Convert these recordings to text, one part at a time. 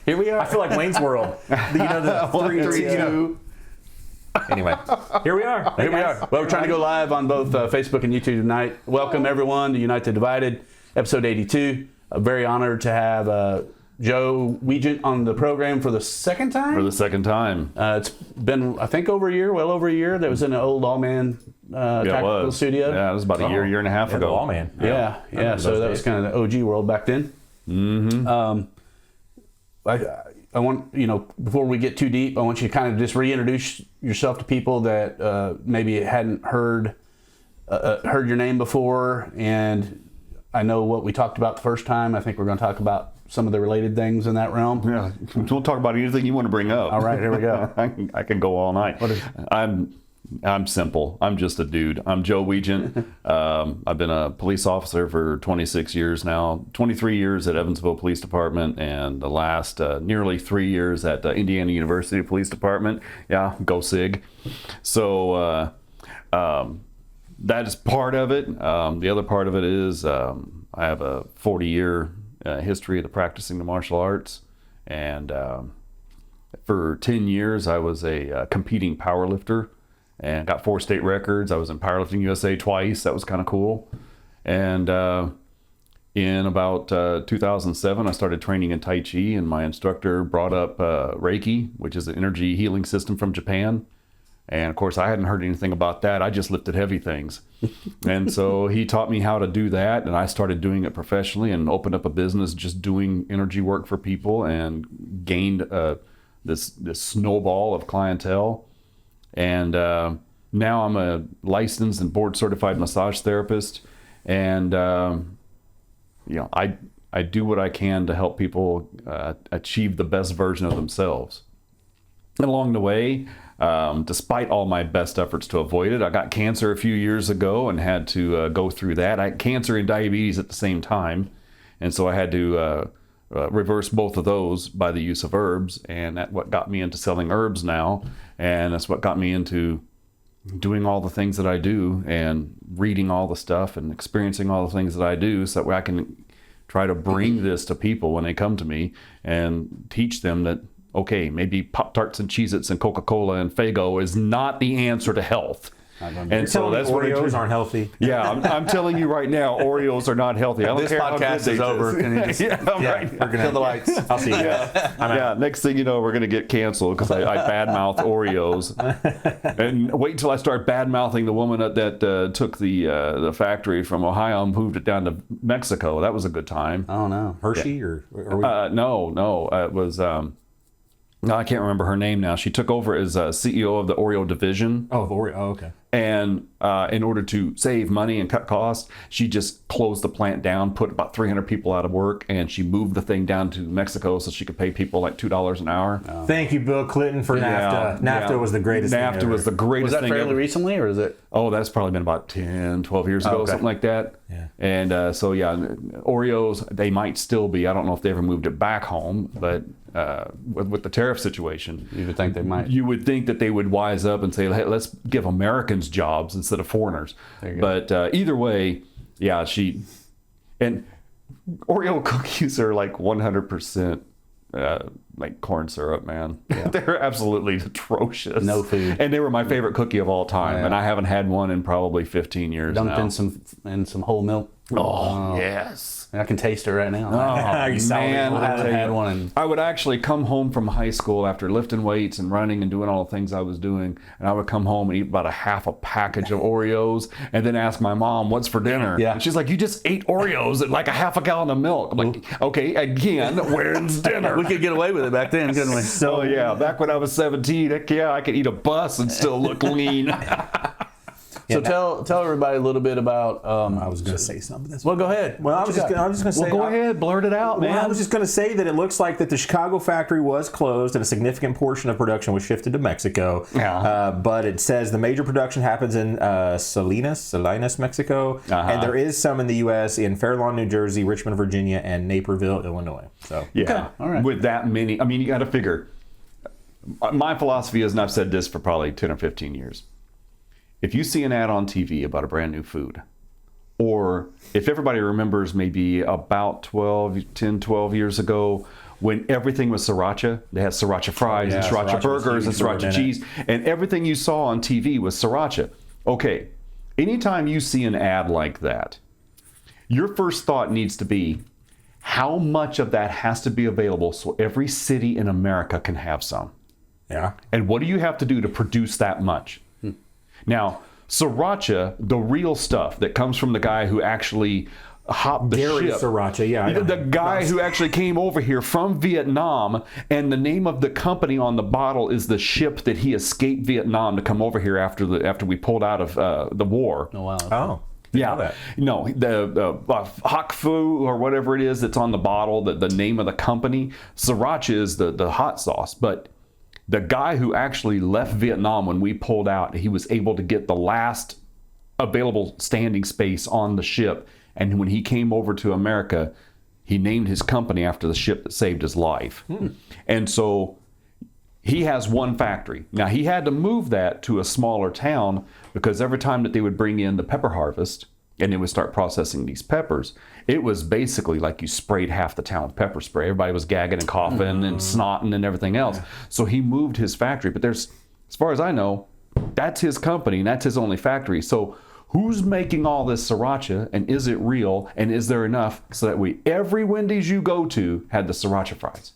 Here we are. I feel like Wayne's World. You know, the 3, 2. Anyway, here we are. Here we are. Well, we're trying to go live on both Facebook and YouTube tonight. Welcome, everyone, to Unite the Divided, episode 82. Very honored to have Joe Wiegand on the program for the second time. It's been, I think, well over a year. That was in an old Lawman tactical studio. Yeah, it was about a year and a half ago. Lawman. Yeah. So that was kind of the OG world back then. Mm-hmm. I want, before we get too deep, I want you to kind of just reintroduce yourself to people that maybe hadn't heard your name before. And I know what we talked about the first time. I think we're going to talk about some of the related things in that realm. Yeah, we'll talk about anything you want to bring up. All right, here we go. I can go all night. I'm simple. I'm just a dude. I'm Joe Wiegand. I've been a police officer for 26 years now, 23 years at Evansville Police Department, and the last nearly 3 years at Indiana University Police Department. Yeah, go SIG. So that is part of it. The other part of it is I have a 40-year history of practicing the martial arts, and for 10 years I was a competing powerlifter and got 4 state records. I was in Powerlifting USA twice. That was kind of cool. And in about 2007, I started training in Tai Chi, and my instructor brought up Reiki, which is an energy healing system from Japan. And of course, I hadn't heard anything about that. I just lifted heavy things. And so he taught me how to do that, and I started doing it professionally and opened up a business just doing energy work for people, and gained this snowball of clientele. And now I'm a licensed and board certified massage therapist, and I do what I can to help people achieve the best version of themselves. And along the way, despite all my best efforts to avoid it, I got cancer a few years ago and had to go through that. I had cancer and diabetes at the same time, and so I had to reverse both of those by the use of herbs, and that's what got me into selling herbs now, and that's what got me into doing all the things that I do and reading all the stuff and experiencing all the things that I do, so that way I can try to bring this to people when they come to me and teach them that, okay, maybe Pop-Tarts and Cheez-Its and Coca-Cola and Faygo is not the answer to health. And so that's Oreos aren't healthy. Yeah, I'm telling you right now, Oreos are not healthy. I don't This care how podcast good is they over. taste. Right. We're gonna Kill the lights. I'll see you guys. Yeah, next thing you know, we're going to get canceled because I badmouth Oreos. And wait until I start badmouthing the woman that took the factory from Ohio and moved it down to Mexico. That was a good time. Oh, no. Hershey or No, it was... no, I can't remember her name now. She took over as CEO of the Oreo division. Oh, Oreo. Oh, okay. And in order to save money and cut costs, she just closed the plant down, put about 300 people out of work, and she moved the thing down to Mexico so she could pay people like $2 an hour. Oh. Thank you, Bill Clinton, for NAFTA. NAFTA was the greatest thing ever. Was the greatest Was that thing fairly ever. recently, or is it? Oh, that's probably been about 10, 12 years ago, okay. something like that. Yeah. And so, yeah, Oreos, they might still be. I don't know if they ever moved it back home, but with the tariff situation, You would think they might. you would think that they would wise up and say, hey, let's give Americans jobs instead of foreigners. There you go. But either way, yeah, and Oreo cookies are like 100% like corn syrup, man. Yeah. They're absolutely atrocious. No food. And they were my favorite cookie of all time, Yeah. and I haven't had one in probably 15 years Dunked now. in some whole milk. Oh, yes. I can taste it right now. Are you selling man, it? I haven't had one in... I would actually come home from high school after lifting weights and running and doing all the things I was doing, and I would come home and eat about a half a package of Oreos and then ask my mom, what's for dinner? Yeah. And she's like, you just ate Oreos and like a half a gallon of milk. I'm like, okay, again, where's dinner? We could get away with it back then, couldn't we? So yeah, back when I was 17, heck yeah, I could eat a bus and still look lean. So tell everybody a little bit about... I was going to say something. well, go ahead. Well, I was just going to say. Well, go ahead, blurt it out, man. Well, I was just going to say that it looks like that the Chicago factory was closed and a significant portion of production was shifted to Mexico. Yeah. But it says the major production happens in Salinas, Mexico, and there is some in the U.S. in Fair Lawn, New Jersey, Richmond, Virginia, and Naperville, Illinois. So yeah, Okay, all right. With that many, I mean, you got to figure. My philosophy is, and I've said this for probably 10 or 15 years. If you see an ad on TV about a brand new food, or if everybody remembers maybe about 10, 12 years ago when everything was sriracha. They had sriracha fries and sriracha sriracha burgers and was huge for a sriracha minute. cheese, and everything you saw on TV was sriracha. Okay, anytime you see an ad like that, your first thought needs to be, how much of that has to be available so every city in America can have some? Yeah. And what do you have to do to produce that much? Now, sriracha, the real stuff that comes from the guy who actually hopped the Dairy ship. sriracha, yeah. I know. The guy who actually came over here from Vietnam, and the name of the company on the bottle is the ship that he escaped Vietnam to come over here after we pulled out of the war. Oh, wow. Oh. Yeah, that. no, the Hoc Fu or whatever it is that's on the bottle, the name of the company, sriracha is the hot sauce. But the guy who actually left Vietnam when we pulled out, he was able to get the last available standing space on the ship. And when he came over to America, he named his company after the ship that saved his life. And so he has one factory. Now, he had to move that to a smaller town because every time that they would bring in the pepper harvest and they would start processing these peppers, it was basically like you sprayed half the town with pepper spray. Everybody was gagging and coughing and snotting and everything else. So he moved his factory. But there's, as far as I know, that's his company and that's his only factory. So who's making all this sriracha, and is it real, and is there enough so that every Wendy's you go to had the sriracha fries,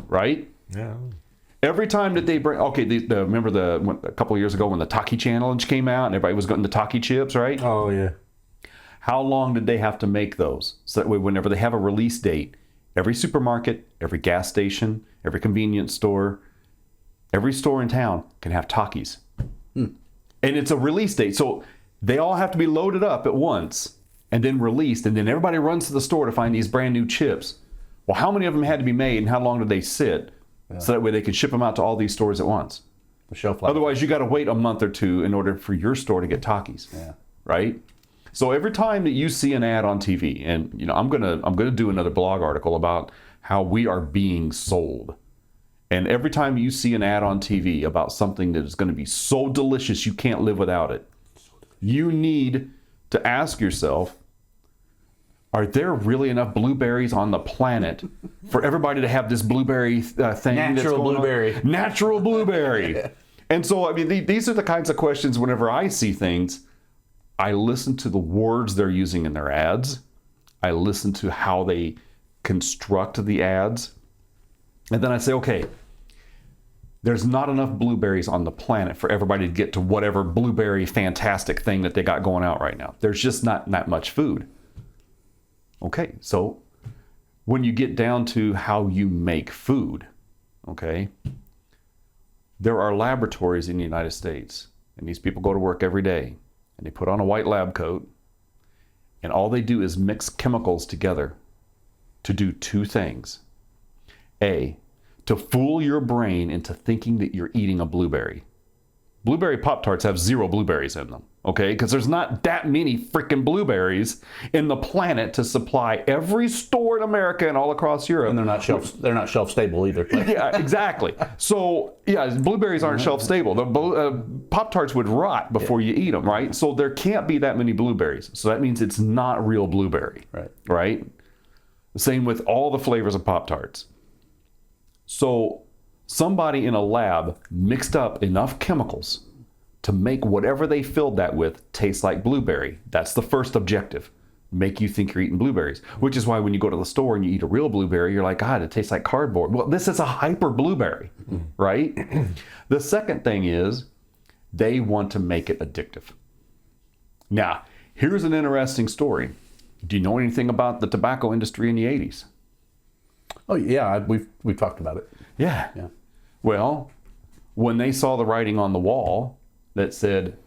right? Yeah. Every time that they bring, okay, remember a couple of years ago when the Taki challenge came out and everybody was getting the Taki chips, right? Oh, yeah. How long did they have to make those? So that way, whenever they have a release date, every supermarket, every gas station, every convenience store, every store in town can have Takis. And it's a release date. So they all have to be loaded up at once and then released. And then everybody runs to the store to find these brand new chips. Well, how many of them had to be made and how long did they sit? So that way they could ship them out to all these stores at once. The shelf life. Otherwise, you got to wait a month or two in order for your store to get Takis. Yeah. Right? So every time that you see an ad on TV, and I'm gonna do another blog article about how we are being sold. And every time you see an ad on TV about something that is going to be so delicious you can't live without it, you need to ask yourself, are there really enough blueberries on the planet for everybody to have this blueberry thing? Natural blueberry. Natural blueberry. And so, I mean, these are the kinds of questions whenever I see things, I listen to the words they're using in their ads. I listen to how they construct the ads. And then I say, okay, there's not enough blueberries on the planet for everybody to get to whatever blueberry fantastic thing that they got going out right now. There's just not that much food. Okay, so when you get down to how you make food, okay, there are laboratories in the United States, and these people go to work every day, and they put on a white lab coat, and all they do is mix chemicals together to do two things. A, to fool your brain into thinking that you're eating a blueberry. Blueberry Pop-Tarts have 0 blueberries in them, okay? Because there's not that many freaking blueberries in the planet to supply every store in America and all across Europe. And they're not shelf stable either. Yeah, exactly. So, yeah, blueberries aren't shelf stable. The Pop-Tarts would rot before you eat them, right? So there can't be that many blueberries. So that means it's not real blueberry, right? The same with all the flavors of Pop-Tarts. So somebody in a lab mixed up enough chemicals to make whatever they filled that with taste like blueberry. That's the first objective. Make you think you're eating blueberries. Which is why when you go to the store and you eat a real blueberry, you're like, God, it tastes like cardboard. Well, this is a hyper blueberry, right? The second thing is they want to make it addictive. Now, here's an interesting story. Do you know anything about the tobacco industry in the 80s? Oh yeah, we've talked about it. Yeah. Yeah. Well, when they saw the writing on the wall that said,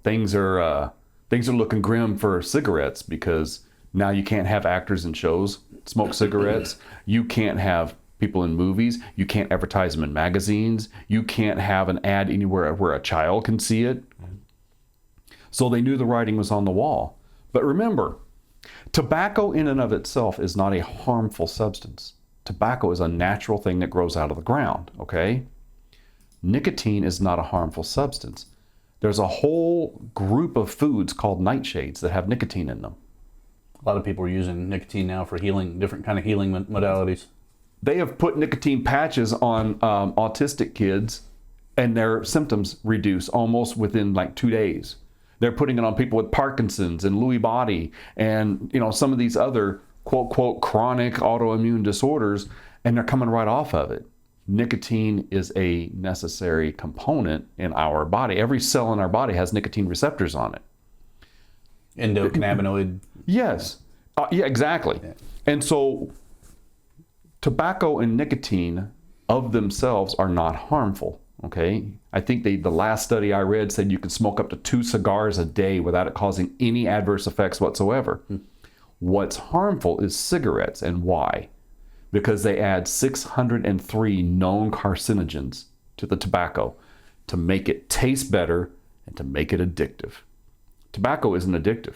things are looking grim for cigarettes because now you can't have actors in shows smoke cigarettes. You can't have people in movies. You can't advertise them in magazines. You can't have an ad anywhere where a child can see it. So they knew the writing was on the wall. But remember, tobacco in and of itself is not a harmful substance. Tobacco is a natural thing that grows out of the ground, okay? Nicotine is not a harmful substance. There's a whole group of foods called nightshades that have nicotine in them. A lot of people are using nicotine now for healing, different kind of healing modalities. They have put nicotine patches on autistic kids, and their symptoms reduce almost within like 2 days. They're putting it on people with Parkinson's and Lewy body and, you know, some of these other quote, quote, chronic autoimmune disorders, and they're coming right off of it. Nicotine is a necessary component in our body. Every cell in our body has nicotine receptors on it. Endocannabinoid. Yes. Yeah, exactly. Yeah. And so tobacco and nicotine of themselves are not harmful. Okay. I think the last study I read said you can smoke up to 2 cigars a day without it causing any adverse effects whatsoever. What's harmful is cigarettes. And why? Because they add 603 known carcinogens to the tobacco to make it taste better and to make it addictive. Tobacco isn't addictive.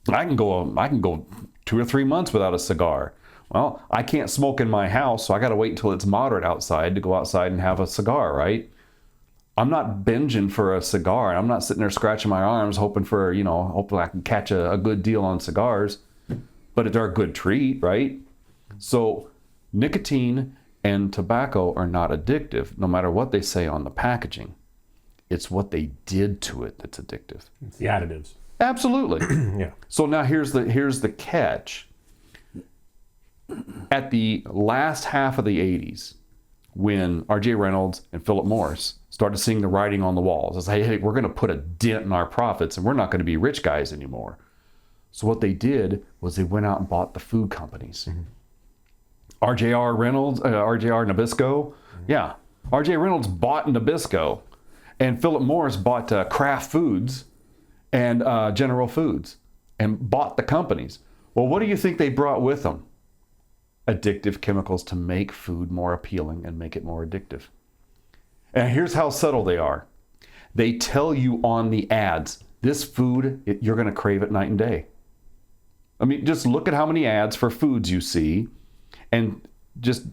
I can go 2 or 3 months without a cigar. Well, I can't smoke in my house, so I got to wait until it's moderate outside to go outside and have a cigar, right? I'm not binging for a cigar. I'm not sitting there scratching my arms hoping hopefully I can catch a good deal on cigars. But they're a good treat, right? So nicotine and tobacco are not addictive, no matter what they say on the packaging. It's what they did to it that's addictive. It's the additives. Absolutely. Yeah. So now here's the catch. At the last half of the 80s, when R.J. Reynolds and Philip Morris started seeing the writing on the walls, it's like, hey, we're going to put a dent in our profits and we're not going to be rich guys anymore. So what they did was they went out and bought the food companies. Mm-hmm. R.J.R. Reynolds, R.J.R. Nabisco. Yeah. R.J. Reynolds bought Nabisco, and Philip Morris bought Kraft Foods and General Foods and bought the companies. Well, what do you think they brought with them? Addictive chemicals to make food more appealing and make it more addictive. And here's how subtle they are. They tell you on the ads, this food, you're going to crave it night and day. I mean, just look at how many ads for foods you see and just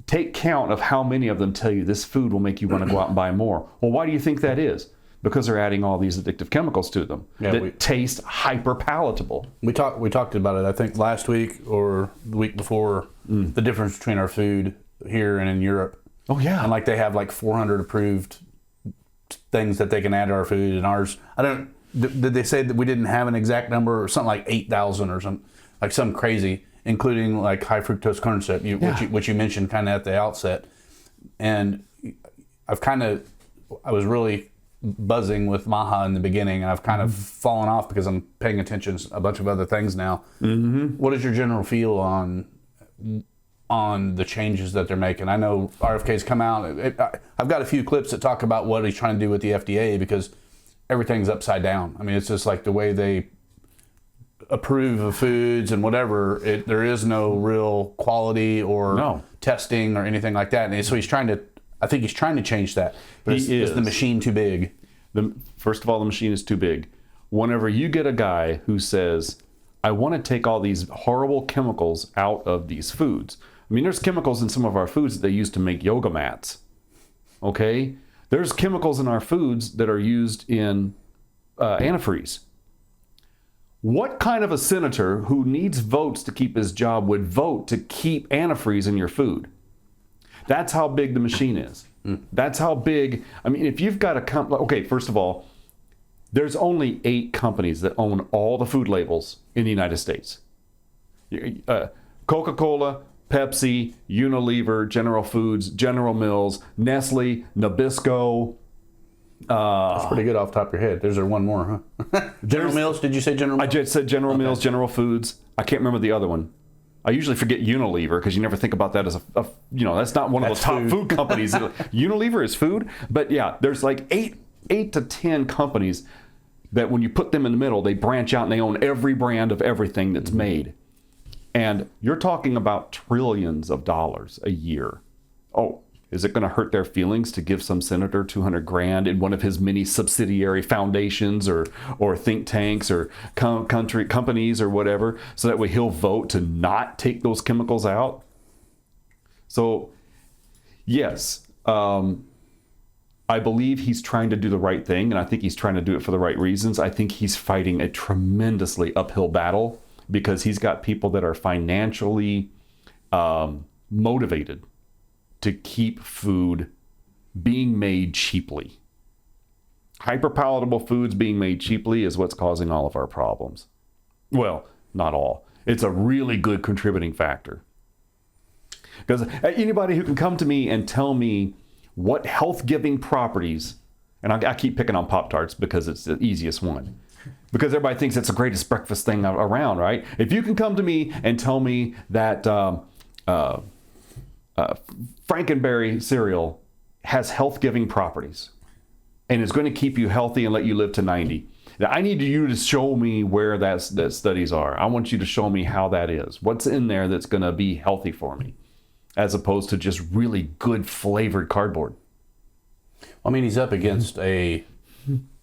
take count of how many of them tell you this food will make you want to go out and buy more. Well, why do you think that is? Because they're adding all these addictive chemicals to them that taste hyper palatable. We talked about it, I think, last week or the week before, the difference between our food here and in Europe. Oh, yeah. And like they have like 400 approved things that they can add to our food, and ours, did they say that we didn't have an exact number or something like 8,000 or something, like something crazy, including like high fructose corn syrup, which you mentioned kind of at the outset. And I was really buzzing with Maha in the beginning, and I've kind of fallen off because I'm paying attention to a bunch of other things now. Mm-hmm. What is your general feel on the changes that they're making? I know RFK's come out. I've got a few clips that talk about what he's trying to do with the FDA because everything's upside down. I mean, it's just like the way they approve of foods and whatever. There is no real quality or testing or anything like that. And so I think he's trying to change that. But is the machine too big? First of all, the machine is too big. Whenever you get a guy who says, I want to take all these horrible chemicals out of these foods. I mean, there's chemicals in some of our foods that they use to make yoga mats. Okay? There's chemicals in our foods that are used in antifreeze. What kind of a senator who needs votes to keep his job would vote to keep antifreeze in your food? That's how big the machine is. That's how big. I mean, if you've got a company, okay, first of all, there's only 8 companies that own all the food labels in the United States. Coca-Cola, Pepsi, Unilever, General Foods, General Mills, Nestle, Nabisco. That's pretty good off the top of your head. There's one more, huh? General Mills? Did you say General Mills? I just said General Mills, General Foods. I can't remember the other one. I usually forget Unilever because you never think about that as that's not one of the top food companies. Unilever is food, but yeah, there's like 8 to 10 companies that when you put them in the middle, they branch out and they own every brand of everything that's made. And you're talking about trillions of dollars a year. Oh, is it going to hurt their feelings to give some senator $200,000 in one of his many subsidiary foundations or think tanks or companies or whatever, so that way he'll vote to not take those chemicals out? So, yes, I believe he's trying to do the right thing, and I think he's trying to do it for the right reasons. I think he's fighting a tremendously uphill battle because he's got people that are financially motivated to keep food being made cheaply. Hyperpalatable foods being made cheaply is what's causing all of our problems. Well, not all. It's a really good contributing factor. Because anybody who can come to me and tell me what health-giving properties, and I keep picking on Pop-Tarts because it's the easiest one, because everybody thinks it's the greatest breakfast thing around, right? If you can come to me and tell me that Frankenberry cereal has health-giving properties and is going to keep you healthy and let you live to 90. Now, I need you to show me where that studies are. I want you to show me how that is. What's in there that's going to be healthy for me, as opposed to just really good flavored cardboard. I mean, he's up against a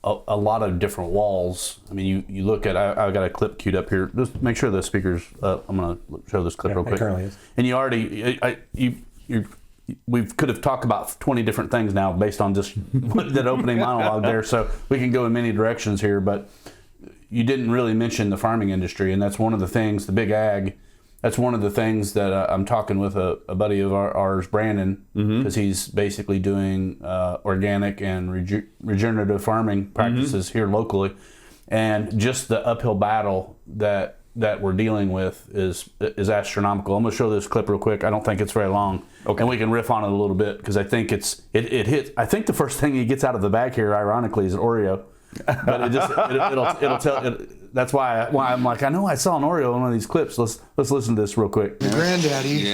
lot of different walls. I mean, you look at, I've got a clip queued up here. Just make sure the speaker's up. I'm going to show this clip real quick. It currently is. And you already, we could have talked about 20 different things now based on just that opening monologue there. So we can go in many directions here, but you didn't really mention the farming industry. And that's one of the things, the big ag, that's one of the things that I'm talking with a buddy of ours, Brandon, because he's basically doing organic and regenerative farming practices here locally. And just the uphill battle that we're dealing with is astronomical. I'm going to show this clip real quick. I don't think it's very long, and we can riff on it a little bit because I think it hits. I think the first thing he gets out of the bag here, ironically, is an Oreo. But it'll tell. That's why I'm like, I know I saw an Oreo in one of these clips. Let's listen to this real quick. Granddaddy,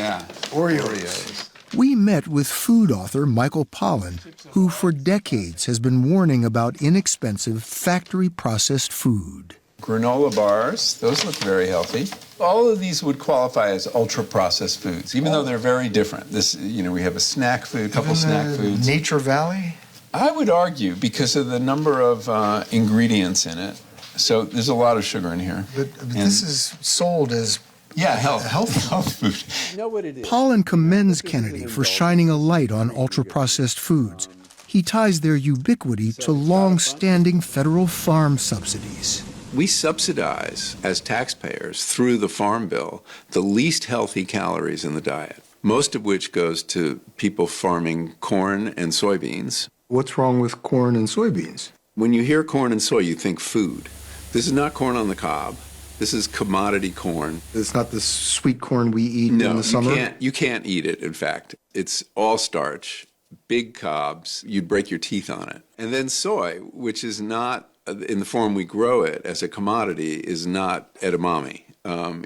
Oreos. We met with food author Michael Pollan, who for decades has been warning about inexpensive factory-processed food. Granola bars, those look very healthy. All of these would qualify as ultra-processed foods, even though they're very different. We have a snack food, a couple snack foods. Nature Valley? I would argue because of the number of ingredients in it. So there's a lot of sugar in here. But this is sold as health food. You know what it is? Pollan commends Kennedy for shining a light on ultra-processed foods. He ties their ubiquity to long-standing federal farm subsidies. We subsidize, as taxpayers, through the Farm Bill, the least healthy calories in the diet, most of which goes to people farming corn and soybeans. What's wrong with corn and soybeans? When you hear corn and soy, you think food. This is not corn on the cob. This is commodity corn. It's not the sweet corn we eat in the summer? No, you can't eat it, in fact. It's all starch, big cobs. You'd break your teeth on it. And then soy, which is not, in the form we grow it as a commodity, is not edamame.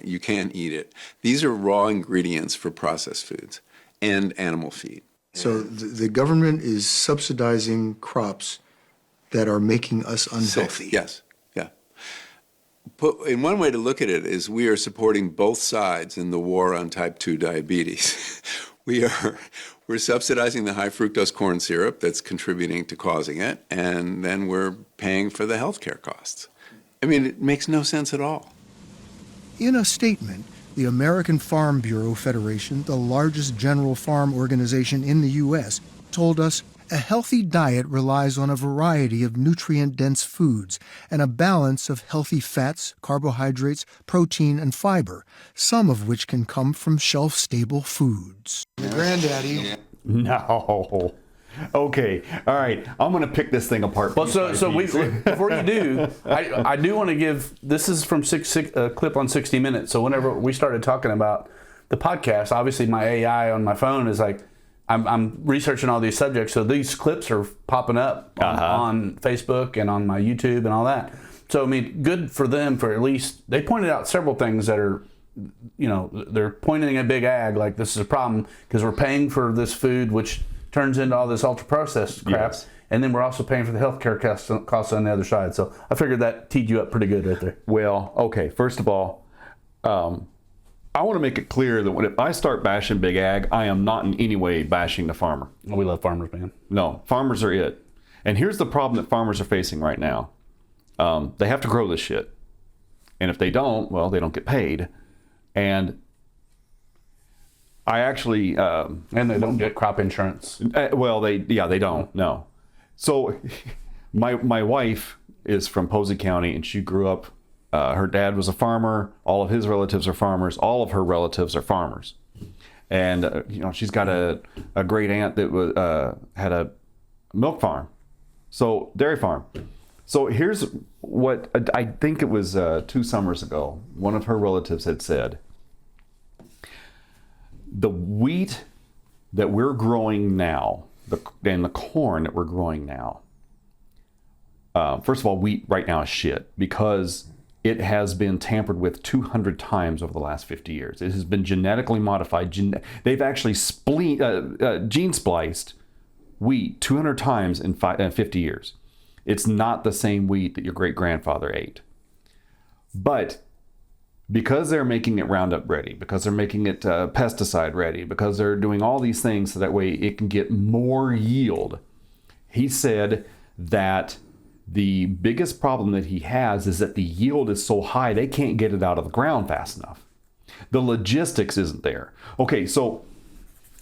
You can't eat it. These are raw ingredients for processed foods and animal feed. So the government is subsidizing crops that are making us unhealthy. Yes, yeah. In one way to look at it is we are supporting both sides in the war on type 2 diabetes. We're subsidizing the high fructose corn syrup that's contributing to causing it, and then we're paying for the healthcare costs. I mean, it makes no sense at all. In a statement, the American Farm Bureau Federation, the largest general farm organization in the U.S., told us a healthy diet relies on a variety of nutrient-dense foods and a balance of healthy fats, carbohydrates, protein, and fiber, some of which can come from shelf-stable foods. Granddaddy. No. Okay. All right. I'm going to pick this thing apart. Well, before you do, I do want to give. This is from a clip on 60 Minutes. So whenever we started talking about the podcast, obviously my AI on my phone is like, I'm researching all these subjects. So these clips are popping up on Facebook and on my YouTube and all that. So I mean, good for them for at least they pointed out several things that are. They're pointing at big ag like this is a problem because we're paying for this food, which turns into all this ultra-processed crap, yes. And then we're also paying for the healthcare costs on the other side. So I figured that teed you up pretty good right there. Well, okay. First of all, I want to make it clear that if I start bashing big ag, I am not in any way bashing the farmer. Well, we love farmers, man. No, farmers are it. And here's the problem that farmers are facing right now. They have to grow this shit. And if they don't, well, they don't get paid. And I actually... and they don't get crop insurance. They don't, no. So my wife is from Posey County, and she grew up, her dad was a farmer, all of his relatives are farmers, all of her relatives are farmers. And she's got a great aunt that was had a milk farm, so dairy farm. So here's what I think it was 2 summers ago. One of her relatives had said, the wheat that we're growing now, and the corn that we're growing now. First of all, wheat right now is shit because it has been tampered with 200 times over the last 50 years. It has been genetically modified. They've actually gene spliced wheat 200 times in 50 years. It's not the same wheat that your great-grandfather ate. But because they're making it Roundup ready, because they're making it pesticide ready, because they're doing all these things so that way it can get more yield, he said that the biggest problem that he has is that the yield is so high they can't get it out of the ground fast enough. The logistics isn't there. Okay, so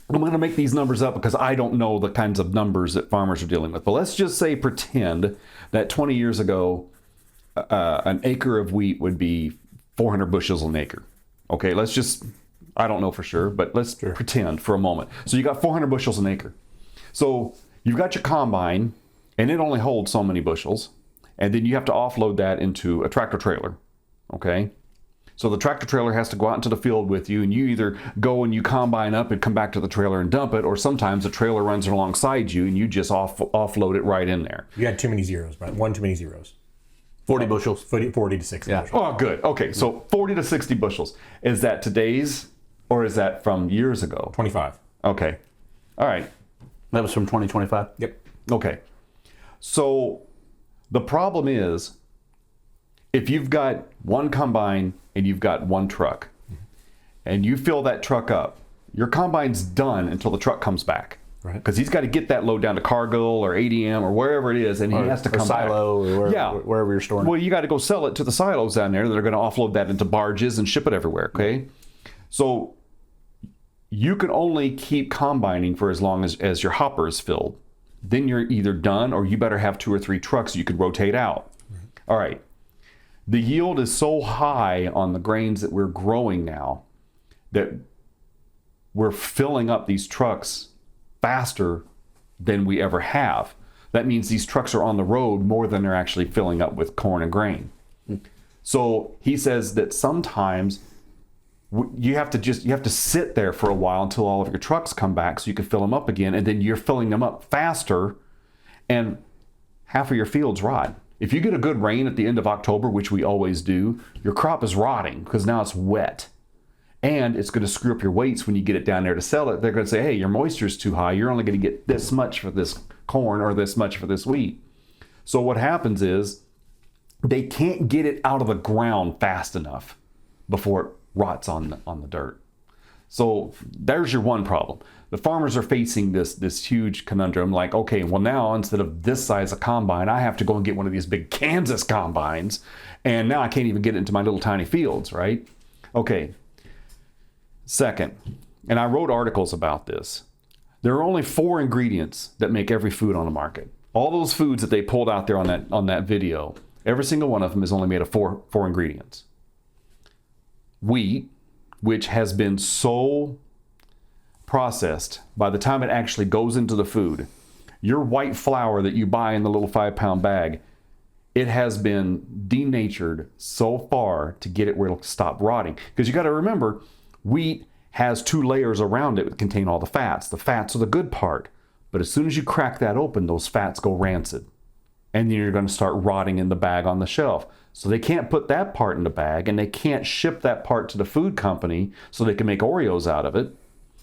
I'm going to make these numbers up because I don't know the kinds of numbers that farmers are dealing with. But let's just say pretend that 20 years ago, an acre of wheat would be 400 bushels an acre. Okay, let's just, I don't know for sure, but let's pretend for a moment. So you got 400 bushels an acre. So you've got your combine, and it only holds so many bushels. And then you have to offload that into a tractor trailer. Okay? So the tractor trailer has to go out into the field with you, and you either go and you combine up and come back to the trailer and dump it, or sometimes the trailer runs alongside you and you just offload it right in there. You had too many zeros, right? One too many zeros. 40 bushels. 40 to 60 bushels. Oh, good. Okay, so 40 to 60 bushels. Is that today's, or is that from years ago? 25. Okay. All right. That was from 2025. Yep. Okay. So the problem is, if you've got one combine and you've got one truck, and you fill that truck up, your combine's done until the truck comes back. Right. Because he's got to get that load down to Cargill or ADM or wherever it is, and he has to come silo back. or wherever you're storing. Well, you got to go sell it to the silos down there that are going to offload that into barges and ship it everywhere. Okay. So you can only keep combining for as long as your hopper is filled. Then you're either done, or you better have 2 or 3 trucks you could rotate out. Right. All right. The yield is so high on the grains that we're growing now that we're filling up these trucks faster than we ever have. That means these trucks are on the road more than they're actually filling up with corn and grain. So he says that sometimes you have to sit there for a while until all of your trucks come back so you can fill them up again, and then you're filling them up faster, and half of your fields rot. If you get a good rain at the end of October, which we always do, your crop is rotting because now it's wet. And it's going to screw up your weights when you get it down there to sell it. They're going to say, hey, your moisture is too high. You're only going to get this much for this corn or this much for this wheat. So what happens is they can't get it out of the ground fast enough before it rots on the dirt. So there's your one problem. The farmers are facing this huge conundrum, like, okay, well now instead of this size of combine, I have to go and get one of these big Kansas combines, and now I can't even get it into my little tiny fields, right? Okay. Second, and I wrote articles about this, there are only 4 ingredients that make every food on the market. All those foods that they pulled out there on that video, every single one of them is only made of four ingredients. Wheat, which has been so processed by the time it actually goes into the food. Your white flour that you buy in the little 5-pound bag, it has been denatured so far to get it where it'll stop rotting. Because you got to remember, wheat has 2 layers around it that contain all the fats. The fats are the good part. But as soon as you crack that open, those fats go rancid. And then you're going to start rotting in the bag on the shelf. So they can't put that part in the bag, and they can't ship that part to the food company so they can make Oreos out of it,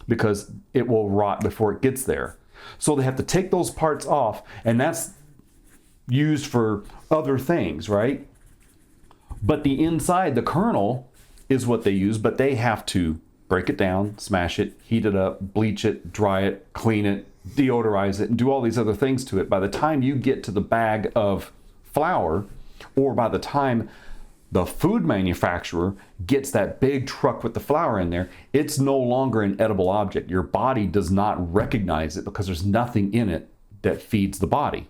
because it will rot before it gets there. So they have to take those parts off, and that's used for other things, right? But the inside, the kernel, is what they use, but they have to break it down, smash it, heat it up, bleach it, dry it, clean it, deodorize it, and do all these other things to it. By the time you get to the bag of flour, or by the time the food manufacturer gets that big truck with the flour in there, it's no longer an edible object. Your body does not recognize it because there's nothing in it that feeds the body.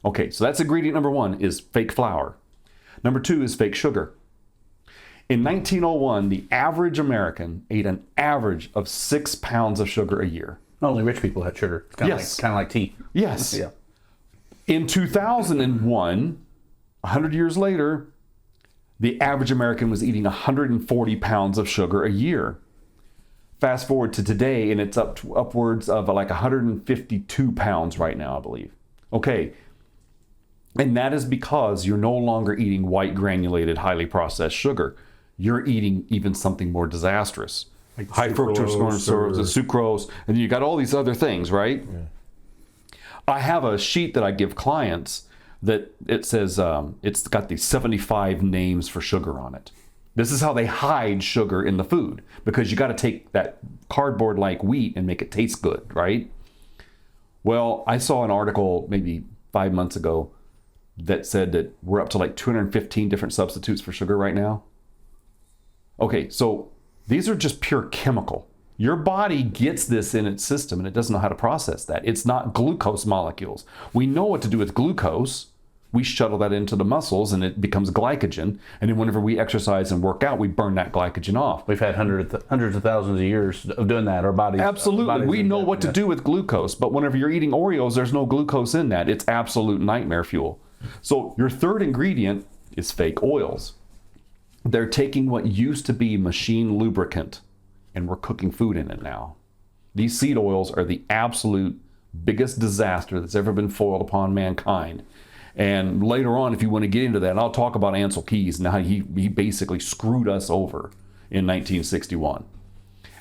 Okay, so that's ingredient number 1 is fake flour. Number 2 is fake sugar. In 1901, the average American ate an average of 6 pounds of sugar a year. Only rich people had sugar. It's kind of Yes. like tea. Yes. Yeah. In 2001, 100 years later, the average American was eating 140 pounds of sugar a year. Fast forward to today, and it's up to upwards of like 152 pounds right now, I believe. Okay. And that is because you're no longer eating white granulated, highly processed sugar. You're eating even something more disastrous. Like high fructose corn syrup, sucrose, and you got all these other things, right? Yeah. I have a sheet that I give clients that it says it's got these 75 names for sugar on it. This is how they hide sugar in the food, because you got to take that cardboard-like wheat and make it taste good, right? Well, I saw an article maybe 5 months ago that said that we're up to like 215 different substitutes for sugar right now. Okay, so these are just pure chemical. Your body gets this in its system and it doesn't know how to process that. It's not glucose molecules. We know what to do with glucose. We shuttle that into the muscles and it becomes glycogen. And then whenever we exercise and work out, we burn that glycogen off. We've had hundreds of thousands of years of doing that. Our bodies. Absolutely. We know what to do with glucose. But whenever you're eating Oreos, there's no glucose in that. It's absolute nightmare fuel. So your third ingredient is fake oils. They're taking what used to be machine lubricant and we're cooking food in it now. These seed oils are the absolute biggest disaster that's ever been foiled upon mankind. And later on, if you want to get into that, I'll talk about Ansel Keys and how he basically screwed us over in 1961.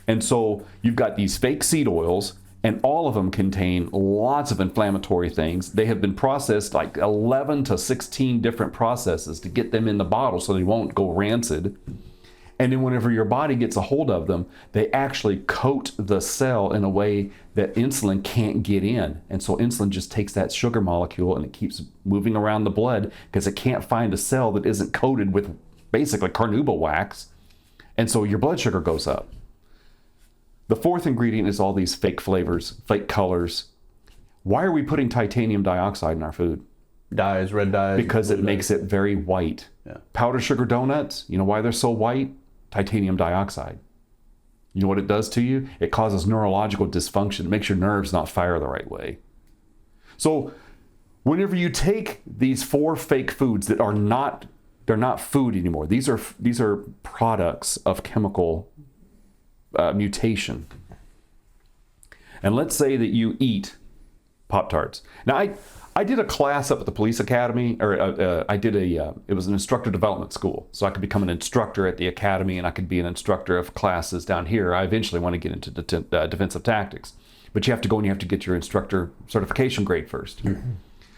And so you've got these fake seed oils, and all of them contain lots of inflammatory things. They have been processed like 11 to 16 different processes to get them in the bottle so they won't go rancid. And then whenever your body gets a hold of them, they actually coat the cell in a way that insulin can't get in. And so insulin just takes that sugar molecule and it keeps moving around the blood because it can't find a cell that isn't coated with basically carnauba wax. And so your blood sugar goes up. The fourth ingredient is all these fake flavors, fake colors. Why are we putting titanium dioxide in our food? Dyes, red dyes. Because it makes it very white. Yeah. Powdered sugar donuts, you know why they're so white? Titanium dioxide. You know what it does to you? It causes neurological dysfunction. It makes your nerves not fire the right way. So whenever you take these 4 fake foods that are not, they're not food anymore. These are products of chemical mutation. And let's say that you eat Pop-Tarts. Now, I did a class up at the police academy, or it was an instructor development school. So I could become an instructor at the academy and I could be an instructor of classes down here. I eventually want to get into defensive tactics. But you have to go and you have to get your instructor certification grade first. Mm-hmm.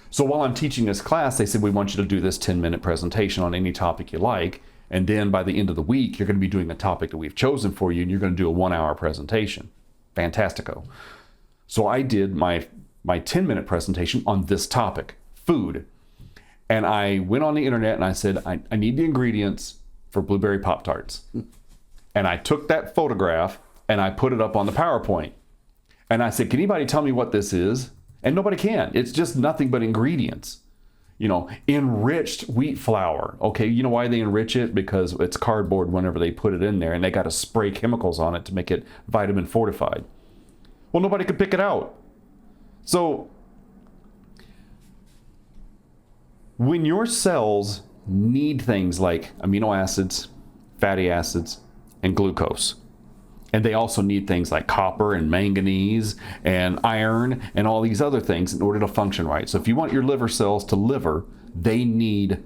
So while I'm teaching this class, they said, we want you to do this 10-minute presentation on any topic you like. And then by the end of the week, you're going to be doing a topic that we've chosen for you and you're going to do a 1-hour presentation. Fantastico. So I did my 10-minute presentation on this topic, food. And I went on the internet and I said, I need the ingredients for blueberry Pop-Tarts. And I took that photograph and I put it up on the PowerPoint. And I said, can anybody tell me what this is? And nobody can. It's just nothing but ingredients. You know, enriched wheat flour. Okay, you know why they enrich it? Because it's cardboard whenever they put it in there and they got to spray chemicals on it to make it vitamin fortified. Well, nobody could pick it out. So, when your cells need things like amino acids, fatty acids, and glucose, and they also need things like copper and manganese and iron and all these other things in order to function right. So if you want your liver cells to liver, they need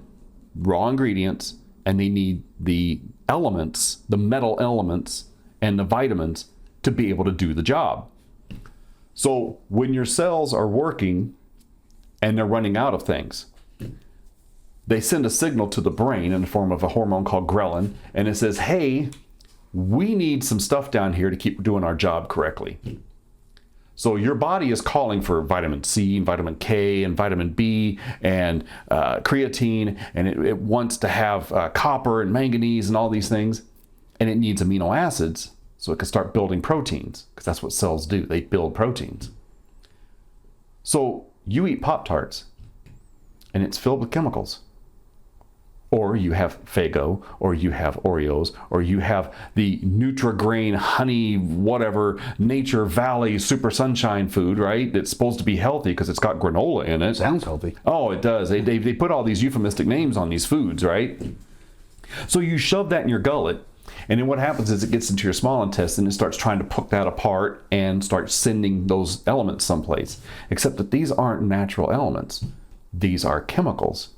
raw ingredients and they need the elements, the metal elements and the vitamins to be able to do the job. So when your cells are working and they're running out of things, they send a signal to the brain in the form of a hormone called ghrelin, and it says, hey, we need some stuff down here to keep doing our job correctly. So your body is calling for vitamin C, and vitamin K, and vitamin B, and creatine, and it wants to have copper and manganese and all these things, and it needs amino acids so it can start building proteins, because that's what cells do. They build proteins. So you eat Pop-Tarts, and it's filled with chemicals. or you have Faygo, or you have Oreos, or you have the Nutri-Grain, honey, whatever, Nature Valley Super Sunshine food, right? It's supposed to be healthy because it's got granola in it. Sounds healthy. Oh, it does. They put all these euphemistic names on these foods, right? So you shove that in your gullet, and then what happens is it gets into your small intestine and starts trying to poke that apart and start sending those elements someplace. Except that these aren't natural elements. These are chemicals.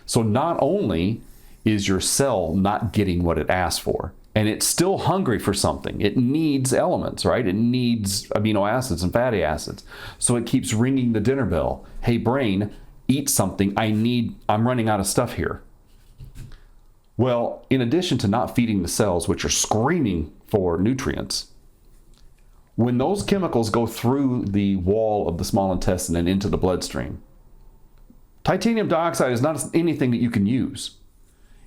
So not only is your cell not getting what it asked for, and it's still hungry for something. It needs elements, right? It needs amino acids and fatty acids. So it keeps ringing the dinner bell. Hey, brain, eat something. I'm running out of stuff here. Well, in addition to not feeding the cells, which are screaming for nutrients, when those chemicals go through the wall of the small intestine and into the bloodstream, titanium dioxide is not anything that you can use.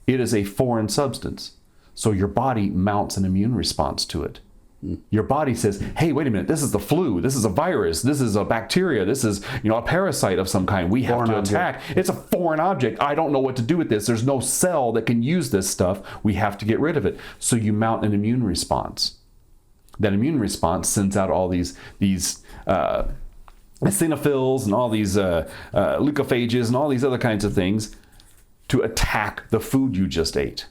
It is a foreign substance. So your body mounts an immune response to it. Your body says, hey, wait a minute, this is the flu, this is a virus, this is a bacteria, this is a parasite of some kind. We have to attack. It's a foreign object. I don't know what to do with this. There's no cell that can use this stuff. We have to get rid of it. So you mount an immune response. That immune response sends out all these eosinophils and all these leucophages and all these other kinds of things to attack the food you just ate.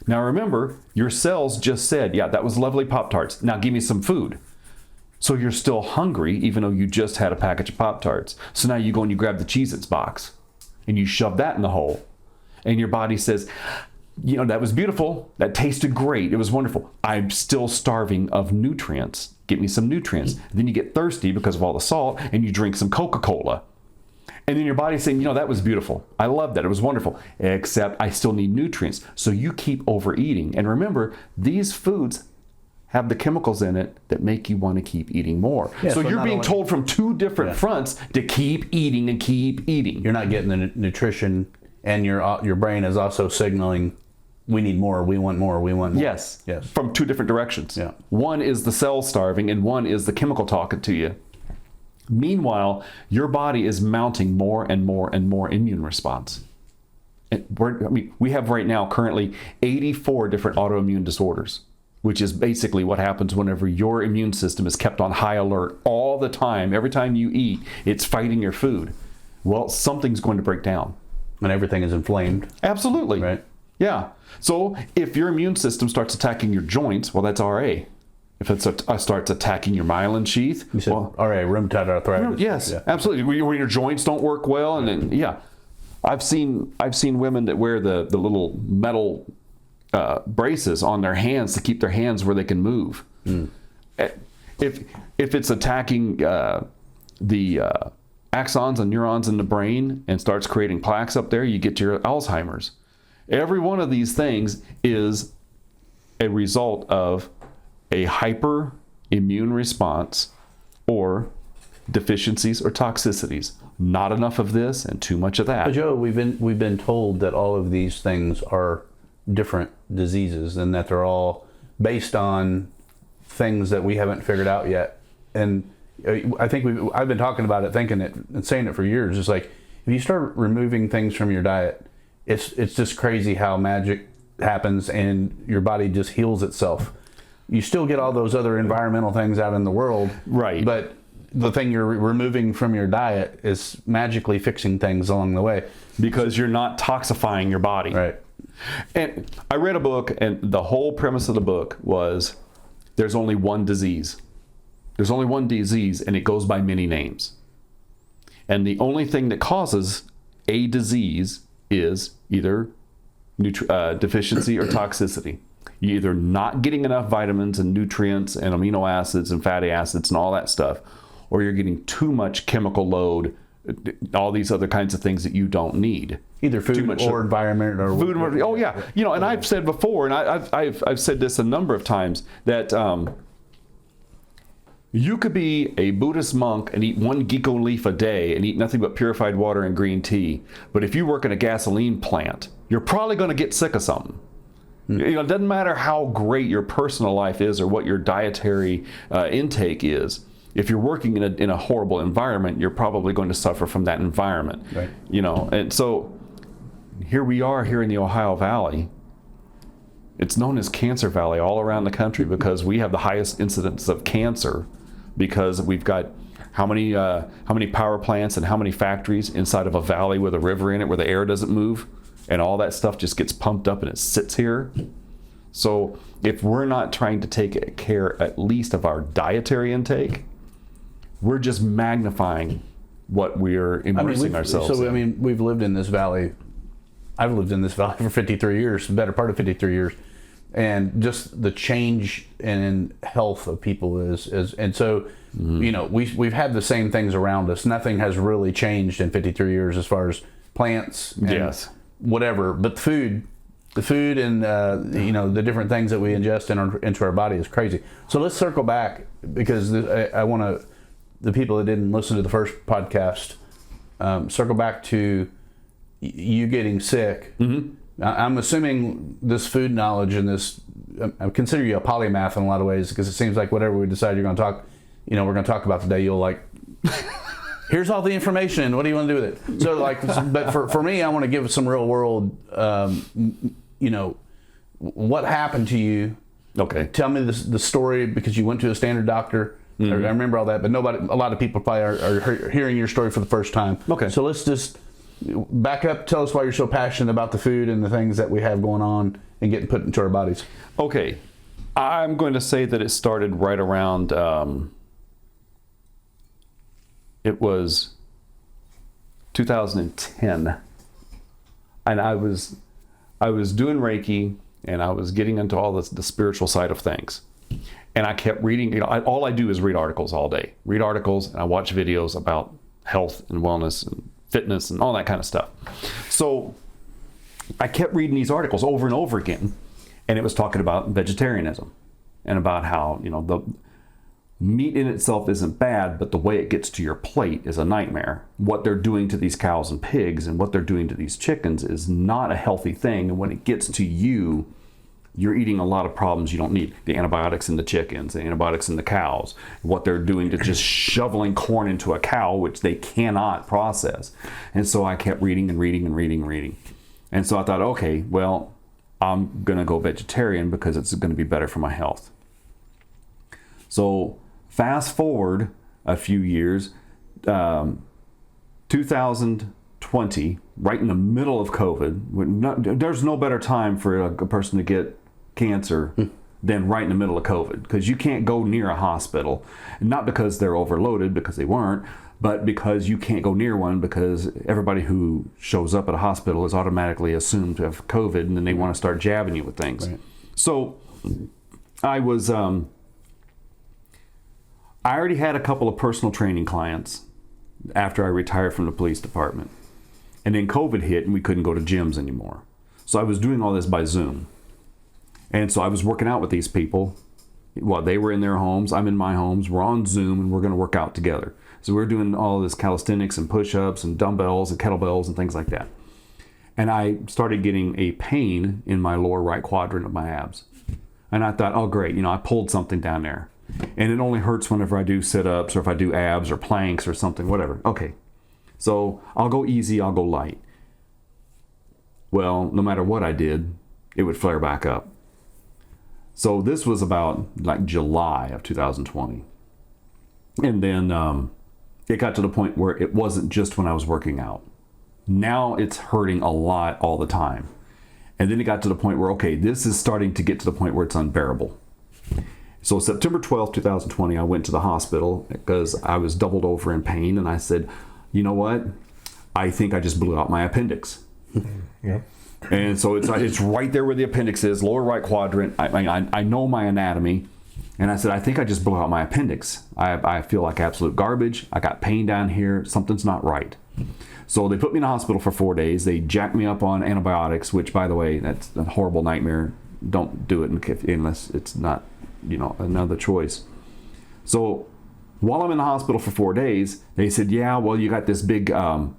Now remember, your cells just said, yeah, that was lovely Pop-Tarts. Now give me some food. So you're still hungry, even though you just had a package of Pop-Tarts. So now you go and you grab the Cheez-Its box and you shove that in the hole. And your body says, that was beautiful. That tasted great. It was wonderful. I'm still starving of nutrients. Get me some nutrients. And then you get thirsty because of all the salt and you drink some Coca-Cola. And then your body's saying, that was beautiful. I love that. It was wonderful. Except I still need nutrients. So you keep overeating. And remember, these foods have the chemicals in it that make you want to keep eating more. Yeah, so you're being told from two different fronts to keep eating and keep eating. You're not getting the nutrition, and your brain is also signaling, we need more, we want more, we want more. Yes. From two different directions. Yeah. One is the cell starving, and one is the chemical talking to you. Meanwhile, your body is mounting more and more and more immune response. We have right now currently 84 different autoimmune disorders, which is basically what happens whenever your immune system is kept on high alert all the time. Every time you eat, it's fighting your food. Well, something's going to break down. And everything is inflamed. Absolutely. Right. Yeah. So if your immune system starts attacking your joints, well, that's RA. If it starts attacking your myelin sheath, you said, RA, rheumatoid arthritis. Yes, absolutely. When your joints don't work well, and then, I've seen women that wear the little metal braces on their hands to keep their hands where they can move. If it's attacking the axons and neurons in the brain and starts creating plaques up there, you get your Alzheimer's. Every one of these things is a result of a hyper immune response or deficiencies or toxicities. Not enough of this and too much of that. But Joe, we've been told that all of these things are different diseases and that they're all based on things that we haven't figured out yet. And I think I've been talking about it, thinking it, and saying it for years. It's like if you start removing things from your diet, it's just crazy how magic happens and your body just heals itself. You still get all those other environmental things out in the world, right? But the thing you're removing from your diet is magically fixing things along the way because you're not toxifying your body, right? And I read a book, and the whole premise of the book was there's only one disease. There's only one disease, and it goes by many names. And the only thing that causes a disease is either deficiency or toxicity. You're either not getting enough vitamins and nutrients and amino acids and fatty acids and all that stuff, or you're getting too much chemical load, all these other kinds of things that you don't need. Either food or environment or food. Oh yeah, and I've said before, and I've said this a number of times that you could be a Buddhist monk and eat one ginkgo leaf a day and eat nothing but purified water and green tea. But if you work in a gasoline plant, you're probably going to get sick of something. It doesn't matter how great your personal life is or what your dietary intake is. If you're working in a horrible environment, you're probably going to suffer from that environment. Right. And so here we are here in the Ohio Valley. It's known as Cancer Valley all around the country because we have the highest incidence of cancer because we've got how many power plants and how many factories inside of a valley with a river in it where the air doesn't move and all that stuff just gets pumped up and it sits here. So if we're not trying to take care at least of our dietary intake, we're just magnifying what we're immersing ourselves in. We've lived in this valley. I've lived in this valley for 53 years, the better part of 53 years. And just the change in health of people is and so, you know, we've had the same things around us. Nothing has really changed in 53 years as far as plants and whatever. But the food and, you know, the different things that we ingest into our body is crazy. So let's circle back because I want to, the people that didn't listen to the first podcast, circle back to you getting sick. I'm assuming this food knowledge and this, I consider you a polymath in a lot of ways because it seems like whatever we decide you're going to talk, you know, we're going to talk about today, you'll like, here's all the information. What do you want to do with it? So like, but for me, I want to give some real world, you know, what happened to you. Okay. Tell me the story because you went to a standard doctor. I remember all that, but a lot of people probably are hearing your story for the first time. Okay. So let's just back up. Tell us why you're so passionate about the food and the things that we have going on and getting put into our bodies. Okay. I'm going to say that it started right around, it was 2010. And I was doing Reiki and I was getting into all the spiritual side of things. And I kept reading, you know, all I do is read articles all day. Read articles and I watch videos about health and wellness and fitness and all that kind of stuff. So I kept reading these articles over and over again. And it was talking about vegetarianism and about how, you know, the meat in itself isn't bad, but the way it gets to your plate is a nightmare. What they're doing to these cows and pigs and what they're doing to these chickens is not a healthy thing. And when it gets to you, you're eating a lot of problems you don't need. The antibiotics in the chickens, the antibiotics in the cows, what they're doing to just shoveling corn into a cow, which they cannot process. And so I kept reading and reading and reading and reading. And so I thought, okay, well, I'm going to go vegetarian because it's going to be better for my health. So fast forward a few years, 2020, right in the middle of COVID, there's no better time for a person to get cancer than right in the middle of COVID, because you can't go near a hospital, not because they're overloaded, because they weren't, but because you can't go near one because everybody who shows up at a hospital is automatically assumed to have COVID and then they want to start jabbing you with things. Right. So I was, I already had a couple of personal training clients after I retired from the police department. And then COVID hit and we couldn't go to gyms anymore. So I was doing all this by Zoom. And so I was working out with these people. Well, they were in their homes, I'm in my homes, we're on Zoom and we're going to work out together. So we're doing all this calisthenics and push-ups and dumbbells and kettlebells and things like that. And I started getting a pain in my lower right quadrant of my abs. And I thought, oh great, you know, I pulled something down there. And it only hurts whenever I do sit-ups or if I do abs or planks or something, whatever. Okay, so I'll go easy, I'll go light. Well, no matter what I did, it would flare back up. So this was about like July of 2020. And then it got to the point where it wasn't just when I was working out. Now it's hurting a lot all the time. And then it got to the point where, okay, this is starting to get to the point where it's unbearable. So September 12th, 2020, I went to the hospital because I was doubled over in pain. And I said, you know what? I think I just blew out my appendix. Yeah. And so it's right there where the appendix is, lower right quadrant. I know my anatomy. And I said, I think I just blew out my appendix. I feel like absolute garbage. I got pain down here. Something's not right. So they put me in the hospital for 4 days. They jacked me up on antibiotics, which, by the way, that's a horrible nightmare. Don't do it unless it's not, you know, another choice. So while I'm in the hospital for 4 days, they said, yeah, well, you got this big,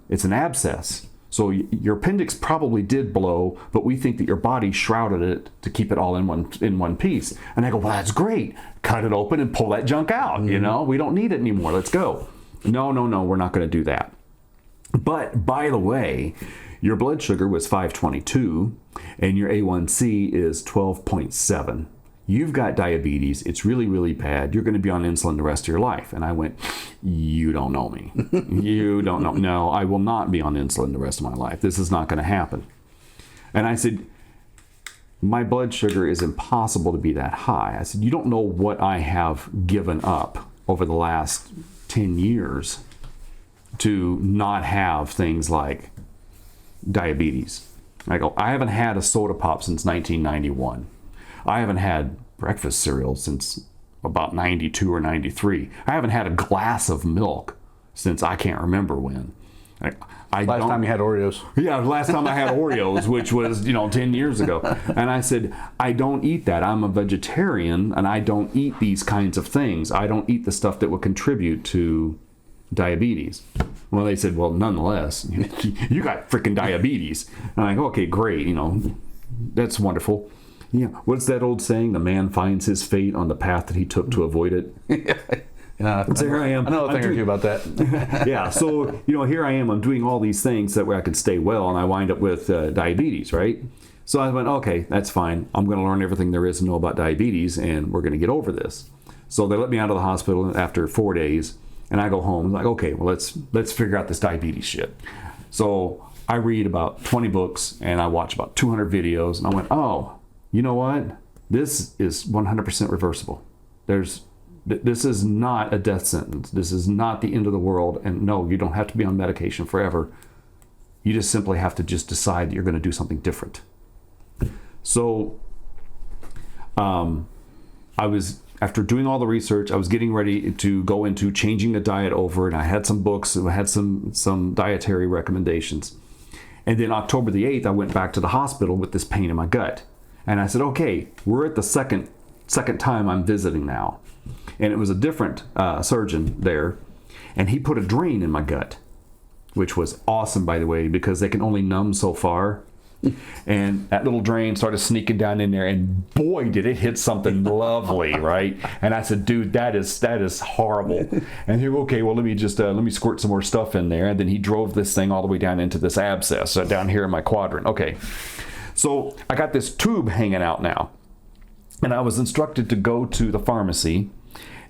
it's an abscess. So your appendix probably did blow, but we think that your body shrouded it to keep it all in one piece. And I go, well, that's great. Cut it open and pull that junk out. You know, we don't need it anymore. Let's go. No, we're not going to do that. But by the way, your blood sugar was 522 and your A1C is 12.7. You've got diabetes. It's really, really bad. You're going to be on insulin the rest of your life. And I went, you don't know me. You don't know. No, I will not be on insulin the rest of my life. This is not going to happen. And I said, my blood sugar is impossible to be that high. I said, you don't know what I have given up over the last 10 years to not have things like diabetes. I go, I haven't had a soda pop since 1991. I haven't had breakfast cereal since about 92 or 93. I haven't had a glass of milk since I can't remember when. Last time you had Oreos. Yeah, last time I had Oreos, which was, 10 years ago. And I said, I don't eat that. I'm a vegetarian, and I don't eat these kinds of things. I don't eat the stuff that will contribute to diabetes. Well, they said, well, nonetheless, you got freaking diabetes. And I'm like, okay, great. That's wonderful. Yeah. What's that old saying? The man finds his fate on the path that he took to avoid it. So here I am. I know a thing or two about that. Yeah. So, here I am. I'm doing all these things that way I could stay well, and I wind up with diabetes, right? So I went, okay, that's fine. I'm going to learn everything there is to know about diabetes, and we're going to get over this. So they let me out of the hospital after 4 days, and I go home. I'm like, okay, well, let's figure out this diabetes shit. So I read about 20 books, and I watch about 200 videos, and I went, oh, you know what? This is 100% reversible. This is not a death sentence. This is not the end of the world. And no, you don't have to be on medication forever. You just simply have to just decide that you're going to do something different. So I was, after doing all the research, I was getting ready to go into changing the diet over, and I had some books, and I had some dietary recommendations. And then October the 8th, I went back to the hospital with this pain in my gut. And I said, okay, we're at the second time I'm visiting now. And it was a different surgeon there, and he put a drain in my gut, which was awesome, by the way, because they can only numb so far. And that little drain started sneaking down in there, and boy, did it hit something lovely, right? And I said, dude, that is horrible. And he goes, okay, well, let me squirt some more stuff in there. And then he drove this thing all the way down into this abscess down here in my quadrant. Okay, so I got this tube hanging out now, and I was instructed to go to the pharmacy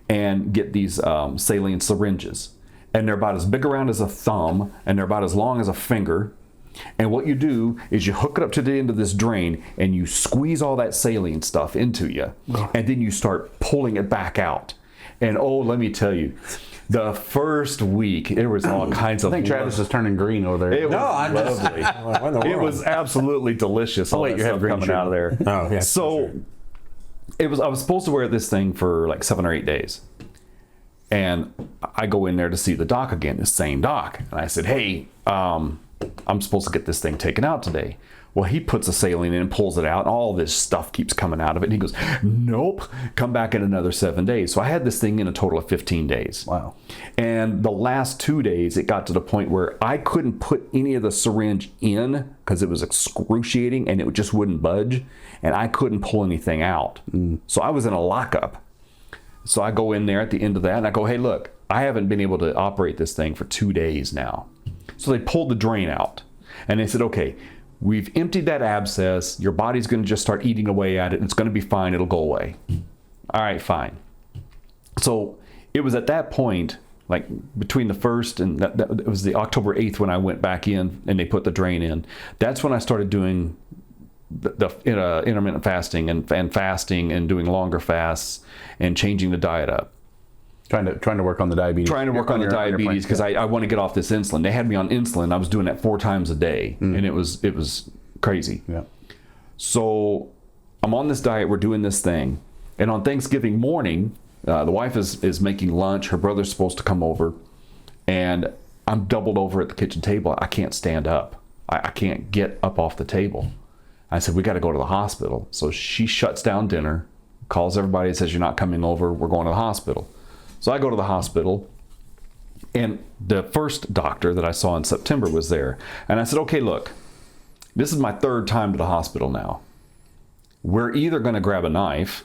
and get these saline syringes. And they're about as big around as a thumb, and they're about as long as a finger. And what you do is you hook it up to the end of this drain, and you squeeze all that saline stuff into you, and then you start pulling it back out. And oh, let me tell you, the first week, there was all kinds of... I think Travis is turning green over there. It was lovely. It was absolutely delicious. All that stuff coming out of there. Oh, yeah. So I was supposed to wear this thing for like 7 or 8 days. And I go in there to see the doc again, the same doc. And I said, hey, I'm supposed to get this thing taken out today. Well, he puts a saline in and pulls it out, and all this stuff keeps coming out of it. And he goes, nope, come back in another 7 days. So I had this thing in a total of 15 days. Wow. And the last 2 days, it got to the point where I couldn't put any of the syringe in because it was excruciating and it just wouldn't budge. And I couldn't pull anything out. So I was in a lockup. So I go in there at the end of that, and I go, hey, look, I haven't been able to operate this thing for 2 days now. So they pulled the drain out. And they said, okay, we've emptied that abscess. Your body's going to just start eating away at it, and it's going to be fine. It'll go away. All right, fine. So it was at that point, like between the first and it was the October 8th when I went back in and they put the drain in. That's when I started doing the intermittent fasting and fasting and doing longer fasts and changing the diet up. Trying to work on the diabetes. Trying to work on the diabetes because I want to get off this insulin. They had me on insulin. I was doing that 4 times a day, and it was crazy. Yeah. So I'm on this diet. We're doing this thing, and on Thanksgiving morning, the wife is making lunch. Her brother's supposed to come over, and I'm doubled over at the kitchen table. I can't stand up. I can't get up off the table. I said, we got to go to the hospital. So she shuts down dinner, calls everybody and says, you're not coming over. We're going to the hospital. So I go to the hospital, and the first doctor that I saw in September was there. And I said, okay, look, this is my 3rd time to the hospital now. We're either going to grab a knife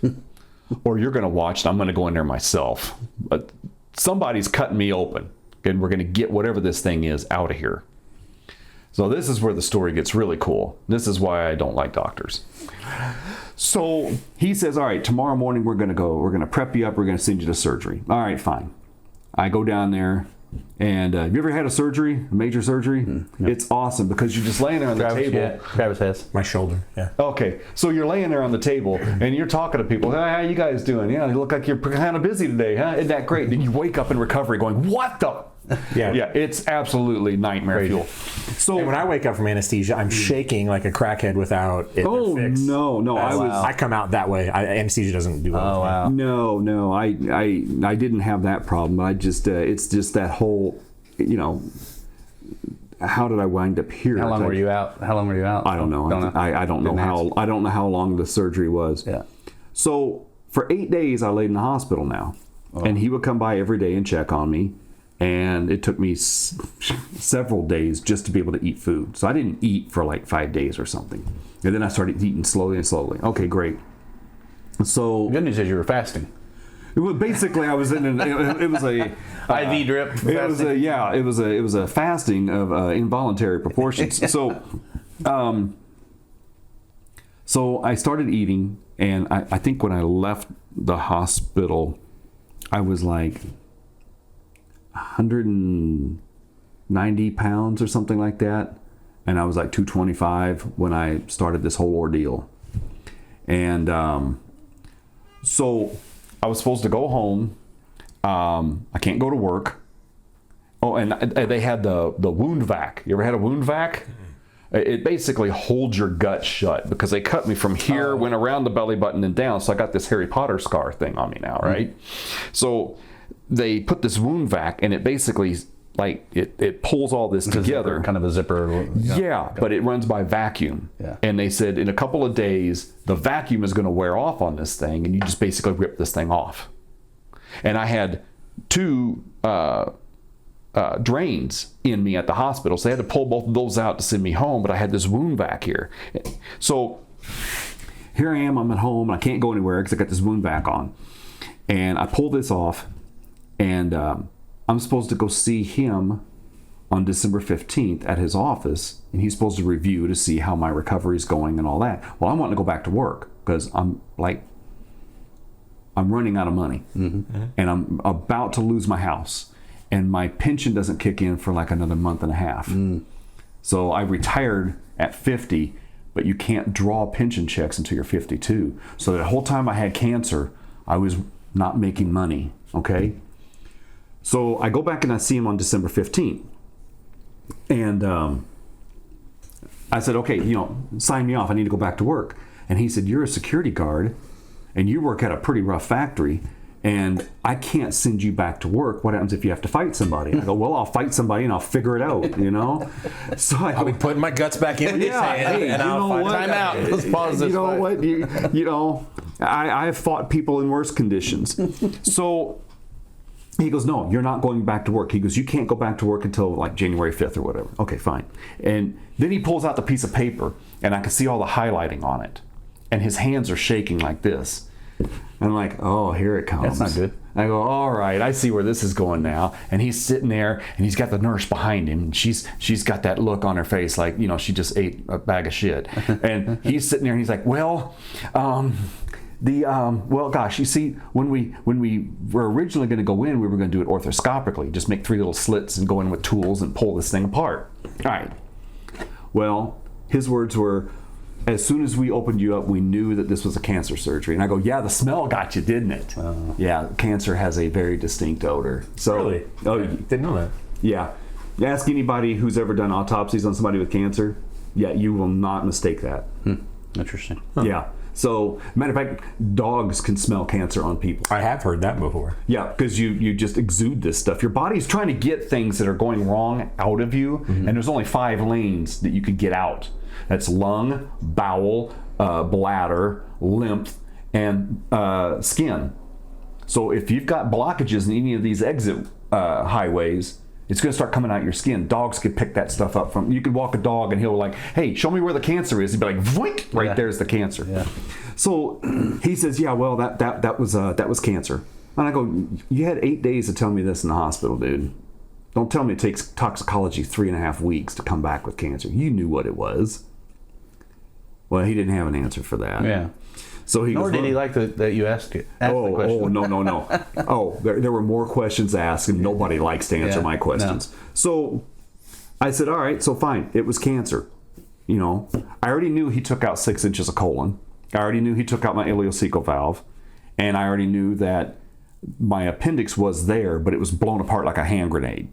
or you're going to watch, and I'm going to go in there myself. But somebody's cutting me open, and we're going to get whatever this thing is out of here. So this is where the story gets really cool. This is why I don't like doctors. So he says, all right, tomorrow morning we're going to prep you up. We're going to send you to surgery. All right, fine. I go down there. And have you ever had a major surgery? Mm-hmm. It's awesome because you're just laying there on the table. Yeah, Travis has. My shoulder. Yeah. Okay, so you're laying there on the table and you're talking to people. Hey, how you guys doing? Yeah, you look like you're kind of busy today, huh? Isn't that great? Then you wake up in recovery going, what the? Yeah. Yeah, it's absolutely nightmare fuel. So And when I wake up from anesthesia, I'm shaking like a crackhead without it fixed. no, I come out that way. Anesthesia doesn't do well. Oh, wow. No, I didn't have that problem. I just it's just that whole, how did I wind up here? How long were you out? I don't know. I don't know how long the surgery was. Yeah. So for 8 days I laid in the hospital now, and he would come by every day and check on me, and it took me several days just to be able to eat food. So I didn't eat for like 5 days or something, and then I started eating slowly and slowly. Okay, great. So The good news is you were fasting. well, basically, I was in it was a IV drip. it was a fasting of involuntary proportions. So, so I started eating, and I think when I left the hospital, I was like 190 pounds or something like that, and I was like 225 when I started this whole ordeal, and so I was supposed to go home. I can't go to work. Oh, and they had the wound vac. You ever had a wound vac? It basically holds your gut shut because they cut me from here, went around the belly button and down. So I got this Harry Potter scar thing on me now, right? So they put this wound vac, and it basically like it pulls all this together. Kind of a zipper. Yeah, but it runs by vacuum. Yeah. And they said in a couple of days, the vacuum is going to wear off on this thing, and you just basically rip this thing off. And I had 2 drains in me at the hospital, so they had to pull both of those out to send me home, but I had this wound vac here. So here I am, I'm at home, and I can't go anywhere because I got this wound vac on. And I pull this off, and I'm supposed to go see him on December 15th at his office, and he's supposed to review to see how my recovery is going and all that. Well, I want to go back to work because I'm running out of money, and I'm about to lose my house, and my pension doesn't kick in for like another month and a half. So I retired at 50, but you can't draw pension checks until you're 52. So the whole time I had cancer, I was not making money, okay? So I go back and I see him on December 15th. And I said, okay, sign me off. I need to go back to work. And he said, you're a security guard and you work at a pretty rough factory, and I can't send you back to work. What happens if you have to fight somebody? I go, well, I'll fight somebody and I'll figure it out, So I'll be putting my guts back in. And I'll find Time out. Let's pause this. You know what? I have fought people in worse conditions. So he goes, no, you're not going back to work. He goes, you can't go back to work until like January 5th or whatever. Okay, fine. And then he pulls out the piece of paper, and I can see all the highlighting on it. And his hands are shaking like this. I'm like, oh, here it comes. That's not good. I go, all right, I see where this is going now. And he's sitting there, and he's got the nurse behind him. And she's got that look on her face like, she just ate a bag of shit. And he's sitting there, and he's like, well, gosh, you see, when we were originally going to go in, we were going to do it orthoscopically, just make 3 little slits and go in with tools and pull this thing apart. All right. Well, his words were, as soon as we opened you up, we knew that this was a cancer surgery. And I go, yeah, the smell got you, didn't it? Yeah, cancer has a very distinct odor. So, Really? Oh, Didn't know that. yeah. Ask anybody who's ever done autopsies on somebody with cancer. Yeah, you will not mistake that. Interesting. Yeah. So, matter of fact, dogs can smell cancer on people. I have heard that before. Yeah, because you just exude this stuff. Your body's trying to get things that are going wrong out of you, and there's only 5 lanes that you could get out. That's lung, bowel, bladder, lymph, and skin. So if you've got blockages in any of these exit highways, it's going to start coming out your skin. Dogs could pick that stuff up from. You could walk a dog and he'll like, hey, show me where the cancer is. He'd be like, voink, right there's the cancer. Yeah. So he says, yeah, well, that was cancer. And I go, you had 8 days to tell me this in the hospital, dude. don't tell me it takes toxicology 3.5 weeks to come back with cancer. You knew what it was. Well, he didn't have an answer for that. Yeah. So he Nor goes, did he like that you asked the question. no. Oh, there were more questions asked, and nobody likes to answer my questions. No. So I said, all right, so fine. It was cancer. You know, I already knew he took out 6 inches of colon. I already knew he took out my ileocecal valve. And I already knew that my appendix was there, but it was blown apart like a hand grenade.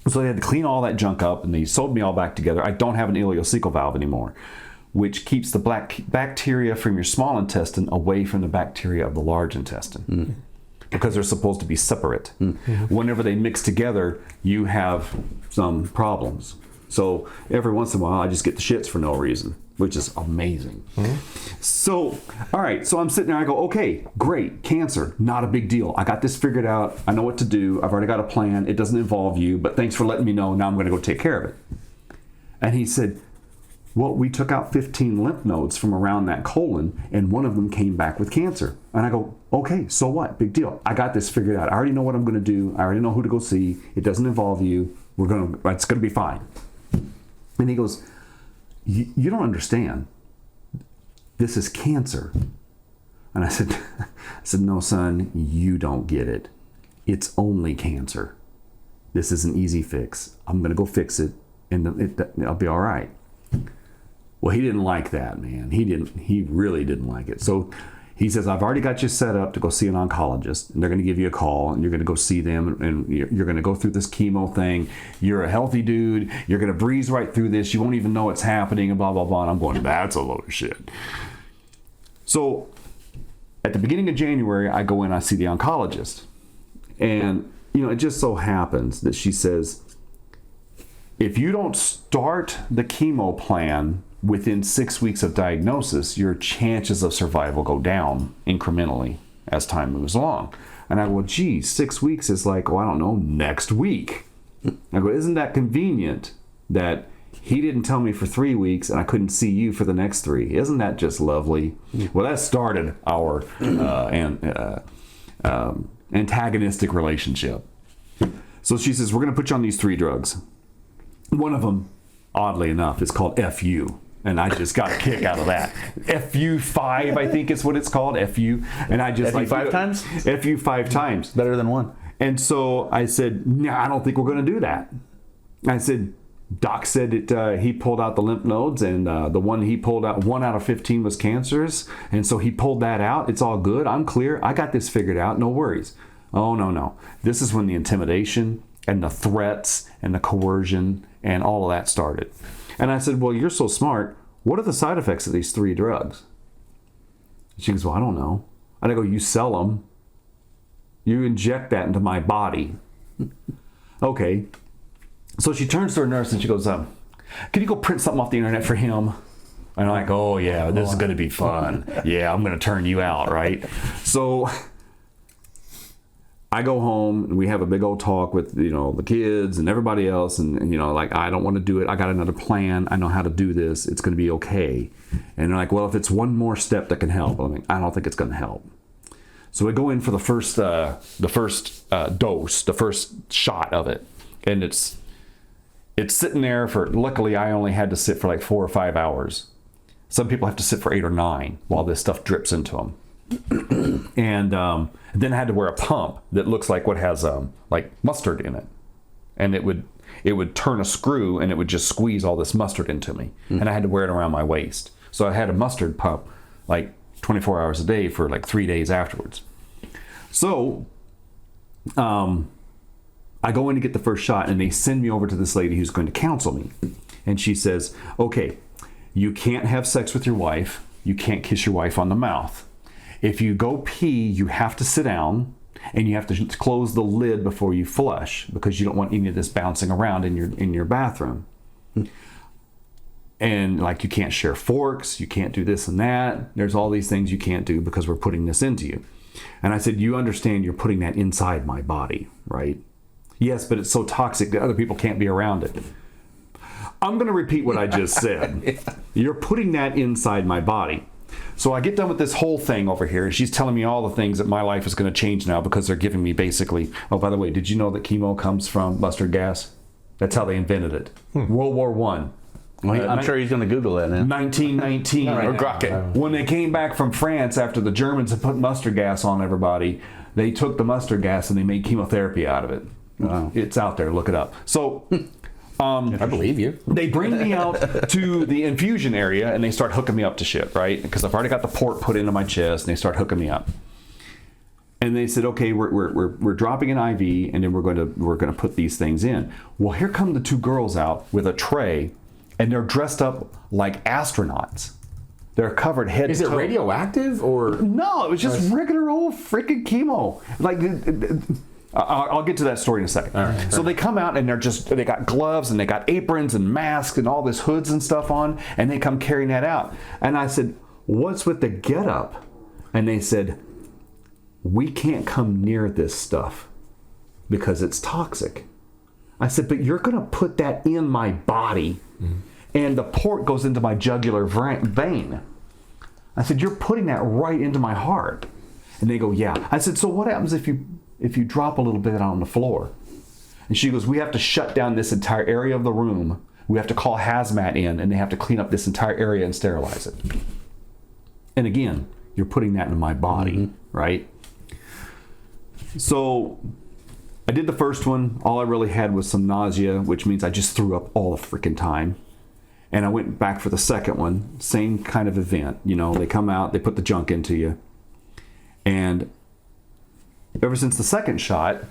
So they had to clean all that junk up, and they sewed me all back together. I don't have an ileocecal valve anymore, which keeps the black bacteria from your small intestine away from the bacteria of the large intestine, because they're supposed to be separate. Whenever they mix together, you have some problems. So every once in a while, I just get the shits for no reason, which is amazing. So, all right, so I'm sitting there, I go, okay, great, cancer, not a big deal. I got this figured out. I know what to do. I've already got a plan. It doesn't involve you, but thanks for letting me know. Now I'm going to go take care of it. And he said, well, we took out 15 lymph nodes from around that colon, and one of them came back with cancer. And I go, okay, so what? Big deal. I got this figured out. I already know what I'm going to do. I already know who to go see. It doesn't involve you. It's going to be fine. And he goes, you don't understand. This is cancer. And I said, no, son, you don't get it. It's only cancer. This is an easy fix. I'm going to go fix it, and I'll be all right. Well, he didn't like that, man. He really didn't like it. So he says, I've already got you set up to go see an oncologist, and they're going to give you a call, and you're going to go see them, and you're going to go through this chemo thing. You're a healthy dude. You're going to breeze right through this. You won't even know it's happening, and blah, blah, blah. And I'm going, that's a load of shit. So at the beginning of January, I go in, I see the oncologist. And, it just so happens that she says, if you don't start the chemo plan within 6 weeks of diagnosis, your chances of survival go down incrementally as time moves along. And I go, well, geez, 6 weeks is like, I don't know, next week. I go, isn't that convenient that he didn't tell me for 3 weeks and I couldn't see you for the next 3? Isn't that just lovely? Well, that started our antagonistic relationship. So she says, we're going to put you on these 3 drugs. One of them, oddly enough, is called FU. And I just got a kick out of that. FU5, I think is what it's called. FU. And I just FU 5 times? FU 5 times. Better than 1. And so I said, no, I don't think we're going to do that. I said, Doc said that he pulled out the lymph nodes, and the one he pulled out, 1 out of 15 was cancerous. And so he pulled that out. It's all good. I'm clear. I got this figured out. No worries. Oh, no. This is when the intimidation and the threats and the coercion and all of that started. And I said, well, you're so smart. What are the side effects of these 3 drugs? She goes, well, I don't know. And I go, you sell them. You inject that into my body. Okay. So she turns to her nurse and she goes, can you go print something off the internet for him? And I'm like, oh, yeah, this is going to be fun. Yeah, I'm going to turn you out, right? So I go home and we have a big old talk with, the kids and everybody else. And I don't want to do it. I got another plan. I know how to do this. It's going to be okay. And they're like, well, if it's one more step that can help. I'm like, I don't think it's going to help. So we go in for the first dose, the first shot of it. And it's sitting there for, luckily I only had to sit for like 4 or 5 hours. Some people have to sit for 8 or 9 while this stuff drips into them. And then I had to wear a pump that looks like what has like mustard in it, and it would turn a screw and it would just squeeze all this mustard into me, and I had to wear it around my waist. So I had a mustard pump like 24 hours a day for like 3 days afterwards. So I go in to get the first shot, and they send me over to this lady who's going to counsel me, and she says, okay, you can't have sex with your wife, you can't kiss your wife on the mouth. If you go pee, you have to sit down, and you have to close the lid before you flush, because you don't want any of this bouncing around in your bathroom. And like, you can't share forks, you can't do this and that. There's all these things you can't do because we're putting this into you. And I said, you understand you're putting that inside my body, right? Yes, but it's so toxic that other people can't be around it. I'm going to repeat what I just said. You're putting that inside my body. So I get done with this whole thing over here, and she's telling me all the things that my life is going to change now because they're giving me basically. Oh, by the way, did you know that chemo comes from mustard gas? That's how they invented it. World War I. Well, I'm sure he's going to Google that now. 1919 Or grok it. When they came back from France after the Germans had put mustard gas on everybody, they took the mustard gas and they made chemotherapy out of it. Wow. It's out there. Look it up. So I believe you. they bring me out to the infusion area and they start hooking me up to shit, right? Because I've already got the port put into my chest and they start hooking me up. And they said, okay, we're dropping an IV and then we're going to put these things in. Well, here come the two girls out with a tray, and they're dressed up like astronauts. They're covered head Is to it toe. radioactive or? No, it was just regular old freaking chemo. Like, I'll get to that story in a second. right, so they come out and they got gloves and they got aprons and masks and all this hoods and stuff on, and they come carrying that out. And I said, what's with the getup? And they said, we can't come near this stuff because it's toxic. I said, but you're going to put that in my body, and the port goes into my jugular vein. I said, you're putting that right into my heart. And they go, yeah. I said, so what happens if you drop a little bit on the floor? And she goes, we have to shut down this entire area of the room. We have to call hazmat in, and they have to clean up this entire area and sterilize it. And again, you're putting that in my body, right? So I did the first one. All I really had was some nausea, which means I just threw up all the freaking time. And I went back for the second one. Same kind of event. You know, they come out, they put the junk into you. And ever since the second shot,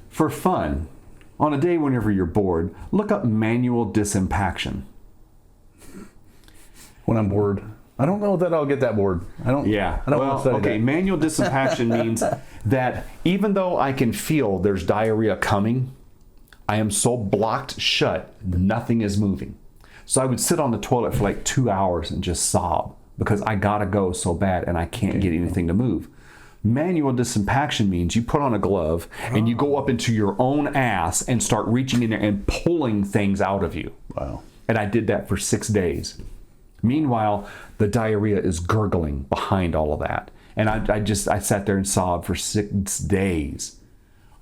for fun, on a day whenever you're bored, look up manual disimpaction. When I'm bored. I don't know that I'll get that bored. I don't want to study okay, that. manual disimpaction means that even though I can feel there's diarrhea coming, I am so blocked shut, nothing is moving. So I would sit on the toilet for like 2 hours and just sob because I gotta go so bad and I can't get anything to move. Manual disimpaction means you put on a glove and you go up into your own ass and start reaching in there and pulling things out of you. Wow. And I did that for 6 days. Meanwhile, the diarrhea is gurgling behind all of that. And I sat there and sobbed for 6 days.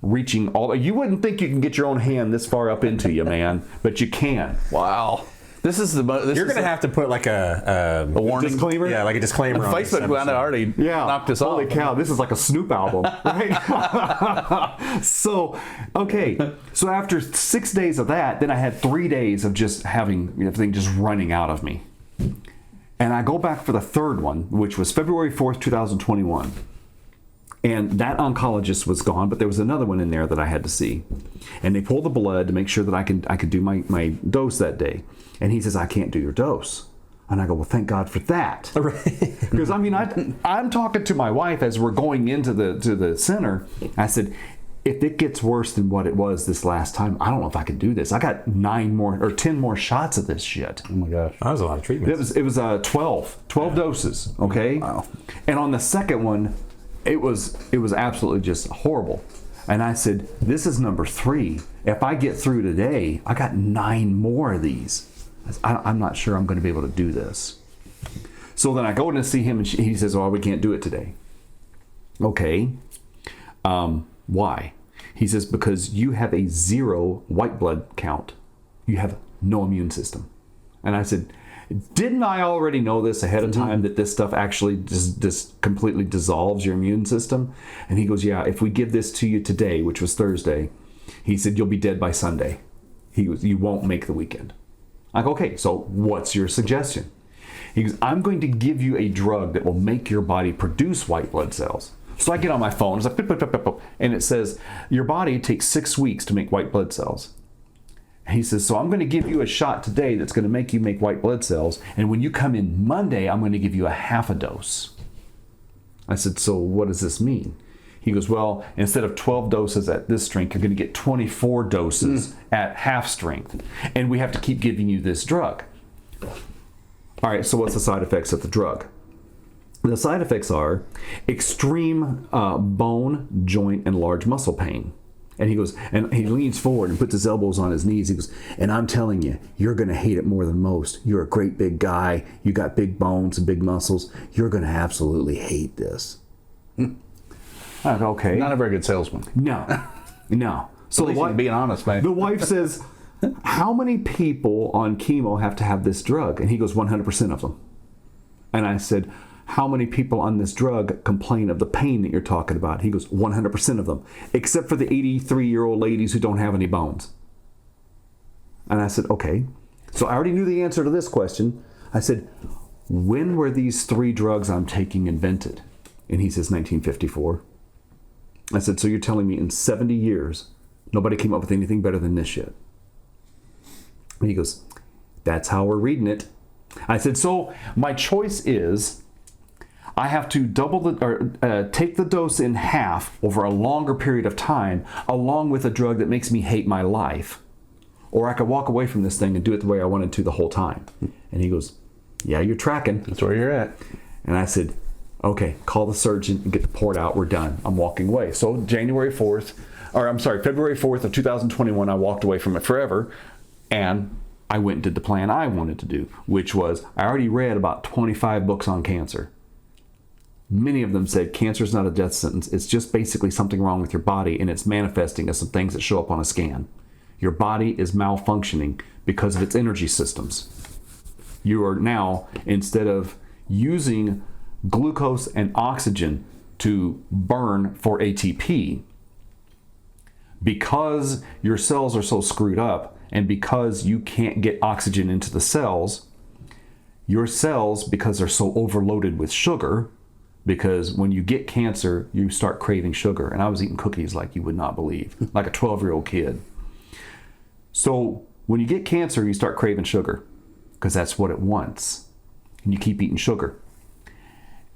Reaching all, you wouldn't think you can get your own hand this far up into you, man, but you can. Wow. This is the You're gonna have to put like a warning disclaimer? Yeah, like a disclaimer. on this Facebook episode. already knocked us off. Holy cow, this is like a Snoop album, right? So after 6 days of that, then I had 3 days of just having everything just running out of me. And I go back for the third one, which was February 4th, 2021. And that oncologist was gone, but there was another one in there that I had to see. And they pulled the blood to make sure that I could do my dose that day. And he says, I can't do your dose. And I go, well, thank God for that. Because I mean, I'm talking to my wife as we're going into the center. I said, if it gets worse than what it was this last time, I don't know if I can do this. I got 10 more shots of this shit. Oh my gosh. That was a lot of treatment. It was 12 doses. Okay. Wow. And on the second one, it was absolutely just horrible. And I said, this is number 3. If I get through today, I got 9 more of these. I'm not sure I'm going to be able to do this. So then I go in to see him, and he says, "Oh, we can't do it today." Okay. Why? He says, because you have a 0 white blood count. You have no immune system. And I said, didn't I already know this ahead of time, that this stuff actually just completely dissolves your immune system? And he goes, yeah, if we give this to you today, which was Thursday, he said, you'll be dead by Sunday. He goes, you won't make the weekend. I go, okay, so what's your suggestion? He goes, I'm going to give you a drug that will make your body produce white blood cells. So I get on my phone, it's like, beep, beep, beep, beep, beep, and it says, your body takes 6 weeks to make white blood cells. He says, so I'm going to give you a shot today that's going to make you make white blood cells, and when you come in Monday, I'm going to give you a half a dose. I said, so what does this mean? He goes, well, instead of 12 doses at this strength, you're going to get 24 doses at half strength, and we have to keep giving you this drug. All right, so what's the side effects of the drug? The side effects are extreme bone, joint, and large muscle pain. And he goes, and he leans forward and puts his elbows on his knees. He goes, and I'm telling you, you're going to hate it more than most. You're a great big guy. You got big bones and big muscles. You're going to absolutely hate this. Okay. Not a very good salesman. No. So At least he's being honest, man. the wife says, how many people on chemo have to have this drug? And he goes, 100% of them. And I said, how many people on this drug complain of the pain that you're talking about? He goes, 100% of them, except for the 83-year-old ladies who don't have any bones. And I said, okay. So I already knew the answer to this question. I said, when were these 3 drugs I'm taking invented? And he says, 1954. I said, so you're telling me in 70 years, nobody came up with anything better than this shit? And he goes, that's how we're reading it. I said, so my choice is I have to take the dose in half over a longer period of time, along with a drug that makes me hate my life. Or I could walk away from this thing and do it the way I wanted to the whole time. And he goes, yeah, you're tracking. That's where you're at. And I said, okay, call the surgeon and get the port out. We're done. I'm walking away. So February 4th of 2021, I walked away from it forever. And I went and did the plan I wanted to do, which was I already read about 25 books on cancer. Many of them said cancer is not a death sentence. It's just basically something wrong with your body, and it's manifesting as some things that show up on a scan. Your body is malfunctioning because of its energy systems. You are now, instead of using glucose and oxygen to burn for ATP, because your cells are so screwed up and because you can't get oxygen into the cells, your cells, because they're so overloaded with sugar, because when you get cancer, you start craving sugar. And I was eating cookies like you would not believe, like a 12-year-old kid. So when you get cancer, you start craving sugar because that's what it wants. And you keep eating sugar.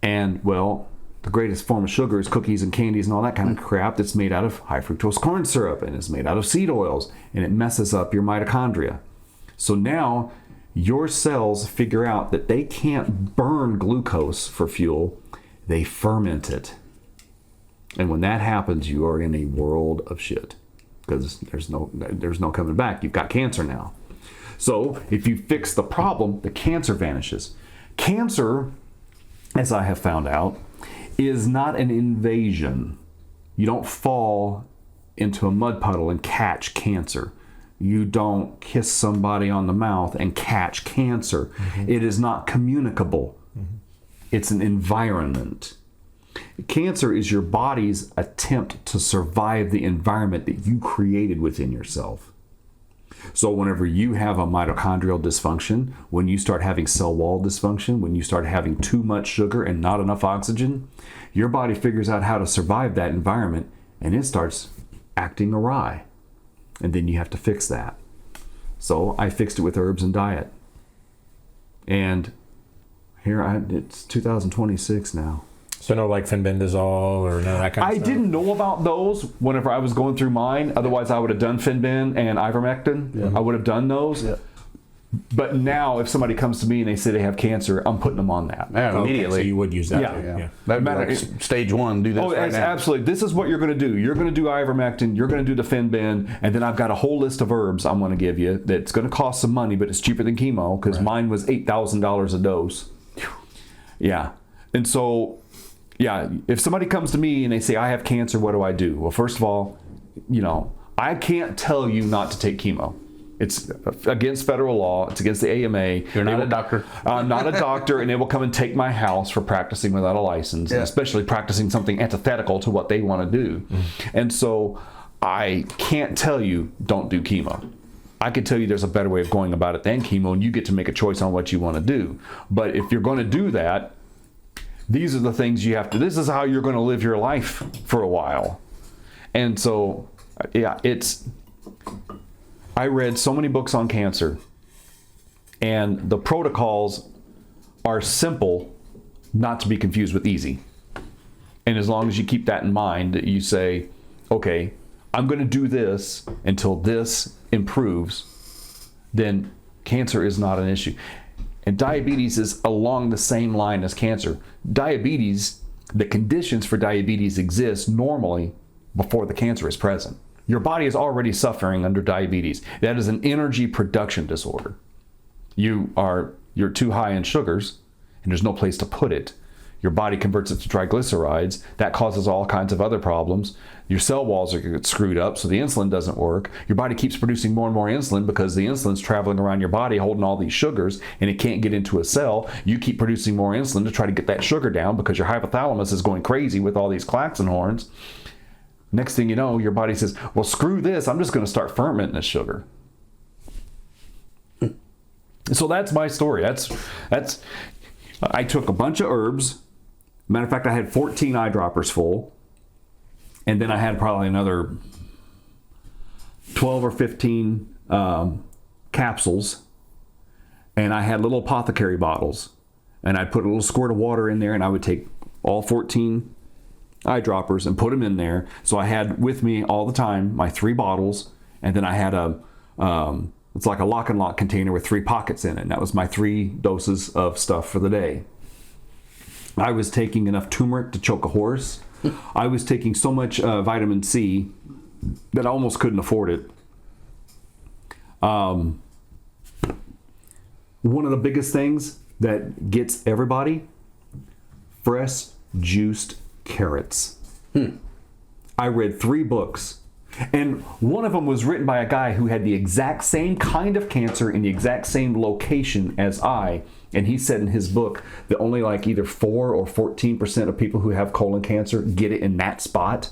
And, well, the greatest form of sugar is cookies and candies and all that kind of crap that's made out of high fructose corn syrup and is made out of seed oils, and it messes up your mitochondria. So now your cells figure out that they can't burn glucose for fuel, they ferment it. And when that happens, you are in a world of shit because there's no coming back. You've got cancer now. So if you fix the problem, the cancer vanishes. Cancer, as I have found out, is not an invasion. You don't fall into a mud puddle and catch cancer. You don't kiss somebody on the mouth and catch cancer. Mm-hmm. It is not communicable. Mm-hmm. It's an environment. Cancer is your body's attempt to survive the environment that you created within yourself. So whenever you have a mitochondrial dysfunction, when you start having cell wall dysfunction, when you start having too much sugar and not enough oxygen, your body figures out how to survive that environment and it starts acting awry. And then you have to fix that. So I fixed it with herbs and diet. And it's 2026 now. So no like fenbendazole or none of that kind of stuff? I didn't know about those whenever I was going through mine. Otherwise, I would have done Fenben and ivermectin. Yeah. I would have done those. Yeah. But now, if somebody comes to me and they say they have cancer, I'm putting them on that. Yeah, immediately. So you would use that. Yeah. That would be like stage 1. Do this right now. Absolutely. This is what you're going to do. You're going to do ivermectin. You're going to do the Fenben. And then I've got a whole list of herbs I'm going to give you that's going to cost some money, but it's cheaper than chemo because mine was $8,000 a dose. Yeah. And so... yeah, if somebody comes to me and they say, I have cancer, what do I do? Well, first of all, I can't tell you not to take chemo. It's against federal law. It's against the AMA. You're not a doctor. I'm not a doctor, and they will come and take my house for practicing without a license, and especially practicing something antithetical to what they want to do. Mm-hmm. And so I can't tell you, don't do chemo. I could tell you there's a better way of going about it than chemo, and you get to make a choice on what you want to do. But if you're going to do that, these are the things you have to, this is how you're going to live your life for a while. And so, I read so many books on cancer, and the protocols are simple, not to be confused with easy. And as long as you keep that in mind, that you say, okay, I'm going to do this until this improves, then cancer is not an issue. And diabetes is along the same line as cancer. Diabetes, the conditions for diabetes exist normally before the cancer is present. Your body is already suffering under diabetes. That is an energy production disorder. You're too high in sugars, and there's no place to put it. Your body converts it to triglycerides. That causes all kinds of other problems. Your cell walls are screwed up, so the insulin doesn't work. Your body keeps producing more and more insulin because the insulin's traveling around your body holding all these sugars, and it can't get into a cell. You keep producing more insulin to try to get that sugar down because your hypothalamus is going crazy with all these klaxon horns. Next thing you know, your body says, well, screw this. I'm just going to start fermenting this sugar. So that's my story. I took a bunch of herbs. Matter of fact, I had 14 eyedroppers full. And then I had probably another 12 or 15 capsules. And I had little apothecary bottles. And I'd put a little squirt of water in there, and I would take all 14 eyedroppers and put them in there. So I had with me all the time my 3 bottles. And then I had it's like a lock and lock container with 3 pockets in it. And that was my 3 doses of stuff for the day. I was taking enough turmeric to choke a horse. I was taking so much vitamin C that I almost couldn't afford it. One of the biggest things that gets everybody, fresh juiced carrots. I read 3 books. And one of them was written by a guy who had the exact same kind of cancer in the exact same location as I. And he said in his book that only like either 4 or 14% of people who have colon cancer get it in that spot.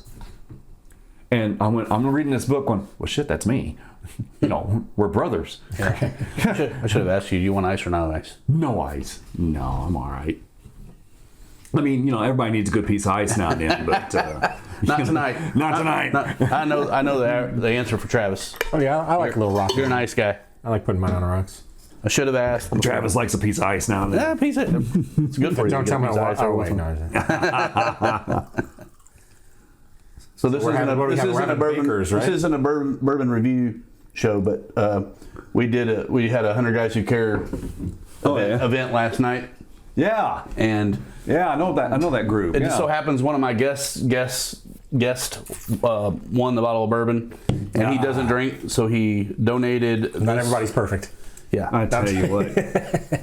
And I'm reading this book going, well, shit, that's me. We're brothers. I should have asked you, do you want ice or not ice? No ice. No, I'm all right. I mean, everybody needs a good piece of ice now and then, but... Not tonight. Not tonight. I know the answer for Travis. Oh yeah, I like a little rock. You're a nice guy. I like putting mine on the rocks. I should have asked. Travis likes a piece of ice now and then. Yeah, piece of it's good for you. Don't to tell get me a piece of ice oh every wait, once in a no. while. So this We're isn't having- a what do we have? We're having bakers, right? This isn't a bourbon review show, but we had 100 Guys Who Care event last night. Yeah. And yeah, I know that group. It just so happens one of my guests won the bottle of bourbon, and he doesn't drink, so he donated. Not everybody's perfect. Yeah, I tell you what,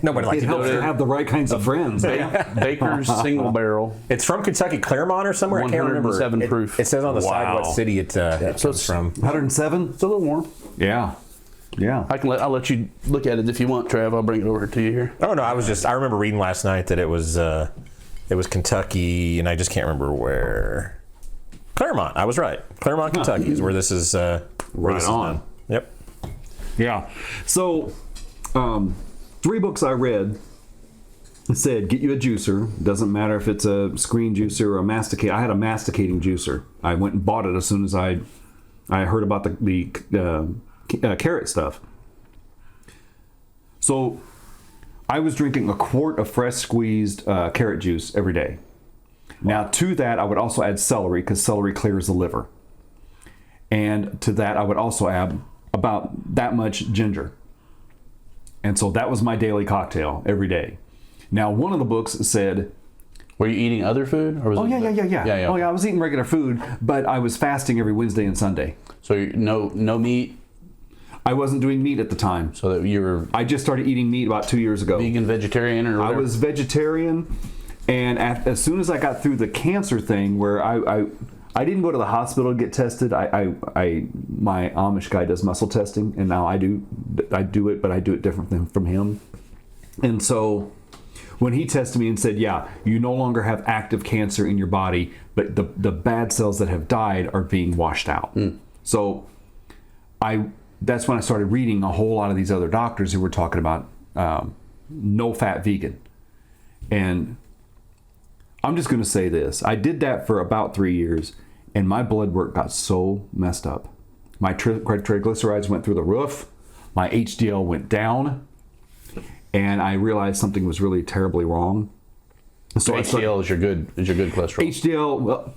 Nobody likes it helps to have the right kinds of friends. Baker's Single Barrel. It's from Kentucky, Claremont or somewhere. I can't remember. 107 proof. It says on the side what Wow. city it comes from. 107. It's a little warm. Yeah. I'll let you look at it if you want, Trav. I'll bring it over to you here. Oh no, I remember reading last night that it was Kentucky, and I just can't remember where. Claremont. I was right. Claremont, Kentucky is where this is. Right on. Yep. Yeah. So, 3 books I read said, get you a juicer. Doesn't matter if it's a screen juicer or a masticator. I had a masticating juicer. I went and bought it as soon as I heard about the carrot stuff. So, I was drinking a quart of fresh squeezed carrot juice every day. Now, to that, I would also add celery, because celery clears the liver. And to that, I would also add about that much ginger. And so that was my daily cocktail every day. Now, one of the books said... Were you eating other food? Or was Yeah. Oh, yeah, I was eating regular food, but I was fasting every Wednesday and Sunday. So no meat? I wasn't doing meat at the time. So that you were I just started eating meat about 2 years ago. vegan, vegetarian, or I whatever? was vegetarian, and as soon as I got through the cancer thing, where I didn't go to the hospital to get tested. My Amish guy does muscle testing, and now I do it, but I do it different from him. And so when he tested me and said, yeah, you no longer have active cancer in your body, but the bad cells that have died are being washed out. So that's when I started reading a whole lot of these other doctors who were talking about no-fat vegan. And I'm just going to say this. I did that for about 3 years, and my blood work got so messed up. My triglycerides went through the roof. My HDL went down. And I realized something was really terribly wrong. So HDL is your good cholesterol. HDL, well,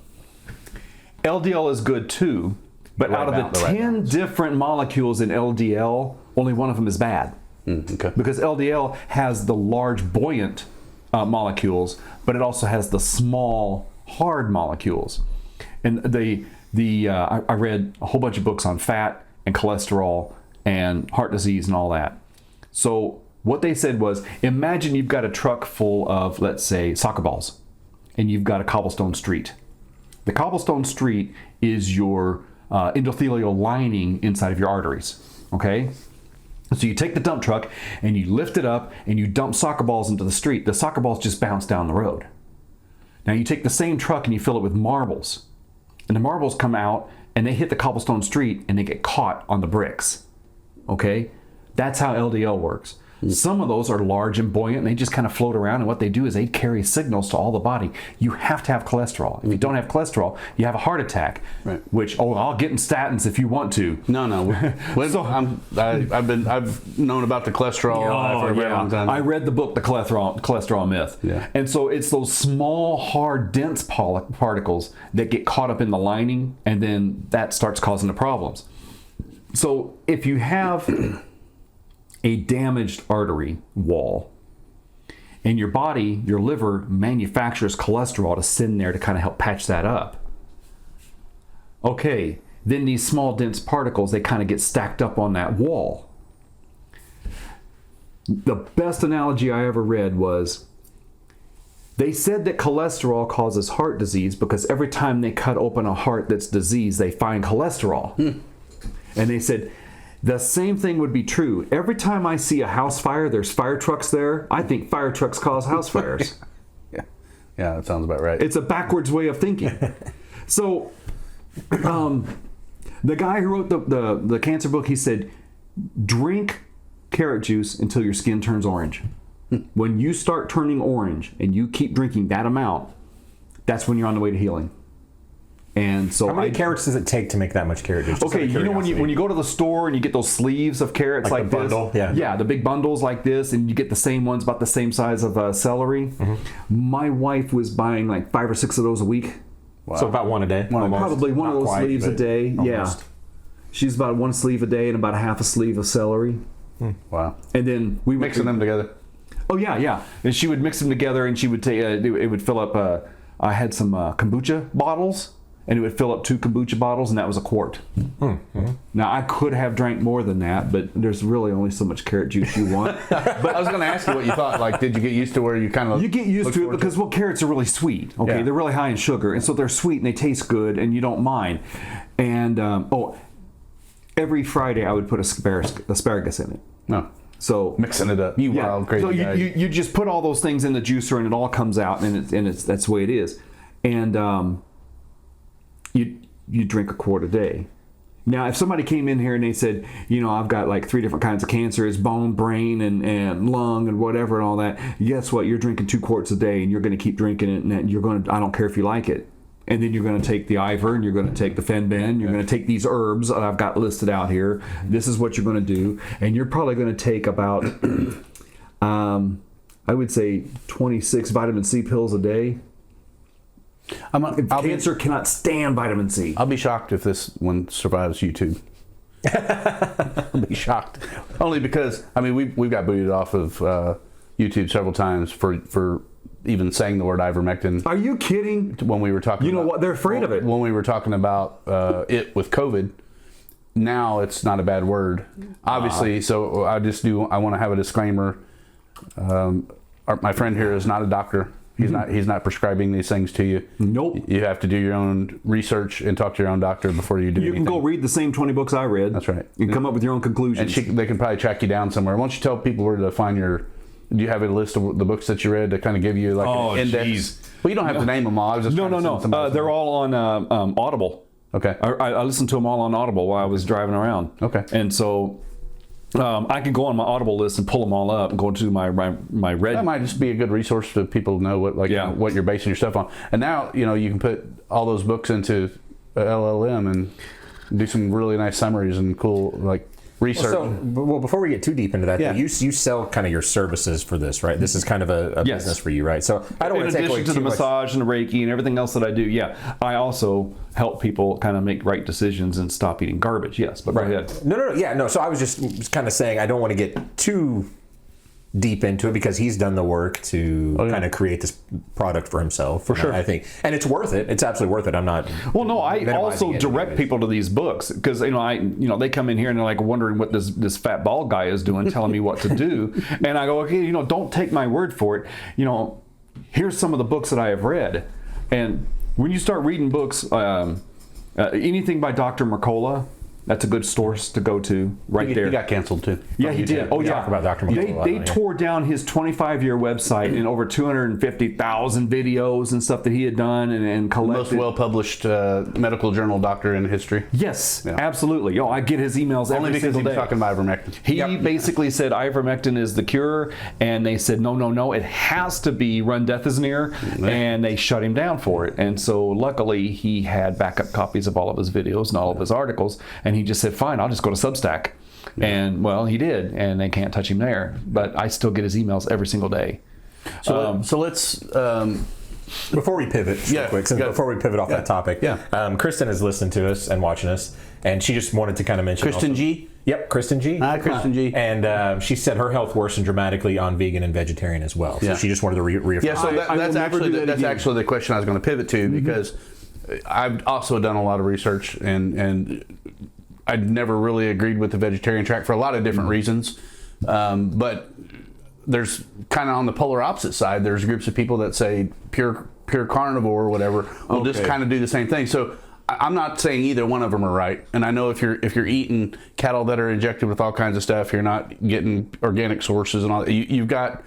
LDL is good too. But out of the 10 different molecules in LDL, only one of them is bad. Okay. Because LDL has the large buoyant molecules, but it also has the small hard molecules. And the I read a whole bunch of books on fat and cholesterol and heart disease and all that. So what they said was, imagine you've got a truck full of, let's say, soccer balls, and you've got a cobblestone street. The cobblestone street is your endothelial lining inside of your arteries, okay? So you take the dump truck and you lift it up and you dump soccer balls into the street. The soccer balls just bounce down the road. Now you take the same truck and you fill it with marbles, and the marbles come out and they hit the cobblestone street and they get caught on the bricks, okay? That's how LDL works. Some of those are large and buoyant, and they just kind of float around, and what they do is they carry signals to all the body. You have to have cholesterol. If you don't have cholesterol, you have a heart attack, Right. which, I'll get in statins if you want to. No. I've known about the cholesterol for a very long time. I read the book, The Cholesterol Myth. Yeah. And so it's those small, hard, dense particles that get caught up in the lining, and then that starts causing the problems. So if you have a damaged artery wall, and your body, your liver, manufactures cholesterol to send there to kind of help patch that up. Okay, then these small dense particles, they kind of get stacked up on that wall. The best analogy I ever read was, they said that cholesterol causes heart disease because every time they cut open a heart that's diseased, they find cholesterol. And they said, the same thing would be true. Every time I see a house fire, there's fire trucks there. I think fire trucks cause house fires. Yeah, that sounds about right. It's a backwards way of thinking. So, the guy who wrote the cancer book, he said, drink carrot juice until your skin turns orange. When you start turning orange and you keep drinking that amount, that's when you're on the way to healing. And so how many carrots does it take to make that much carrot juice? Okay, you know when you go to the store and you get those sleeves of carrots like the this, bundle? yeah, the big bundles like this, and you get the same ones about the same size of celery. Mm-hmm. My wife was buying like 5 or 6 of those a week. Wow. So about one a day. Probably one of those sleeves a day. Almost. Yeah, she's about 1 sleeve a day and about half a sleeve of celery. Wow. And then we mixing them together. Oh yeah. And she would mix them together, and she would take it would fill up. I had some kombucha bottles. And it would fill up 2 kombucha bottles, and that was a quart. Mm-hmm. Now, I could have drank more than that, but there's really only so much carrot juice you want. But I was going to ask you what you thought. Like, did you get used to where you kind of... You get used to it because, carrots are really sweet. Okay, yeah. They're really high in sugar, and so they're sweet, and they taste good, and you don't mind. And, every Friday I would put asparagus in it. No. So mixing it up. Wild, crazy so guy. you just put all those things in the juicer, and it all comes out, and it's that's the way it is. And... You drink a quart a day. Now, if somebody came in here and they said, I've got like 3 different kinds of cancer, it's bone, brain, and lung, and whatever, and all that. Guess what? You're drinking 2 quarts a day, and you're going to keep drinking it, and I don't care if you like it. And then you're going to take the Ivor, and you're going to take the Fenben, you're going to take these herbs that I've got listed out here. This is what you're going to do, and you're probably going to take about, I would say 26 vitamin C pills a day. Cancer cannot stand vitamin C. I'll be shocked if this one survives YouTube. I'll be shocked. Only because, we've got booted off of YouTube several times for even saying the word ivermectin. Are you kidding? When we were talking about, what? They're afraid of it. When we were talking about it with COVID, now it's not a bad word. Obviously, so I want to have a disclaimer. My friend here is not a doctor. He's not prescribing these things to you. Nope. You have to do your own research and talk to your own doctor before you do anything. You can go read the same 20 books I read. That's right. And come up with your own conclusions. And they can probably track you down somewhere. Why don't you tell people where to find do you have a list of the books that you read to kind of give you like an index? Geez. Well, you don't have to name them all. I was just No. They're all on Audible. Okay. I listened to them all on Audible while I was driving around. Okay. And so... I can go on my Audible list and pull them all up and go to my red. That might just be a good resource for people to know what you're basing your stuff on. And now you can put all those books into LLM and do some really nice summaries and cool research. Well, before we get too deep into that, you sell kind of your services for this, right? This is kind of a business for you, right? So I don't want to take away in addition to the massage and the Reiki and everything else that I do, I also help people kind of make right decisions and stop eating garbage. Yes, but go ahead. No. So I was just kind of saying I don't want to get too deep into it because he's done the work to kind of create this product for himself. For sure. I think, and it's worth it. It's absolutely worth it. I'm not. Well, no, I minimizing also it direct anyways. people to these books because they come in here and they're like wondering what this fat bald guy is doing, telling me what to do, and I go, okay, don't take my word for it. Here's some of the books that I have read, and when you start reading books, anything by Dr. Mercola. That's a good source to go to right there. He got canceled too. Yeah, he did. Oh, We yeah. talk about Dr. Mercola, They yeah. tore down his 25-year website and over 250,000 videos and stuff that he had done and collected. Most well-published medical journal doctor in history. Yes, Yeah. absolutely. I get his emails Only every because single he was day. talking about ivermectin. He basically said ivermectin is the cure, and they said, no, it has to be Run Death is Near, and they shut him down for it. And so luckily he had backup copies of all of his videos and all of his articles, and he just said, fine, I'll just go to Substack. And well, he did, and they can't touch him there. But I still get his emails every single day. So let's. Before we pivot, real quick, before we pivot off that topic, Kristen is listening to us and watching us, and she just wanted to kind of mention Kristen also, G. Yep, Kristen G. Hi, Kristen G. And she said her health worsened dramatically on vegan and vegetarian as well. So Yeah. she just wanted to reaffirm. Yeah, so I will never do that that's again. actually the question I was going to pivot to because I've also done a lot of research and I'd never really agreed with the vegetarian track for a lot of different reasons, but there's kind of on the polar opposite side. There's groups of people that say pure carnivore or whatever will just Okay. kind of do the same thing. So I'm not saying either one of them are right. And I know if you're eating cattle that are injected with all kinds of stuff, you're not getting organic sources and all that. You've got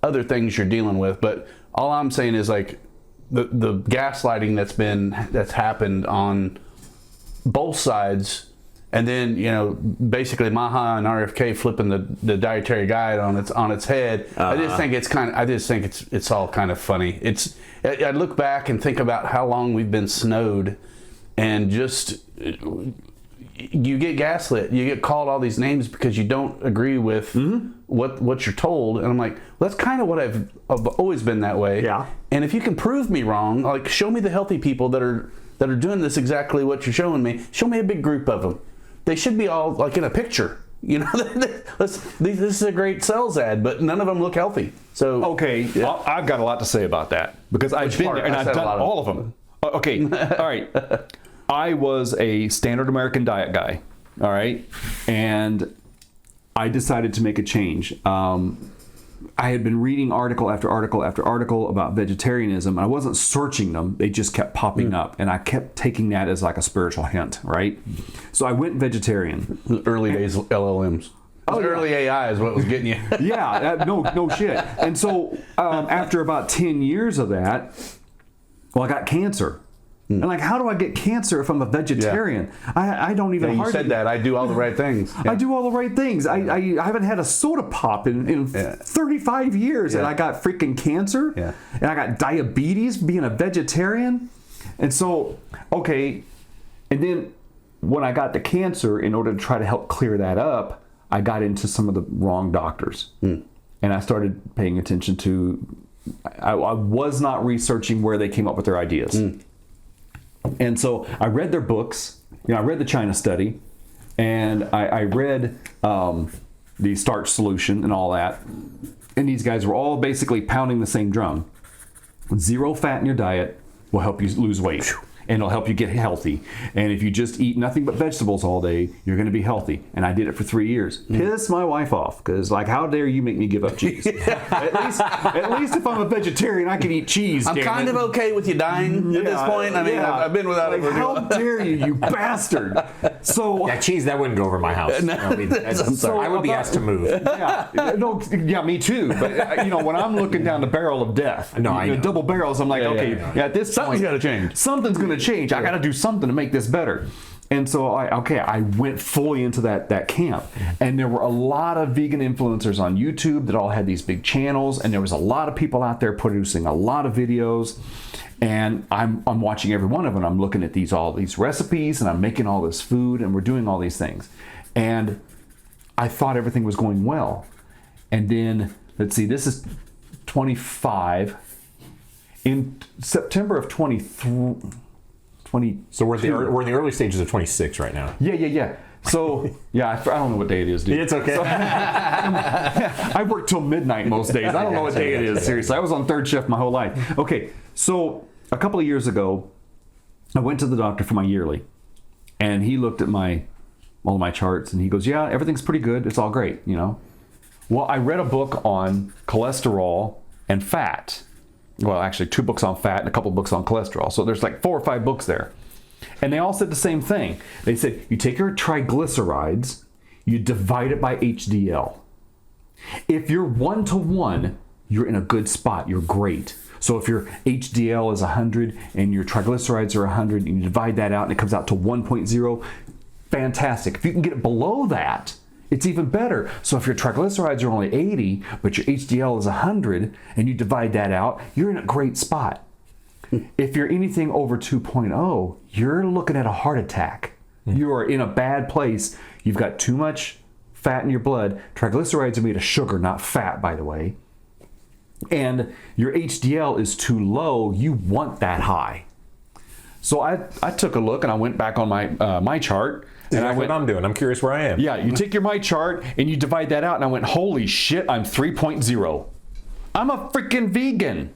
other things you're dealing with. But all I'm saying is like the gaslighting that's happened on both sides. And then basically Maha and RFK flipping the dietary guide on its head. I just think it's all kind of funny. I look back and think about how long we've been snowed, and just you get gaslit. You get called all these names because you don't agree with what you're told. And I'm like, well, that's kind of what I've always been that way. Yeah. And if you can prove me wrong, like show me the healthy people that are doing this exactly what you're showing me. Show me a big group of them. They should be all like in a picture. This is a great sales ad, but none of them look healthy. So Okay, I've got a lot to say about that because I've been part? there and I I've said a done lot of all of them. Okay, all right. I was a standard American diet guy, all right, and I decided to make a change. I had been reading article after article after article about vegetarianism. I wasn't searching them; they just kept popping up, and I kept taking that as like a spiritual hint, right? So I went vegetarian. early days LLMs. Early AI is what was getting you. Yeah, no shit. And so after about 10 years of that, I got cancer. And like, how do I get cancer if I'm a vegetarian? I don't even. You hardly, said that. I do all the right things. I do all the right things. I haven't had a soda pop in 35 years, and I got freaking cancer. Yeah. And I got diabetes being a vegetarian. And so, okay, and then when I got the cancer, in order to try to help clear that up, I got into some of the wrong doctors. And I started paying attention to, I was not researching where they came up with their ideas. And so I read their books. I read the China Study, and I read the Starch Solution and all that. And these guys were all basically pounding the same drum. Zero fat in your diet will help you lose weight. And it'll help you get healthy. And if you just eat nothing but vegetables all day, you're going to be healthy. And I did it for 3 years. Pissed my wife off because, like, how dare you make me give up cheese? At least if I'm a vegetarian, I can eat cheese. I'm damn kind it. of okay with you dying at this point. I mean, I've been without it. Like, For how dare you, you bastard! So Yeah, cheese, that wouldn't go over my house. I'm sorry. I would be asked to move. yeah, me too. But when I'm looking down the barrel of death, I know. double barrels, I'm like, okay, at this Something's point, gotta change. Something's going to change. I got to do something to make this better. And so I went fully into that camp, and there were a lot of vegan influencers on YouTube that all had these big channels, and there was a lot of people out there producing a lot of videos. And I'm watching every one of them. I'm looking at all these recipes, and I'm making all this food, and we're doing all these things. And I thought everything was going well. And then, let's see, this is 25. In September of 23... So we're in the early stages of 26 right now. Yeah. So, yeah, I don't know what day it is, dude. It's okay. I work till midnight most days. I don't know what day it is, seriously. I was on third shift my whole life. Okay, so a couple of years ago, I went to the doctor for my yearly, and he looked at all my charts, and he goes, yeah, everything's pretty good. It's all great, you know. Well, I read a book on cholesterol and fat. Well, actually, 2 books on fat and a couple books on cholesterol. So there's like 4 or 5 books there. And they all said the same thing. They said, you take your triglycerides, you divide it by HDL. If you're 1-to-1, you're in a good spot. You're great. So if your HDL is 100 and your triglycerides are 100, and you divide that out and it comes out to 1.0, fantastic. If you can get it below that, it's even better. So if your triglycerides are only 80, but your HDL is 100, and you divide that out, you're in a great spot. If you're anything over 2.0, you're looking at a heart attack. You are in a bad place. You've got too much fat in your blood. Triglycerides are made of sugar, not fat, by the way. And your HDL is too low. You want that high. So I took a look, and I went back on my chart. And I went, what I'm doing. I'm curious where I am. Yeah, you take your my chart and you divide that out, and I went, holy shit, I'm 3.0. I'm a freaking vegan.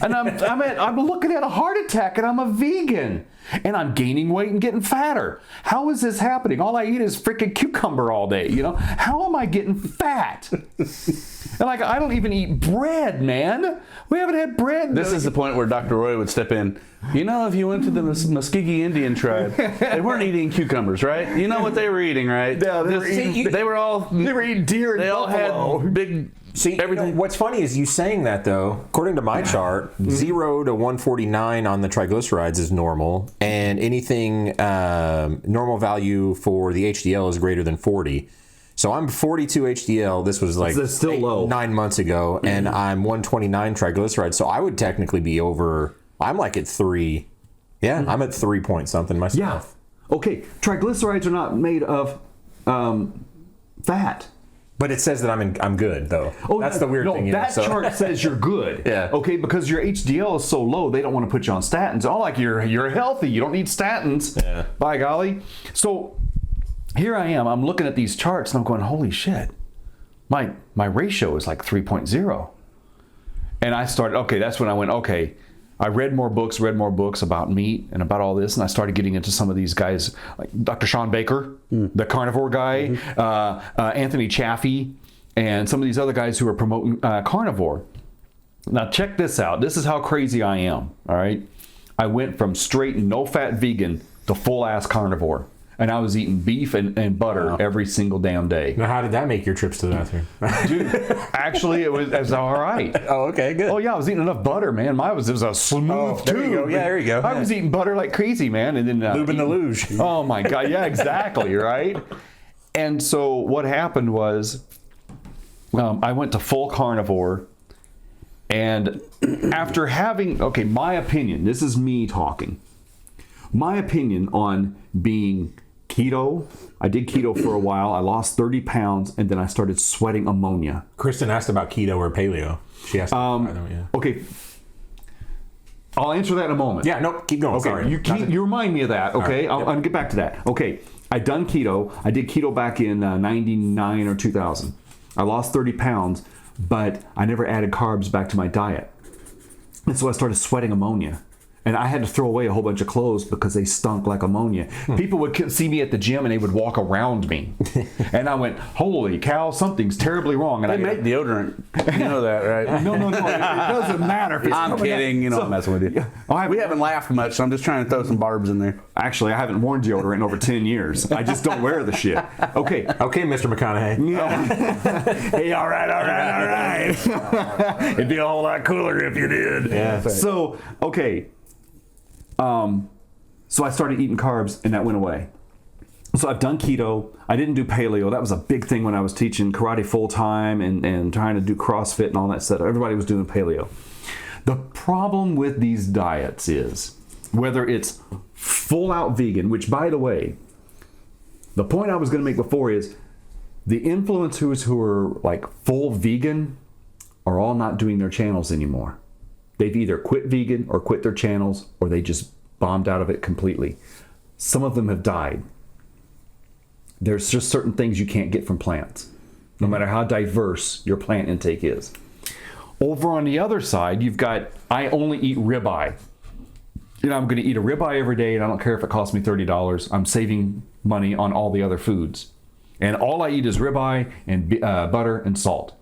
And I'm looking at a heart attack, and I'm a vegan. And I'm gaining weight and getting fatter. How is this happening? All I eat is freaking cucumber all day, you know? How am I getting fat? And like, I don't even eat bread, man. We haven't had bread. This is the point where Dr. Roy would step in. You know, if you went to the Muskogee Indian tribe, they weren't eating cucumbers, right? You know what they were eating, right? Yeah, they were eating deer and they all buffalo. had big... See, everything. You know, what's funny is you saying that, though. According to my chart, 0 to 149 on the triglycerides is normal, and anything normal value for the HDL is greater than 40. So I'm 42 HDL. This was like still low. 9 months ago, and I'm 129 triglycerides. So I would technically be over. I'm like at 3. Yeah, I'm at 3 point something myself. Yeah. Okay, triglycerides are not made of fat. But it says that I'm good, though. Oh, that's the weird thing. That chart says you're good. Yeah. Okay, because your HDL is so low, they don't want to put you on statins. Oh, like you're healthy. You don't need statins. Yeah. By golly. So here I am. I'm looking at these charts, and I'm going, holy shit. My ratio is like 3.0. And I started, okay, that's when I went, okay. I read more books about meat and about all this, and I started getting into some of these guys, like Dr. Sean Baker, the carnivore guy, Anthony Chaffee, and some of these other guys who are promoting carnivore. Now check this out. This is how crazy I am, all right? I went from straight no-fat vegan to full-ass carnivore. And I was eating beef and butter every single damn day. Now, how did that make your trips to the bathroom? Dude, actually, it was all right. Oh, okay, good. Oh, yeah, I was eating enough butter, man. It was a smooth tube. There you go. Yeah, there you go. I was eating butter like crazy, man. And then lubing the luge. Oh, my God. Yeah, exactly, right? And so what happened was I went to full carnivore. And after having, okay, my opinion, this is me talking. My opinion on being keto. I did keto for a while. I lost 30 pounds, and then I started sweating ammonia. Kristen asked about keto or paleo. She asked. Okay. I'll answer that in a moment. Yeah, no, keep going. Okay, Sorry. you remind me of that. Okay, Right. I'll get back to that. Okay, I done keto. I did keto back in 99 or 2000. I lost 30 pounds, but I never added carbs back to my diet. And so I started sweating ammonia. And I had to throw away a whole bunch of clothes because they stunk like ammonia. People would see me at the gym and they would walk around me. And I went, holy cow, something's terribly wrong. And They make deodorant. You know that, right? No. It doesn't matter if it's I'm kidding. You know, I'm messing with you. We haven't laughed much, so I'm just trying to throw some barbs in there. Actually, I haven't worn deodorant in over 10 years. I just don't wear the shit. Okay. Okay, Mr. McConaughey. Yeah. Hey, all right. It'd be a whole lot cooler if you did. Yeah. So, okay. So I started eating carbs, and that went away. So I've done keto. I didn't do paleo. That was a big thing when I was teaching karate full time and trying to do CrossFit and all that stuff. Everybody was doing paleo. The problem with these diets is whether it's full out vegan, which, by the way, the point I was going to make before is the influencers who are like full vegan are all not doing their channels anymore. They've either quit vegan or quit their channels, or they just bombed out of it completely. Some of them have died. there's just certain things you can't get from plants, no matter how diverse your plant intake is. Over on the other side, you've got, I only eat ribeye. You know, I'm going to eat a ribeye every day, and I don't care if it costs me $30. I'm saving money on all the other foods. And all I eat is ribeye and butter and salt.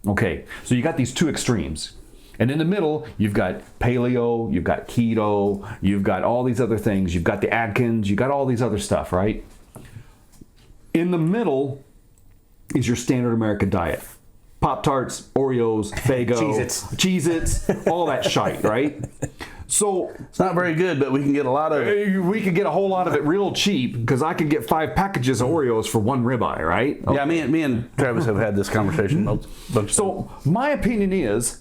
Okay, so you got these two extremes. And in the middle, you've got paleo, you've got keto, you've got all these other things. You've got the Atkins, you've got all these other stuff, right? In the middle is your standard American diet. Pop-Tarts, Oreos, Faygo, Cheez-Its, all that shite, right? So It's not very good, but we can get a lot of it. we could get a whole lot of it real cheap because I could get 5 packages of Oreos for 1 ribeye, right? Yeah, me and Travis have had this conversation a bunch of times. So my opinion is,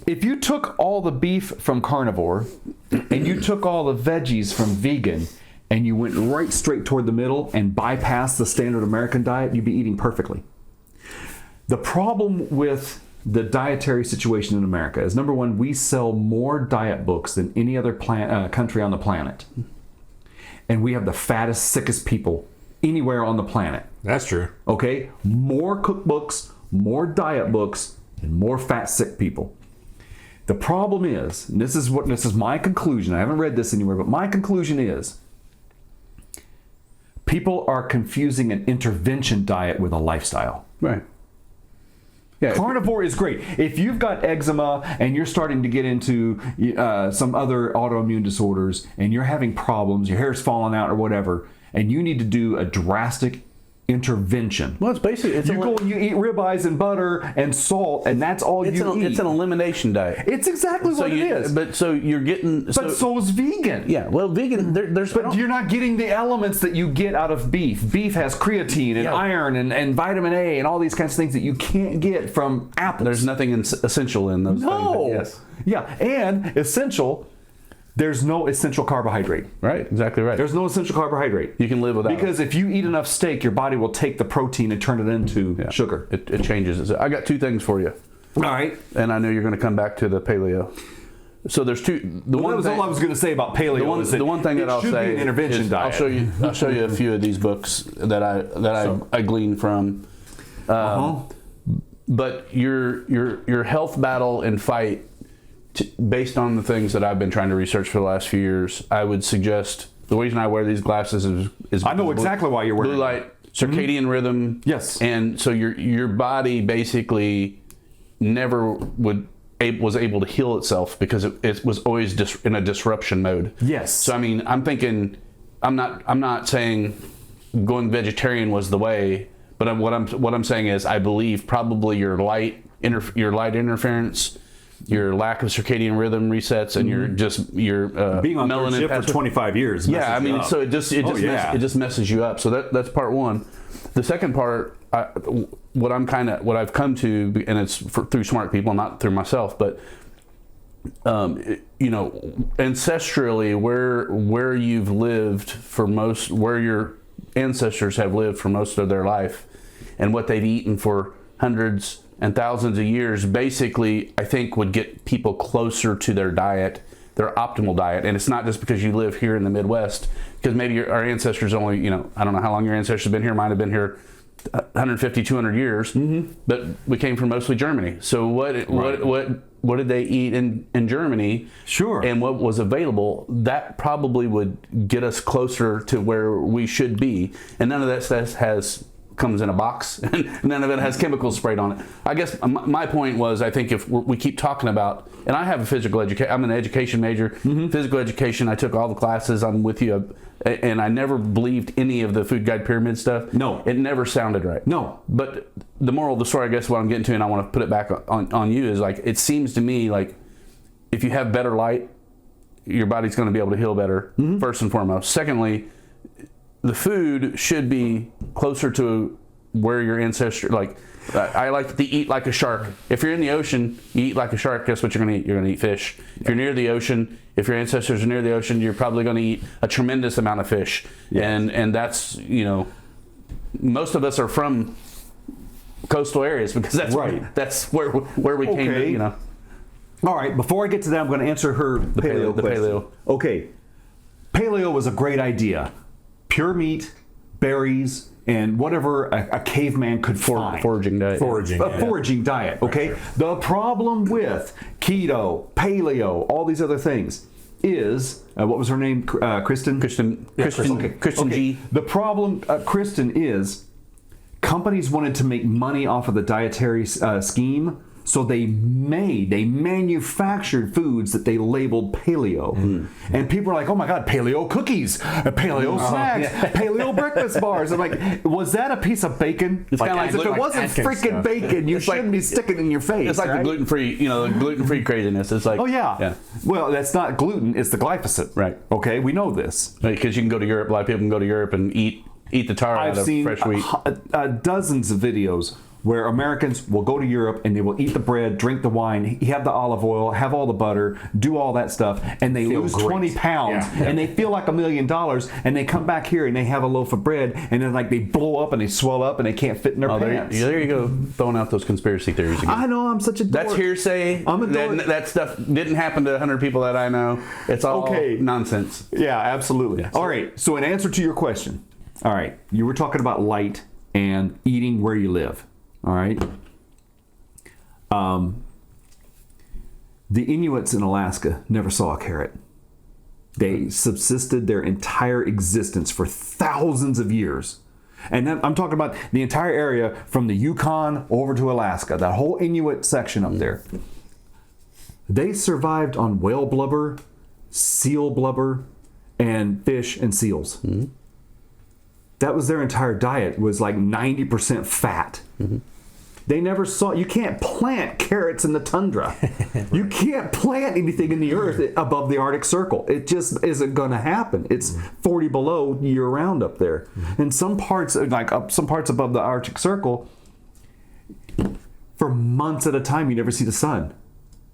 if you took all the beef from carnivore and you took all the veggies from vegan and you went right straight toward the middle and bypassed the standard American diet, you'd be eating perfectly. The problem with the dietary situation in America is, number one, we sell more diet books than any other country on the planet. And we have the fattest, sickest people anywhere on the planet. That's true. Okay? More cookbooks, more diet books, and more fat, sick people. The problem is, and this is my conclusion, I haven't read this anywhere, but my conclusion is, people are confusing an intervention diet with a lifestyle. Right. Yeah. Carnivore is great. If you've got eczema and you're starting to get into some other autoimmune disorders and you're having problems, your hair's falling out or whatever, and you need to do a drastic intervention. Well, it's basically You go and you eat ribeyes and butter and salt, and that's all you eat. It's an elimination diet. It's exactly what it is. But so you're getting. But so is vegan. Yeah. Well, vegan. There's. But you're not getting the elements that you get out of beef. Beef has creatine and iron and vitamin A and all these kinds of things that you can't get from apples. There's nothing essential in those No. things. Yes. Yeah, and essential. There's no essential carbohydrate. Right. Exactly right. There's no essential carbohydrate. You can live without. Because if you eat enough steak, your body will take the protein and turn it into sugar. It changes. I got 2 things for you. All right. And I know you're going to come back to the paleo. So there's 2. That was all I was going to say about paleo. The one thing that I'll say be an intervention is diet. I'll show you a few of these books that I gleaned from. But your health battle and fight, based on the things that I've been trying to research for the last few years, I would suggest the reason I wear these glasses is I know exactly why you're wearing blue light, circadian rhythm. Yes. And so your body basically never was able to heal itself because it was always in a disruption mode. Yes. So I mean, I'm not saying going vegetarian was the way, but what I'm saying is I believe probably your light interference, your lack of circadian rhythm resets, and your being on third melanin shift for 25 years. Yeah, I mean, so it just messes you up. So that's part one. The second part, what I've come to, and it's through smart people, not through myself, but ancestrally, where you've lived where your ancestors have lived for most of their life, and what they've eaten for hundreds and thousands of years, basically, I think would get people closer to their diet, their optimal diet. And it's not just because you live here in the Midwest, because maybe our ancestors only, I don't know how long your ancestors have been here, mine have been here 150, 200 years, but we came from mostly Germany. So what did they eat in Germany? Sure. And what was available, that probably would get us closer to where we should be. And none of that stuff comes in a box, and none of it has chemicals sprayed on it. I guess my point was, I think if we keep talking about, and I have a physical education, I'm an education major, physical education, I took all the classes, I'm with you, and I never believed any of the food guide pyramid stuff. No. It never sounded right. No. But the moral of the story, I guess what I'm getting to, and I want to put it back on you, is like, it seems to me like if you have better light, your body's going to be able to heal better, first and foremost. Secondly, the food should be closer to where your ancestors, like, I like to eat like a shark. If you're in the ocean, you eat like a shark, guess what you're going to eat? You're going to eat fish. If you're near the ocean, if your ancestors are near the ocean, you're probably going to eat a tremendous amount of fish. Yes. And that's, most of us are from coastal areas because that's right. That's where we came to, All right, before I get to that, I'm going to answer her paleo question. Paleo. Okay, paleo was a great idea. Pure meat, berries and whatever a caveman could find. Foraging diet. Foraging diet, okay? The problem with keto, paleo, all these other things is, what was her name? Kristen? Kristen Okay. G. The problem, Kristen, is companies wanted to make money off of the dietary scheme, so they manufactured foods that they labeled paleo. And people are like, oh my God, paleo cookies, paleo snacks, paleo breakfast bars. I'm like, was that a piece of bacon? It's kinda If it wasn't freaking bacon, you shouldn't be sticking it in your face. It's like the gluten-free, the gluten-free craziness. It's like, Oh yeah. Well, that's not gluten, it's the glyphosate. Right. Okay, we know this. Because you can go to Europe, a lot of people can go to Europe and eat the tar out I've of seen fresh wheat. Dozens of videos where Americans will go to Europe and they will eat the bread, drink the wine, have the olive oil, have all the butter, do all that stuff, and they lose 20 pounds and they feel like $1 million, and they come back here and they have a loaf of bread and then like they blow up and they swell up and they can't fit in their pants. There you go, throwing out those conspiracy theories again. I know, I'm such a dork. That's hearsay. I'm a dork. That stuff didn't happen to 100 people that I know. It's all nonsense. Yeah, absolutely. All right, so in answer to your question, all right, you were talking about light and eating where you live. All right. The Inuits in Alaska never saw a carrot. They subsisted their entire existence for thousands of years. And then I'm talking about the entire area from the Yukon over to Alaska, that whole Inuit section up there. They survived on whale blubber, seal blubber, and fish and seals. That was their entire diet, was like 90% fat. They never saw, you can't plant carrots in the tundra. You can't plant anything in the earth above the Arctic Circle. It just isn't going to happen. It's 40 below year round up there. And some parts, some parts above the Arctic Circle, for months at a time, you never see the sun.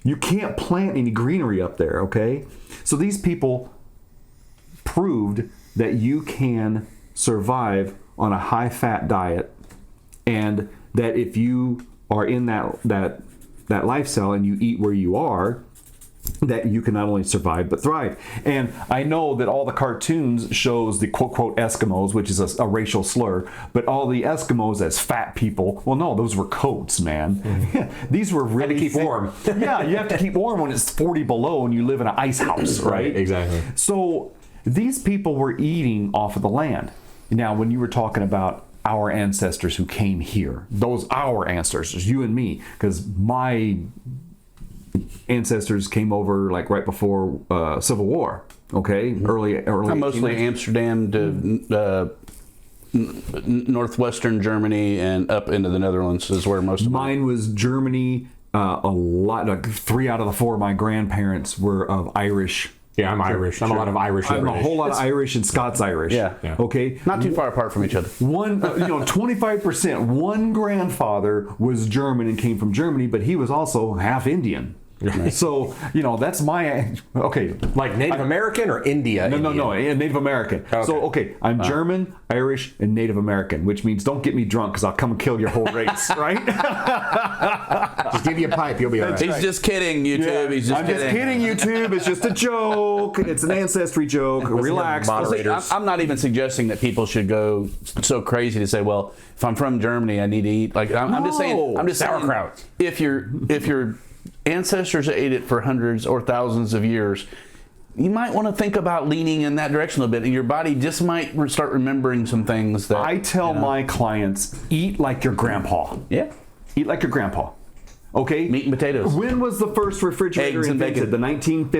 You can't plant any greenery up there, okay? So these people proved that you can survive on a high-fat diet, and that if you are in that lifestyle and you eat where you are, that you can not only survive but thrive. And I know that all the cartoons shows the quote Eskimos, which is a racial slur, but all the Eskimos as fat people. Well, no, those were coats, man. These were really keep warm. Yeah, you have to keep warm when it's 40 below and you live in an ice house, right? Exactly. So these people were eating off of the land. Now, when you were talking about our ancestors who came here, our ancestors, you and me, because my ancestors came over like right before Civil War, okay? Early Mostly 1800s. Amsterdam to northwestern Germany and up into the Netherlands is where most of Mine was Germany. A lot, like 3 out of the 4 of my grandparents were of Irish. Yeah, I'm Irish. I'm a lot of Irish. I'm a whole lot of Irish and Scots Irish. Yeah. Okay. not too far apart from each other. 25%. One grandfather was German and came from Germany, but he was also half Indian. So, that's my, okay. Like Native American or India? No, Native American. Okay. So, I'm German, Irish, and Native American, which means don't get me drunk because I'll come and kill your whole race, right? Just give you a pipe, you'll be all right. He's just kidding, YouTube. Yeah. He's just I'm just kidding, YouTube. It's just a joke. It's an ancestry joke. Relax. Moderators. I'm not even suggesting that people should go so crazy to say, well, if I'm from Germany, I need to eat. Like I'm just saying. I'm just sauerkraut. saying, if your ancestors ate it for hundreds or thousands of years, you might want to think about leaning in that direction a little bit, and your body just might start remembering some things that I tell my clients, eat like your grandpa. Yeah. Eat like your grandpa. Okay? Meat and potatoes. When was the first refrigerator Eggs and invented? bacon. The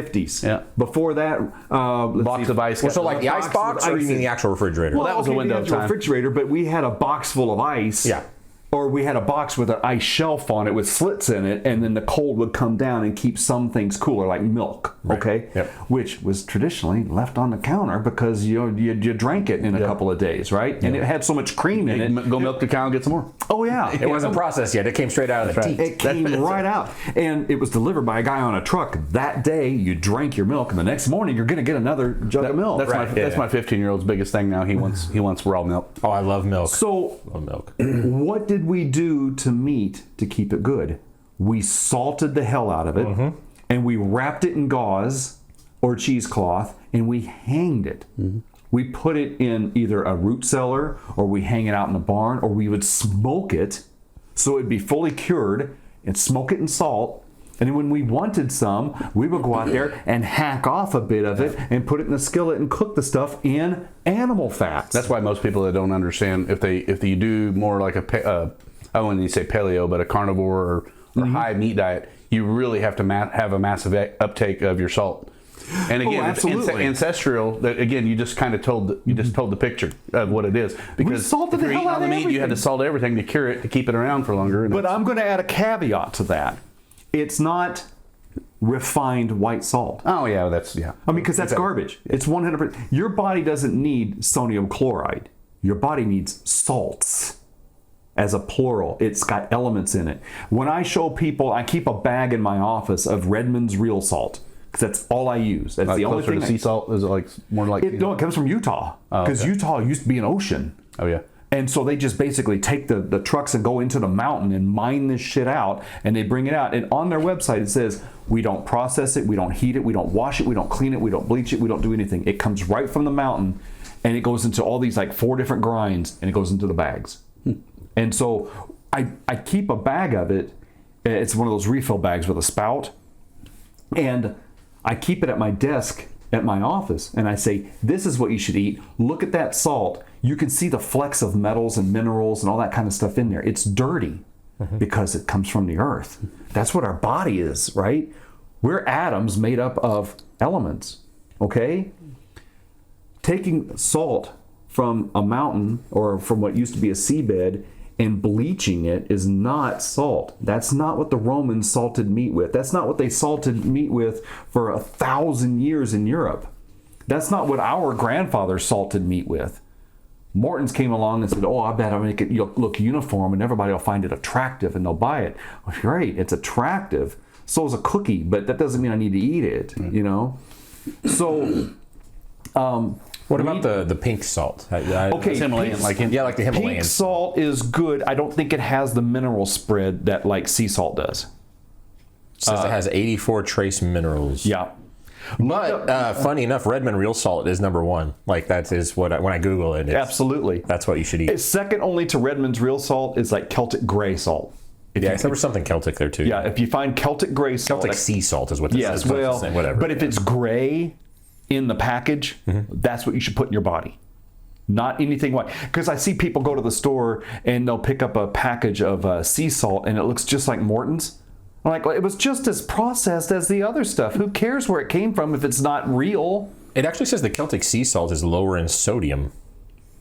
1950s. Yeah. Before that, Box of ice. So like the ice box, or you mean the actual refrigerator? Well, that was a window we of had the time. refrigerator, but we had a box full of ice. Yeah. Or we had a box with an ice shelf on it with slits in it, and then the cold would come down and keep some things cooler, like milk, okay? Yep. Which was traditionally left on the counter because you drank it in a couple of days, right? And it had so much cream in it. Go milk the cow and get some more. Oh, yeah. It wasn't processed yet. It came straight out of the teat. It came right out. And it was delivered by a guy on a truck. That day, you drank your milk, and the next morning, you're going to get another jug of milk. That's my 15-year-old's biggest thing now. He wants raw milk. Oh, I love milk. So, Love milk. what did we do to meat to keep it good? We salted the hell out of it, and we wrapped it in gauze or cheesecloth, and we hanged it. We put it in either a root cellar, or we hang it out in the barn, or we would smoke it so it'd be fully cured and smoke it in salt. And when we wanted some, we would go out there and hack off a bit of it and put it in the skillet and cook the stuff in animal fats. That's why most people that don't understand, if you do more like I wouldn't even say paleo, but a carnivore or high meat diet, you really have to have a massive uptake of your salt. And again, it's ancestral. That again, you just kind of told the picture of what it is. Because salted if you're the hell eating out on the of meat, you had to everything. salt everything to cure it, to keep it around for longer. And But I'm going to add a caveat to that. It's not refined white salt. oh yeah, that's yeah. I mean, because that's garbage. It's 100%. Your body doesn't need sodium chloride. Your body needs salts as a plural. It's got elements in it. When I show people, I keep a bag in my office of Redmond's real salt because that's all I use. That's Like the only closer thing. to sea salt is it like more like No, it comes from Utah because okay. Utah used to be an ocean. oh yeah. And so they just basically take the trucks and go into the mountain and mine this shit out, and they bring it out. And on their website it says, we don't process it, we don't heat it, we don't wash it, we don't clean it, we don't bleach it, we don't do anything. It comes right from the mountain, and it goes into all these like 4 different grinds, and it goes into the bags. And so I keep a bag of it. It's one of those refill bags with a spout, and I keep it at my desk at my office, and I say, this is what you should eat. Look at that salt. You can see the flecks of metals and minerals and all that kind of stuff in there. It's dirty because it comes from the earth. That's what our body is, right? We're atoms made up of elements, okay? Taking salt from a mountain or from what used to be a seabed and bleaching it is not salt. That's not what the Romans salted meat with. That's not what they salted meat with for 1,000 years in Europe. That's not what our grandfathers salted meat with. Morton's came along and said, oh, I bet I'll make it look uniform and everybody will find it attractive and they'll buy it. Well, great, it's attractive. So is a cookie, but that doesn't mean I need to eat it, you know? So, What about the pink salt? okay, Himalayan, like yeah, like the Himalayan. pink salt is good. I don't think it has the mineral spread that like sea salt does. Says it has 84 trace minerals. Yeah. But funny enough, Redmond Real Salt is number 1. Like that is what when I Google it. Absolutely. That's what you should eat. It's second only to Redmond's Real Salt is like Celtic gray salt. Yeah, there was something Celtic there too. Yeah, if you find Celtic gray salt. Celtic sea salt is what this Yes, is. well, Whatever. but if it's gray in the package, that's what you should put in your body. Not anything white. Because I see people go to the store and they'll pick up a package of sea salt and it looks just like Morton's. I'm like, well, it was just as processed as the other stuff. Who cares where it came from if it's not real? It actually says the Celtic sea salt is lower in sodium.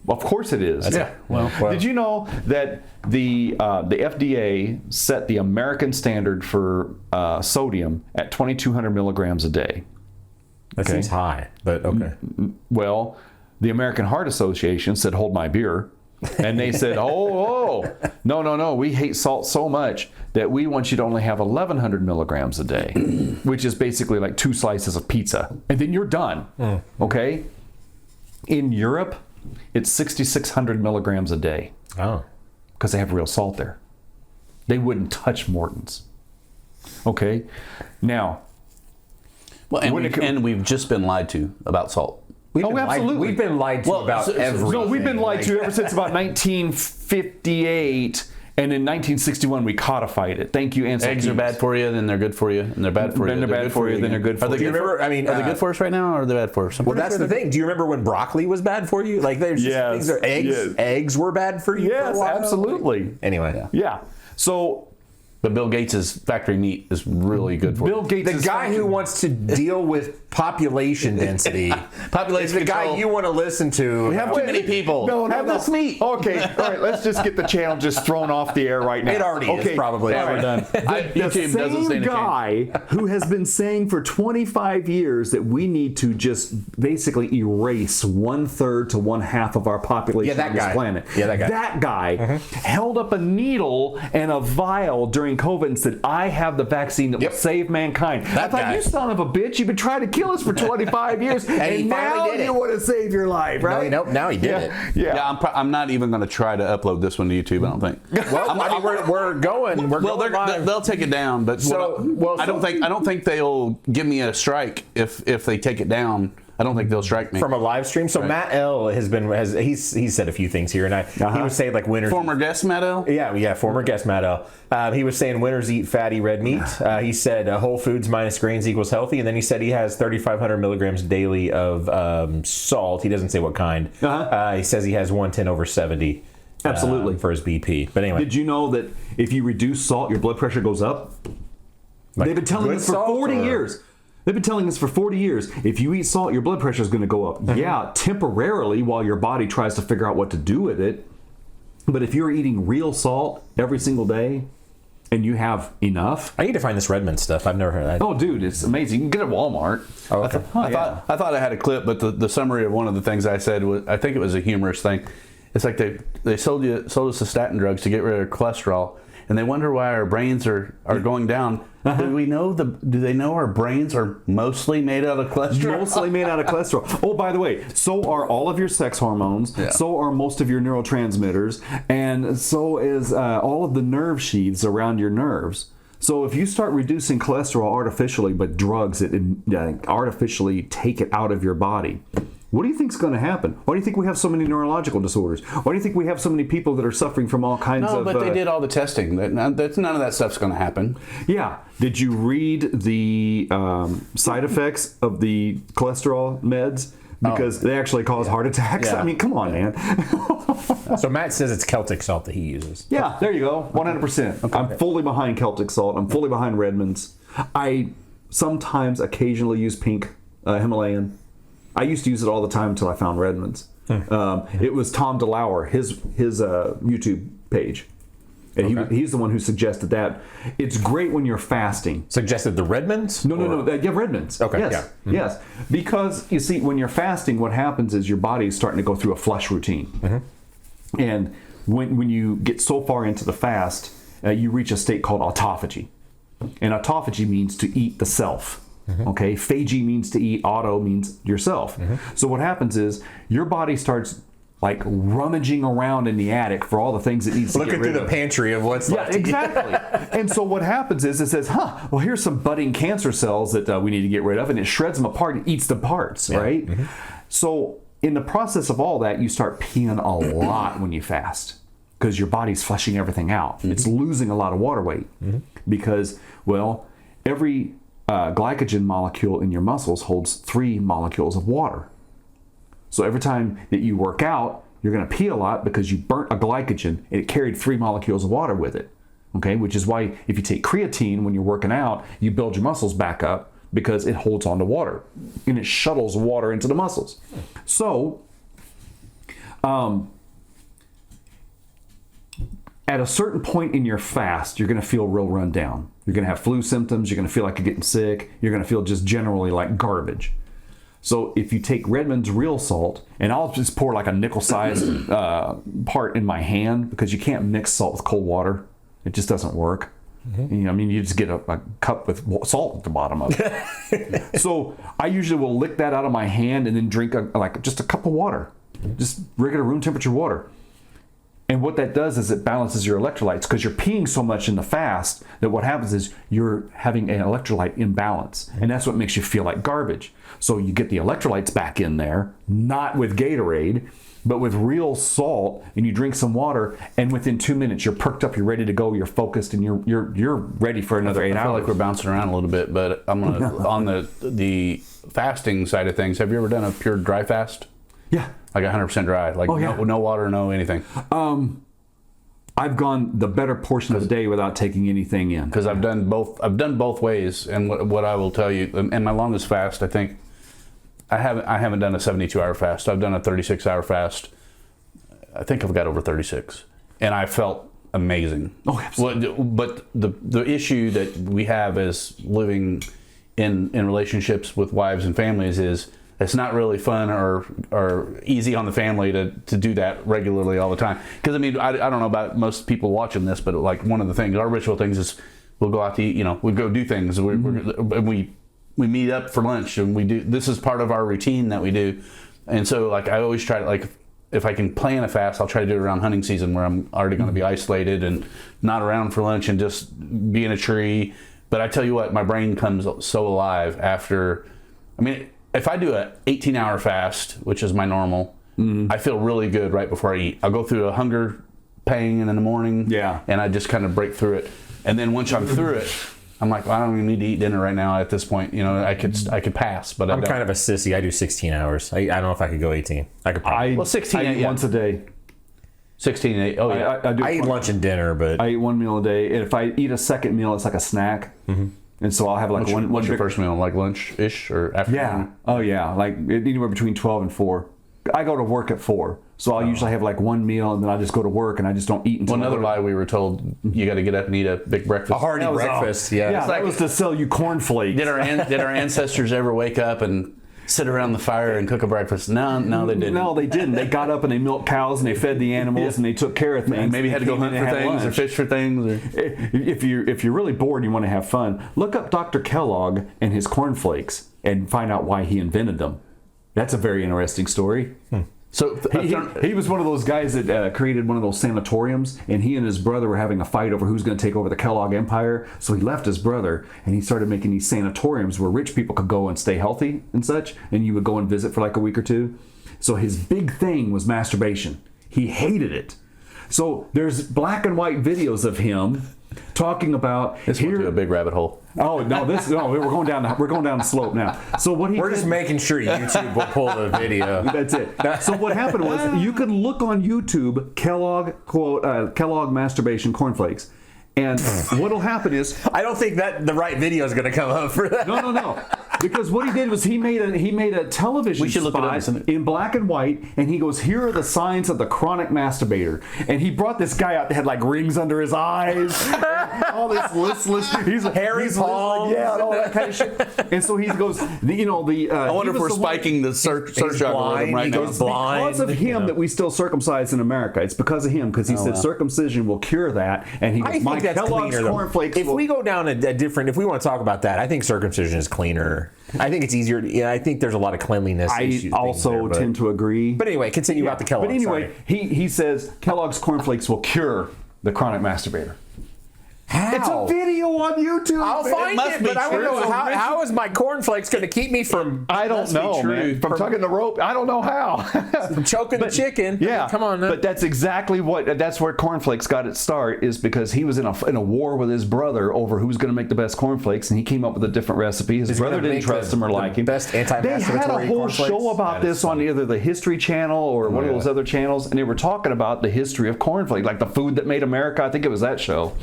Of course it is. Yeah. Well, Did you know that the FDA set the American standard for sodium at 2,200 milligrams a day? That seems high, but okay. Well, the American Heart Association said, hold my beer. And they said, no, we hate salt so much that we want you to only have 1,100 milligrams a day, which is basically like 2 slices of pizza. And then you're done, okay? In Europe, it's 6,600 milligrams a day Oh. because they have real salt there. They wouldn't touch Morton's. Okay? Now, well, and we've just been lied to about salt. absolutely. We've been lied to about everything. No, we've been lied to ever since about 1958, and in 1961 we codified it. Thank you, Ansel Eggs are Keys. bad for you, then they're good for you, and they're bad for you. Then they're bad for you, then they're good for Are they you. good for, I mean, are they good for us right now, or are they bad for us? Well, that's the thing. Do you remember when broccoli was bad for you? Like, there's just Yes, things that eggs. yes. Eggs were bad for you. for Yes, a while. absolutely. Anyway, Yeah. So But Bill Gates' factory meat is really good for Bill you. Gates, the guy who wants to deal with population density, Population is the guy control. you want to listen to. We have too many people. Have this meat. Okay, all right. Let's just get the channel just thrown off the air right now. It already is, probably. all Yeah, right. we're done. The YouTube doesn't stand same a chance. guy who has been saying for 25 years that we need to just basically erase 1/3 to 1/2 of our population Yeah, that on this guy. planet. Yeah, that guy. That guy held up a needle and a vial during COVID and said, I have the vaccine that Yep. will save mankind. I That thought, guy. you son of a bitch, you've been trying to kill us for 25 years, and he now finally did it. you want to save your life, right? No, now he did it. Yeah. Yeah, I'm not even going to try to upload this one to YouTube. I don't think. Well, I mean, we're going. We're Well, going live. they'll take it down, but So- I don't think they'll give me a strike if they take it down I don't think they'll strike me. From a live stream. So Matt L he's said a few things here, and he was saying like winners. Former guest Matt L? Yeah, former guest Matt L. He was saying winners eat fatty red meat. He said whole foods minus grains equals healthy, and then he said he has 3,500 milligrams daily of salt. He doesn't say what kind. He says he has 110/70. Absolutely. For his BP. But anyway. Did you know that if you reduce salt, your blood pressure goes up? They've been telling us for 40 years. They've been telling us for 40 years, if you eat salt, your blood pressure is going to go up. Yeah, temporarily while your body tries to figure out what to do with it. But if you're eating real salt every single day and you have enough. I need to find this Redmond stuff. I've never heard of that. Oh, dude, it's amazing. You can get it at Walmart. Oh, okay. I thought I had a clip, but the summary of one of the things I said was, I think it was a humorous thing. It's like they sold us the statin drugs to get rid of cholesterol, and they wonder why our brains are going down. Do they know our brains are mostly made out of cholesterol? Mostly made out of cholesterol. Oh, by the way, so are all of your sex hormones. Yeah. So are most of your neurotransmitters, and so is all of the nerve sheaths around your nerves. So if you start reducing cholesterol artificially, but drugs artificially take it out of your body, what do you think is going to happen? Why do you think we have so many neurological disorders? Why do you think we have so many people that are suffering from all kinds of... No, but they did all the testing. None of that stuff's going to happen. Yeah. Did you read the side effects of the cholesterol meds? Because they actually cause heart attacks. Yeah. I mean, come on, man. So Matt says it's Celtic salt that he uses. Yeah, there you go. 100%. Okay. I'm fully behind Celtic salt. I'm fully behind Redmond's. I sometimes occasionally use pink Himalayan. I used to use it all the time until I found Redmond's. It was Tom DeLauer, his YouTube page. And he's the one who suggested that. It's great when you're fasting. Suggested the Redmond's? No. Yeah, Redmond's. Okay. Yes. Yeah. Mm-hmm. Yes. Because, you see, when you're fasting, what happens is your body is starting to go through a flush routine. Mm-hmm. And when you get so far into the fast, you reach a state called autophagy. And autophagy means to eat the self. Mm-hmm. Okay, phagy means to eat, auto means yourself. Mm-hmm. So what happens is your body starts like rummaging around in the attic for all the things it needs to get rid of. Looking through the pantry of what's left. Yeah, exactly. And so what happens is it says, well, here's some budding cancer cells that we need to get rid of, and it shreds them apart and eats the parts, right? Mm-hmm. So in the process of all that, you start peeing a lot when you fast because your body's flushing everything out. Mm-hmm. It's losing a lot of water weight because, well, every glycogen molecule in your muscles holds 3 molecules of water. So every time that you work out, you're going to pee a lot because you burnt a glycogen and it carried 3 molecules of water with it. Okay, which is why if you take creatine when you're working out, you build your muscles back up because it holds on to water and it shuttles water into the muscles. So, at a certain point in your fast, you're going to feel real run down. You're going to have flu symptoms. You're going to feel like you're getting sick. You're going to feel just generally like garbage. So if you take Redmond's real salt, and I'll just pour like a nickel-sized part in my hand because you can't mix salt with cold water. It just doesn't work. Mm-hmm. You just get a cup with salt at the bottom of it. So I usually will lick that out of my hand and then drink just a cup of water. Just regular room temperature water. And what that does is it balances your electrolytes because you're peeing so much in the fast that what happens is you're having an electrolyte imbalance. And that's what makes you feel like garbage. So you get the electrolytes back in there, not with Gatorade, but with real salt, and you drink some water, and within 2 minutes you're perked up, you're ready to go, you're focused, and you're ready for another 8 hours. I feel like we're bouncing around a little bit, but I'm gonna on the fasting side of things. Have you ever done a pure dry fast? Yeah. Like 100% dry, like no water, no anything. I've gone the better portion of the day without taking anything in. Because I've done both ways, and what I will tell you, and my longest fast, I think, I haven't done a 72-hour fast. I've done a 36-hour fast. I think I've got over 36, and I felt amazing. Oh, absolutely. But the issue that we have as living in relationships with wives and families is it's not really fun or easy on the family to do that regularly all the time. Because I don't know about most people watching this, but like one of the things, our ritual things is we'll go out to eat. We go do things. We meet up for lunch, and we do. This is part of our routine that we do. And so like I always try to if I can plan a fast, I'll try to do it around hunting season where I'm already going to be isolated and not around for lunch and just be in a tree. But I tell you what, my brain comes so alive after. if I do a 18-hour fast, which is my normal, I feel really good right before I eat. I'll go through a hunger pain in the morning, and I just kind of break through it. And then once I'm through it, I'm like, well, I don't even need to eat dinner right now at this point. You know, I could pass, but I'm kind of a sissy. I do 16 hours. I don't know if I could go 18. I could probably. Well, 16 I eat once a day. 16 8. Oh yeah. I eat lunch and dinner, but I eat one meal a day. And if I eat a second meal, it's like a snack. And so I'll have like what's your first meal? Like lunch-ish or afternoon? Yeah. Oh yeah. Like anywhere between 12 and 4. I go to work at 4. So I'll usually have like one meal and then I just go to work and I just don't eat until. Well, another lie we were told, you got to get up and eat a big breakfast. a hearty breakfast. Yeah. Yeah, that was to sell you cornflakes. Did our ancestors ever wake up and sit around the fire and cook a breakfast? No, they didn't. No, they didn't. They got up and they milked cows and they fed the animals and they took care of things. Maybe had to go hunt for things or fish for things. Or... If you're really bored and you want to have fun, look up Dr. Kellogg and his cornflakes and find out why he invented them. That's a very interesting story. So he was one of those guys that created one of those sanatoriums, and he and his brother were having a fight over who's going to take over the Kellogg empire. So he left his brother, and he started making these sanatoriums where rich people could go and stay healthy and such, and you would go and visit for like a week or two. So his big thing was masturbation. He hated it. So there's black and white videos of him talking about this went to a big rabbit hole. Oh no! We're going down the slope now. So what we're just making sure YouTube will pull the video. That's it. So what happened was you could look on YouTube Kellogg masturbation cornflakes, and what'll happen is I don't think that the right video is going to come up for that. No. Because what he did was he made a television spot in black and white, and he goes, "Here are the signs of the chronic masturbator." And he brought this guy out that had like rings under his eyes, all this listless. He's Harry Paul, yeah, and all that kind of shit. And so he goes, I wonder if we're spiking the search algorithm right now. It's because of him that we still circumcise in America. It's because of him, because he said circumcision will cure that, and he goes, "My Kellogg's cornflakes." If we go down a different, if we want to talk about that, I think circumcision is cleaner. I think it's easier. I think there's a lot of cleanliness issues. I also tend to agree. But anyway, continue about the Kellogg's. But anyway, he says Kellogg's cornflakes will cure the chronic masturbator. How? It's a video on YouTube. I'll find it, but I want to know how is my cornflakes going to keep me from? I don't know, man. From tugging the rope, I don't know how. From choking the chicken. Yeah, come on. Man. But that's exactly that's where cornflakes got its start, is because he was in a war with his brother over who's going to make the best cornflakes, and he came up with a different recipe. His brother didn't trust him or like him. Best anti-masturbatory They had a whole show about this on either the History Channel or one of those other channels, and they were talking about the history of cornflakes, like the food that made America. I think it was that show,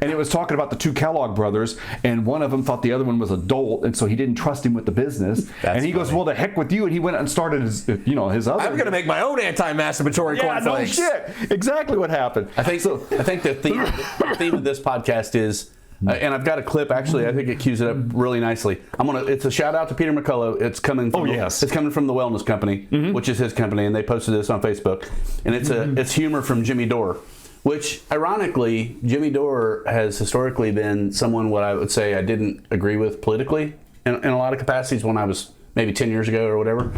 and it was talking about the two Kellogg brothers, and one of them thought the other one was a dolt, and so he didn't trust him with the business. And he goes, "Well, the heck with you!" And he went and started his other. I'm going to make my own anti-masturbatory cornflakes. No shit. Exactly what happened. I think the theme of this podcast is, and I've got a clip actually. I think it cues it up really nicely. It's a shout out to Peter McCullough. It's coming. It's coming from the Wellness Company, which is his company, and they posted this on Facebook. And it's humor from Jimmy Dore. Which, ironically, Jimmy Dore has historically been someone what I would say I didn't agree with politically in a lot of capacities when I was maybe 10 years ago or whatever.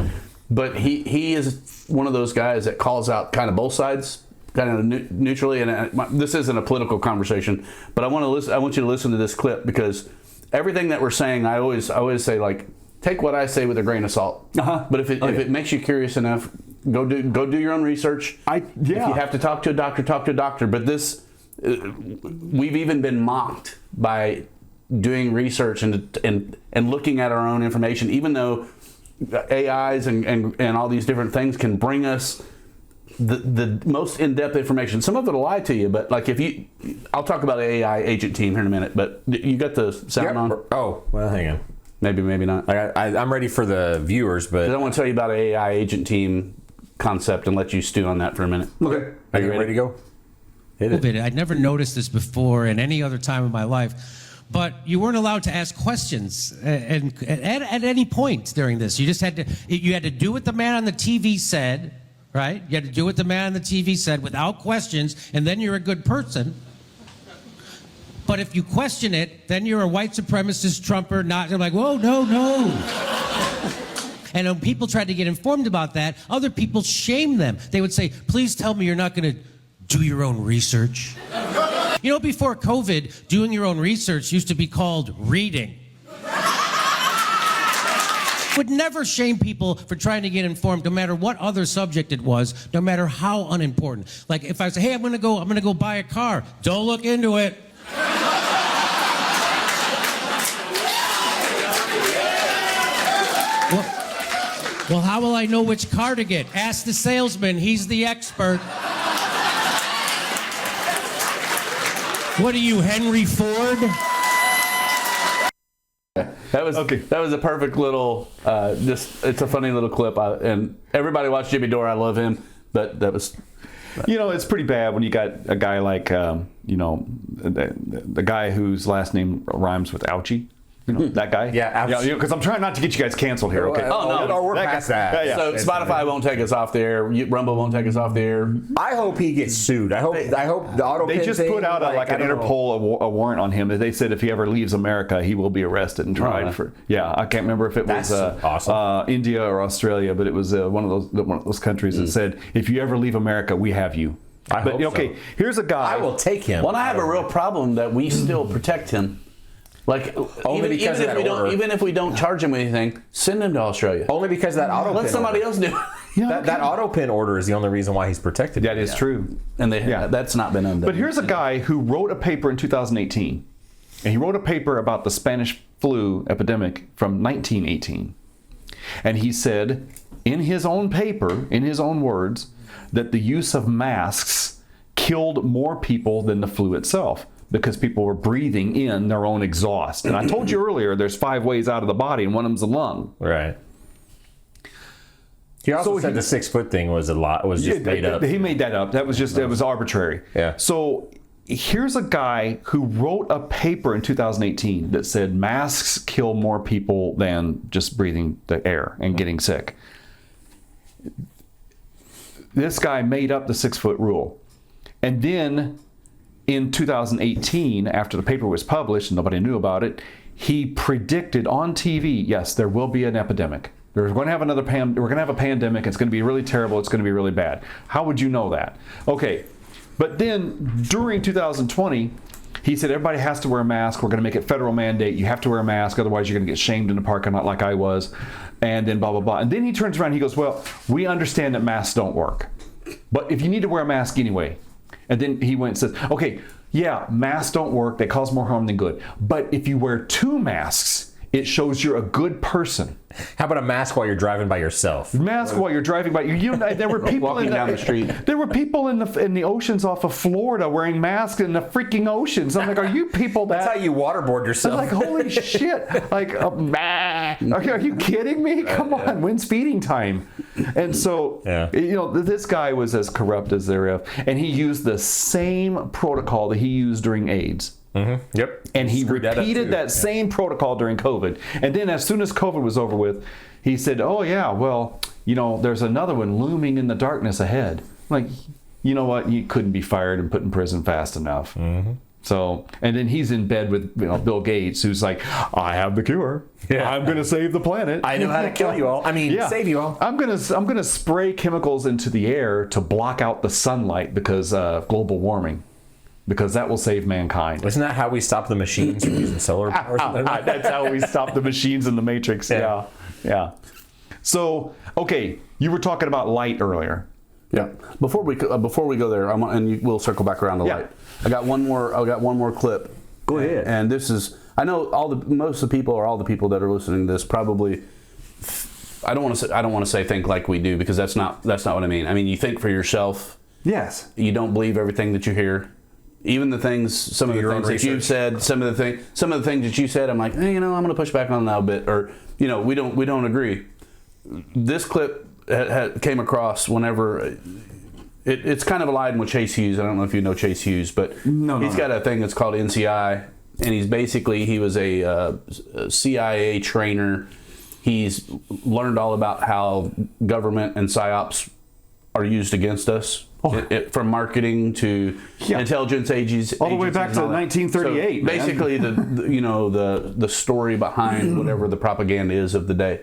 But he is one of those guys that calls out kind of both sides, kind of neutrally. And this isn't a political conversation, but I want you to listen to this clip, because everything that we're saying, I always say, like, take what I say with a grain of salt. But if it makes you curious enough, go do your own research. If you have to talk to a doctor, talk to a doctor. But this, we've even been mocked by doing research and looking at our own information, even though AIs and all these different things can bring us the most in-depth information. Some of it will lie to you, but like I'll talk about the AI agent team here in a minute. But you got the sound on? Oh, well, hang on. Maybe not. I'm ready for the viewers, but I want to tell you about an AI agent team concept and let you stew on that for a minute. Okay. Are you ready to go? Hit it. I'd never noticed this before in any other time of my life, but you weren't allowed to ask questions and at any point during this. You just had to do what the man on the TV said, right? You had to do what the man on the TV said without questions, and then you're a good person. But if you question it, then you're a white supremacist Trumper. You're like, whoa, no. And when people tried to get informed about that, other people shamed them. They would say, please tell me you're not going to do your own research. Before COVID, doing your own research used to be called reading. would never shame people for trying to get informed, no matter what other subject it was, no matter how unimportant. Like if I say, hey, I'm gonna go buy a car. Don't look into it. Well, how will I know which car to get? Ask the salesman. He's the expert. What are you, Henry Ford? That was a perfect little, it's a funny little clip. And everybody watch Jimmy Dore. I love him. But that was... You know, it's pretty bad when you got a guy like, the guy whose last name rhymes with Ouchie. You know, that guy? Yeah, Ouchie. Because I'm trying not to get you guys canceled here, okay? Oh, no. We're past that. Yeah. So Spotify won't take us off the air. Rumble won't take us off the air. I hope he gets sued. I hope the auto. They just put out an Interpol a warrant on him. They said if he ever leaves America, he will be arrested and tried for. Yeah, I can't remember if it was awesome. India or Australia, but it was one of those countries that said if you ever leave America, we have you. Okay, here's a guy. I will take him. Well, I have a real problem that we still protect him. Like Only because of that order. even if we don't charge him anything, send him to Australia. Only because that auto. Let somebody else do it. That auto pin order is the only reason why he's protected. That is true. And that's not been undone. But here's a guy who wrote a paper in 2018, and he wrote a paper about the Spanish flu epidemic from 1918. And he said, in his own paper, in his own words, that the use of masks killed more people than the flu itself, because people were breathing in their own exhaust. And I told you earlier, there's 5 ways out of the body, and one of them's the lung. Right. He also said the 6 foot thing was just made up. He made that up. That was just, it was arbitrary. Yeah. So here's a guy who wrote a paper in 2018 that said masks kill more people than just breathing the air and getting sick. This guy made up the 6 foot rule. And then in 2018, after the paper was published and nobody knew about it, he predicted on TV, yes, there will be an epidemic. We're going to have we're going to have a pandemic. It's going to be really terrible. It's going to be really bad. How would you know that? Okay, but then during 2020, he said everybody has to wear a mask. We're going to make it federal mandate. You have to wear a mask, otherwise you're going to get shamed in the parking lot like I was, and then blah, blah, blah. And then he turns around and he goes, well, we understand that masks don't work, but if you need to wear a mask anyway. And then he went and says, okay, yeah, masks don't work. They cause more harm than good. But if you wear 2 masks, it shows you're a good person. How about a mask while you're driving by yourself? Mask while you're driving by. There were people walking down the street. There were people in the oceans off of Florida wearing masks in the freaking oceans. I'm like, are you people that? That's how you waterboard yourself. I'm like, holy shit! Like, are you kidding me? Come on, when's feeding time? And so, this guy was as corrupt as there, and he used the same protocol that he used during AIDS. Mm-hmm. Yep. And he repeated that same protocol during COVID. And then as soon as COVID was over with, he said, oh yeah, well, there's another one looming in the darkness ahead. Like, you know what? You couldn't be fired and put in prison fast enough. Mm-hmm. So, and then he's in bed with Bill Gates, who's like, I have the cure. Yeah. I'm going to save the planet. I know how to kill you all. I mean, save you all. I'm going to spray chemicals into the air to block out the sunlight because global warming. Because that will save mankind. Isn't that how we stop the machines from using solar power? That's how we stop the machines in the Matrix. Yeah. So, okay, you were talking about light earlier. Yeah. Before we go there, we'll circle back around to light. I got one more clip. Go ahead. And this is, I know most of the people, or all the people that are listening to this, probably. I don't want to say think like we do, because that's not what I mean. I mean, you think for yourself. Yes. You don't believe everything that you hear. Even the things, some of the things that you've said, some of the things that you said, I'm like, I'm going to push back on that a bit, or we don't agree. This clip came across whenever it's kind of allied with Chase Hughes. I don't know if you know Chase Hughes, but he's got a thing that's called NCI, and he was a CIA trainer. He's learned all about how government and PSYOPs are used against us. From marketing to intelligence agencies, all the way back to 1938. So basically, the story behind whatever the propaganda is of the day.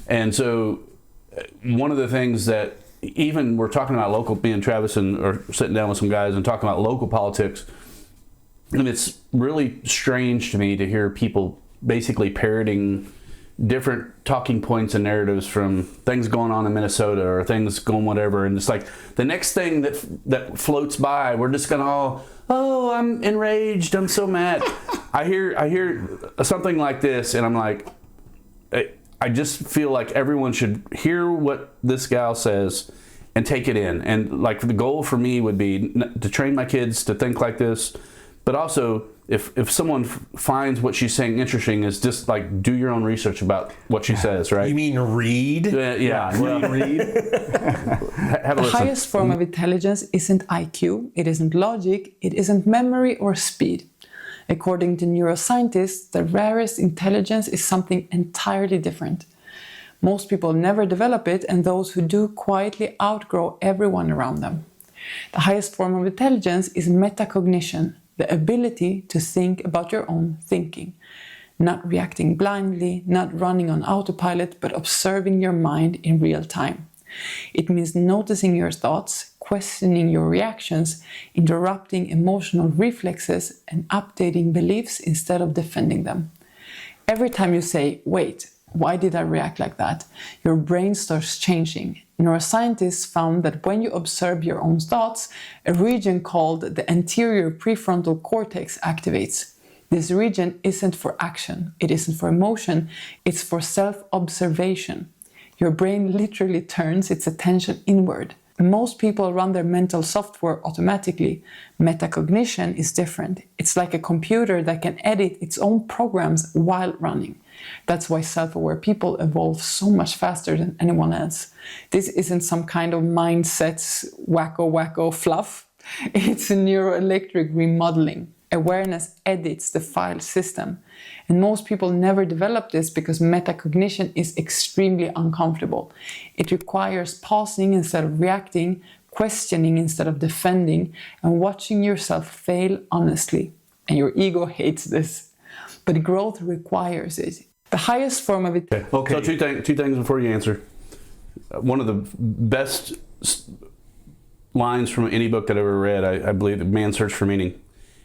And so, one of the things that even we're talking about local, me and Travis or sitting down with some guys and talking about local politics, and it's really strange to me to hear people basically parroting different talking points and narratives from things going on in Minnesota or things going whatever, and it's like the next thing that floats by, we're just gonna all, oh, I'm enraged, I'm so mad. I hear something like this, and I'm like, I just feel like everyone should hear what this gal says and take it in. And like the goal for me would be to train my kids to think like this, but also if someone finds what she's saying interesting, is just like do your own research about what she says, right? You mean read? Yeah. Well, read. Have a The listen. highest form of intelligence isn't IQ, it isn't logic, it isn't memory or speed. According to neuroscientists, the rarest intelligence is something entirely different. Most people never develop it, and those who do quietly outgrow everyone around them. The highest form of intelligence is metacognition, the ability to think about your own thinking. Not reacting blindly, not running on autopilot, but observing your mind in real time. It means noticing your thoughts, questioning your reactions, interrupting emotional reflexes, and updating beliefs instead of defending them. Every time you say, wait, why did I react like that? Your brain starts changing. Neuroscientists found that when you observe your own thoughts, a region called the anterior prefrontal cortex activates. This region isn't for action, it isn't for emotion, it's for self-observation. Your brain literally turns its attention inward. Most people run their mental software automatically. Metacognition is different. It's like a computer that can edit its own programs while running. That's why self-aware people evolve so much faster than anyone else. This isn't some kind of mindset's wacko fluff. It's a neuroelectric remodeling. Awareness edits the file system. And most people never develop this because metacognition is extremely uncomfortable. It requires pausing instead of reacting, questioning instead of defending, and watching yourself fail honestly. And your ego hates this. But growth requires it. The highest form of it. Okay. So two things before you answer. One of the best lines from any book that I ever read, I believe, Man's Search for Meaning.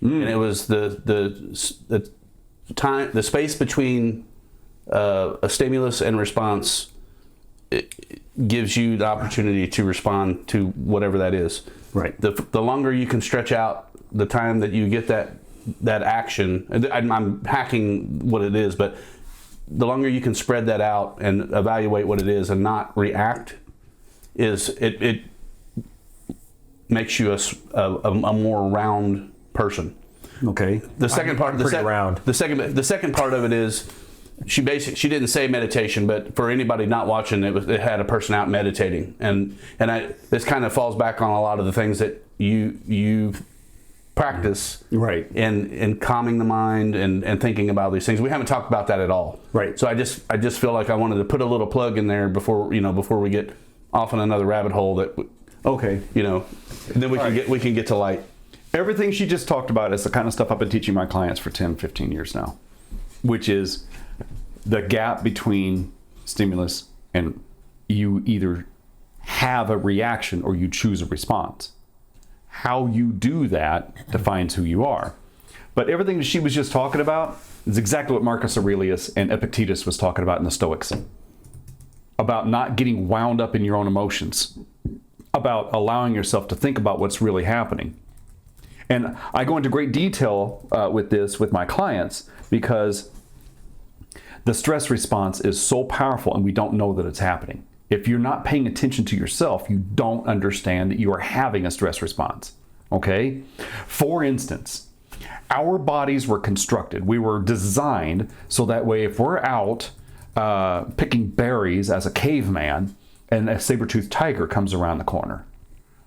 And it was the time, the space between a stimulus and response. It gives you the opportunity to respond to whatever that is. Right. The longer you can stretch out the time that you get that action, I'm hacking what it is, but the longer you can spread that out and evaluate what it is and not react, it makes you a more round person. Okay. The second part, round. The second part of it is she didn't say meditation, but for anybody not watching, it had a person out meditating, and this kind of falls back on a lot of the things that you practice, right, in calming the mind and thinking about these things. We haven't talked about that at all, right? So I just feel like I wanted to put a little plug in there before we get off on another rabbit hole that, okay, and then we can get to light. Everything she just talked about is the kind of stuff I've been teaching my clients for 10, 15 years now, which is the gap between stimulus and you either have a reaction or you choose a response. How you do that defines who you are. But everything that she was just talking about is exactly what Marcus Aurelius and Epictetus was talking about in the Stoics. About not getting wound up in your own emotions. About allowing yourself to think about what's really happening. And I go into great detail with this with my clients because the stress response is so powerful and we don't know that it's happening. If you're not paying attention to yourself, you don't understand that you are having a stress response, okay? For instance, our bodies were constructed. We were designed so that way if we're out picking berries as a caveman and a saber-toothed tiger comes around the corner,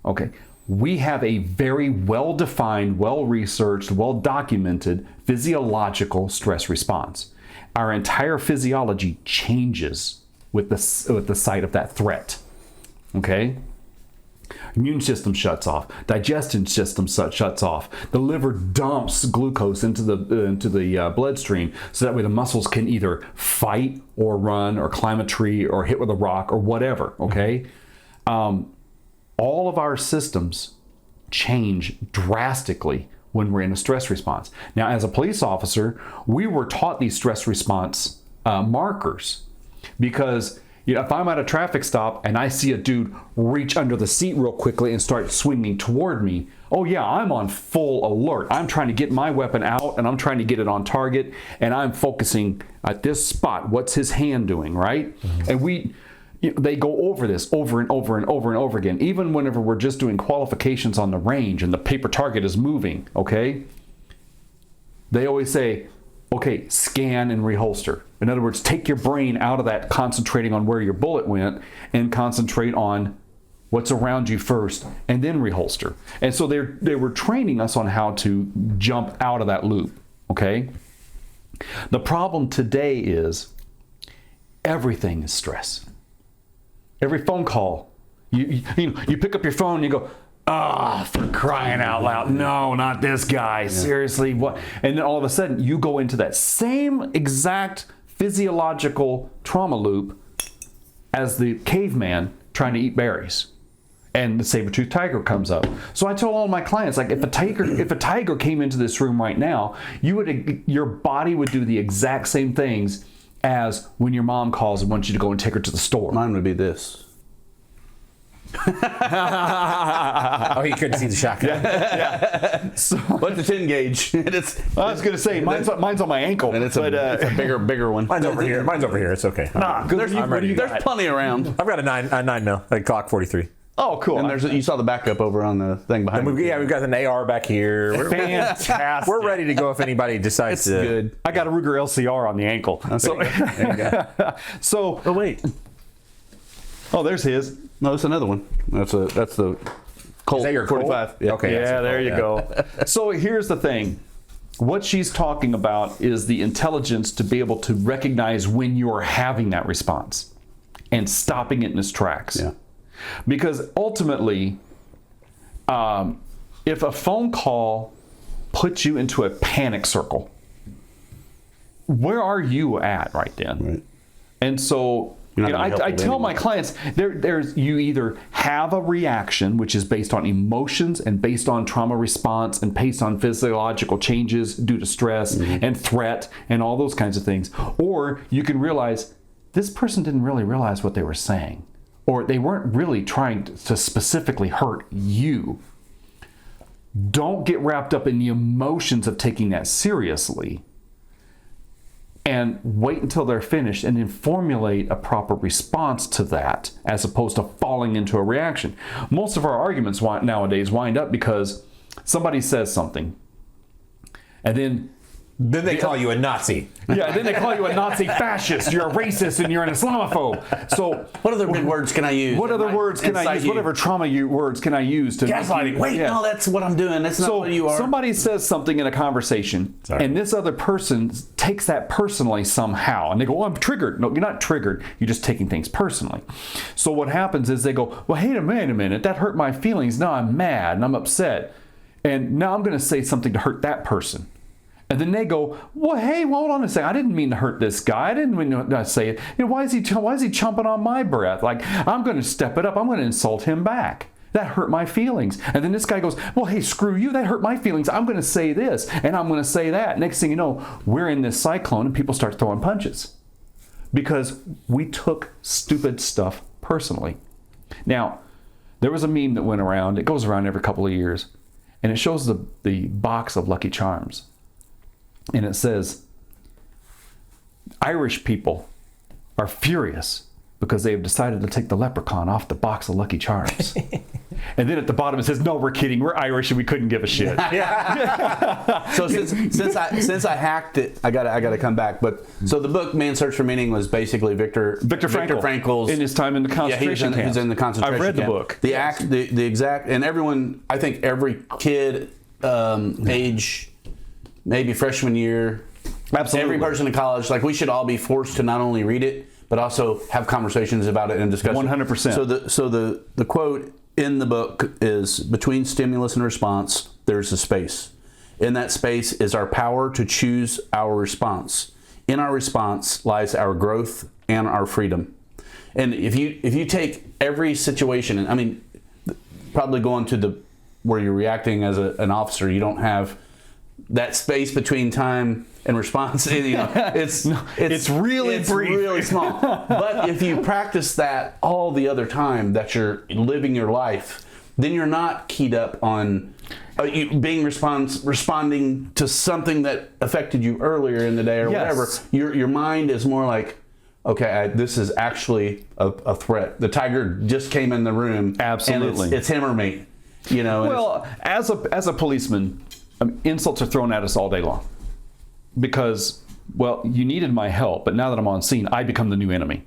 okay? We have a very well-defined, well-researched, well-documented physiological stress response. Our entire physiology changes with the sight of that threat, okay? Immune system shuts off. Digestion system shuts off. The liver dumps glucose into the bloodstream so that way the muscles can either fight or run or climb a tree or hit with a rock or whatever, okay? All of our systems change drastically when we're in a stress response. Now, as a police officer, we were taught these stress response markers, because if I'm at a traffic stop and I see a dude reach under the seat real quickly and start swinging toward me, oh yeah, I'm on full alert. I'm trying to get my weapon out and I'm trying to get it on target, and I'm focusing at this spot. What's his hand doing, right? And they go over this over and over and over and over again, even whenever we're just doing qualifications on the range and the paper target is moving, okay? They always say, okay, scan and reholster. In other words, take your brain out of that concentrating on where your bullet went and concentrate on what's around you first and then reholster. And so they were training us on how to jump out of that loop, okay? The problem today is everything is stress. Every phone call, you pick up your phone and you go, for crying out loud, no, not this guy, seriously, what? And then all of a sudden you go into that same exact physiological trauma loop as the caveman trying to eat berries. And the saber-toothed tiger comes up. So I tell all my clients, like, if a tiger came into this room right now, your body would do the exact same things as when your mom calls and wants you to go and take her to the store. Mine would be this. Oh, you couldn't see the shotgun. Yeah. So, what's the 10 gauge? I was going to say, mine's on my ankle. And it's a bigger one. Mine's over here. It's okay. There's plenty around. I've got a 9 mil, like Glock 43. Oh, cool. And you saw the backup over on the thing behind me. We've got an AR back here. We're fantastic. We're ready to go if anybody decides to. Good. I got a Ruger LCR on the ankle. There you go. So, Oh, wait. oh, there's his. No, it's another one. That's the Colt. Is that your Colt? 45. Yeah. Okay. Yeah, there you go. So here's the thing. What she's talking about is the intelligence to be able to recognize when you're having that response and stopping it in its tracks. Yeah. Because ultimately, if a phone call puts you into a panic circle, where are you at right then? Right. And so, I tell my clients, there's you either have a reaction, which is based on emotions and based on trauma response and based on physiological changes due to stress and threat and all those kinds of things, or you can realize this person didn't really realize what they were saying, or they weren't really trying to specifically hurt you. Don't get wrapped up in the emotions of taking that seriously, and wait until they're finished and then formulate a proper response to that, as opposed to falling into a reaction. Most of our arguments nowadays wind up because somebody says something, and then they call you a Nazi. Yeah, then they call you a Nazi fascist, you're a racist, and you're an Islamophobe. So what other big words can I use? What other words can I use? Whatever trauma words can I use to gaslighting? Wait, no, that's what I'm doing. That's not what you are. Somebody says something in a conversation, and this other person takes that personally somehow, and they go, "Oh, I'm triggered." No, you're not triggered. You're just taking things personally. So what happens is they go, "Well, hey, wait a minute, that hurt my feelings. Now I'm mad and I'm upset, and now I'm going to say something to hurt that person." And then they go, "Well, hey, hold on a second. I didn't mean to hurt this guy. I didn't mean to say it. Why is he chomping on my breath? Like, I'm going to step it up. I'm going to insult him back. That hurt my feelings." And then this guy goes, "Well, hey, screw you. That hurt my feelings. I'm going to say this and I'm going to say that." Next thing you know, we're in this cyclone and people start throwing punches because we took stupid stuff personally. Now, there was a meme that went around. It goes around every couple of years, and it shows the box of Lucky Charms. And it says, Irish people are furious because they have decided to take the leprechaun off the box of Lucky Charms. And then at the bottom it says, "No, we're kidding. We're Irish and we couldn't give a shit." So since I hacked it, I gotta come back. But so the book Man's Search for Meaning was basically Viktor Frankl's in his time in the concentration camp. He's in the concentration camp. I've read the book. The exact, and everyone, I think every kid age maybe freshman year, absolutely, every person in college, like, we should all be forced to not only read it but also have conversations about it and discuss 100%. So the quote in the book is, "Between stimulus and response, there's a space. In that space is our power to choose our response. In our response lies our growth and our freedom." And if you take every situation, and I mean, probably going to where you're reacting as an officer, you don't have that space between time and response. It's really brief. really small. But if you practice that all the other time that you're living your life, then you're not keyed up on being responding to something that affected you earlier in the day or whatever. Your mind is more like, okay, this is actually a threat. The tiger just came in the room. Absolutely, and it's him or me. Well, as a policeman, insults are thrown at us all day long because, well, you needed my help, but now that I'm on scene, I become the new enemy.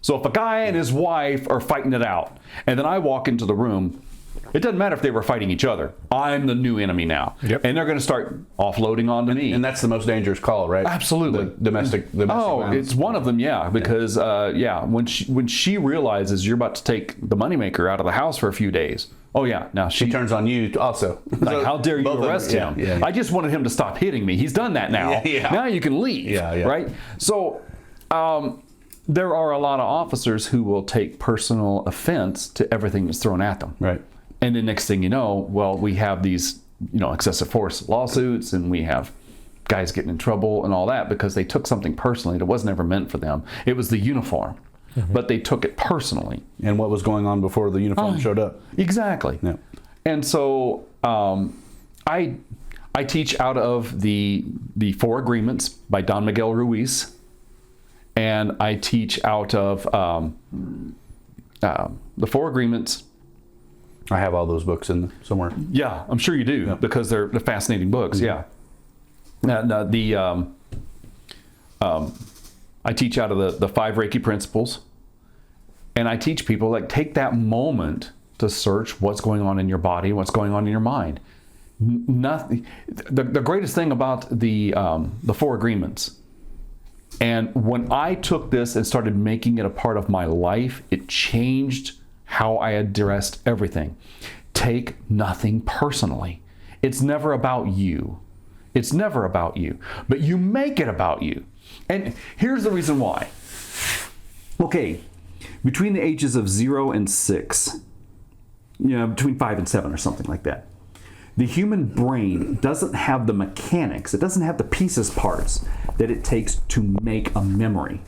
So if a guy and his wife are fighting it out, and then I walk into the room, it doesn't matter if they were fighting each other. I'm the new enemy now. Yep. And they're going to start offloading onto me. And that's the most dangerous call, right? Absolutely. The domestic violence. It's one of them, because when she realizes you're about to take the moneymaker out of the house for a few days, now she turns on you also. Like, how dare you arrest him? Yeah. I just wanted him to stop hitting me. He's done that now. Yeah. Now you can leave, right? So there are a lot of officers who will take personal offense to everything that's thrown at them. Right. And the next thing you know, we have these, excessive force lawsuits, and we have guys getting in trouble and all that because they took something personally that wasn't ever meant for them. It was the uniform, but they took it personally. And what was going on before the uniform showed up. Exactly. Yeah. And so I teach out of the 4 Agreements by Don Miguel Ruiz, and I teach out of the 4 Agreements. I have all those books in somewhere. Yeah, I'm sure you do, because they're fascinating books. Mm-hmm. Yeah. I teach out of the 5 Reiki principles, and I teach people, like, take that moment to search what's going on in your body, what's going on in your mind. Nothing. The greatest thing about the 4 Agreements, and when I took this and started making it a part of my life, it changed how I addressed everything. Take nothing personally. It's never about you. It's never about you, but you make it about you. And here's the reason why. Okay, between the ages of 0 and 6, between 5 and 7 or something like that, the human brain doesn't have the mechanics, it doesn't have the pieces parts that it takes to make a memory.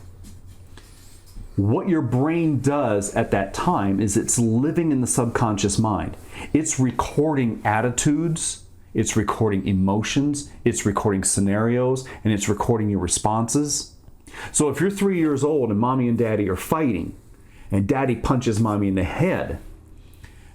What your brain does at that time is it's living in the subconscious mind. It's recording attitudes, it's recording emotions, it's recording scenarios, and it's recording your responses. So if you're 3 years old and mommy and daddy are fighting, and daddy punches mommy in the head,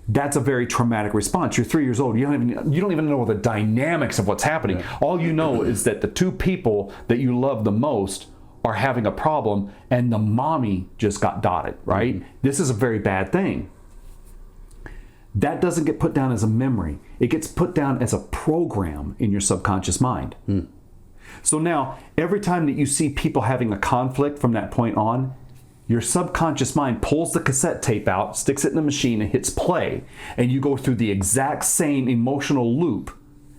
that's a very traumatic response. You're 3 years old. You don't even know the dynamics of what's happening. Yeah. All you know is that the 2 people that you love the most are having a problem, and the mommy just got dotted, right? Mm-hmm. This is a very bad thing. That doesn't get put down as a memory. It gets put down as a program in your subconscious mind. Mm. So now, every time that you see people having a conflict from that point on, your subconscious mind pulls the cassette tape out, sticks it in the machine, and hits play. And you go through the exact same emotional loop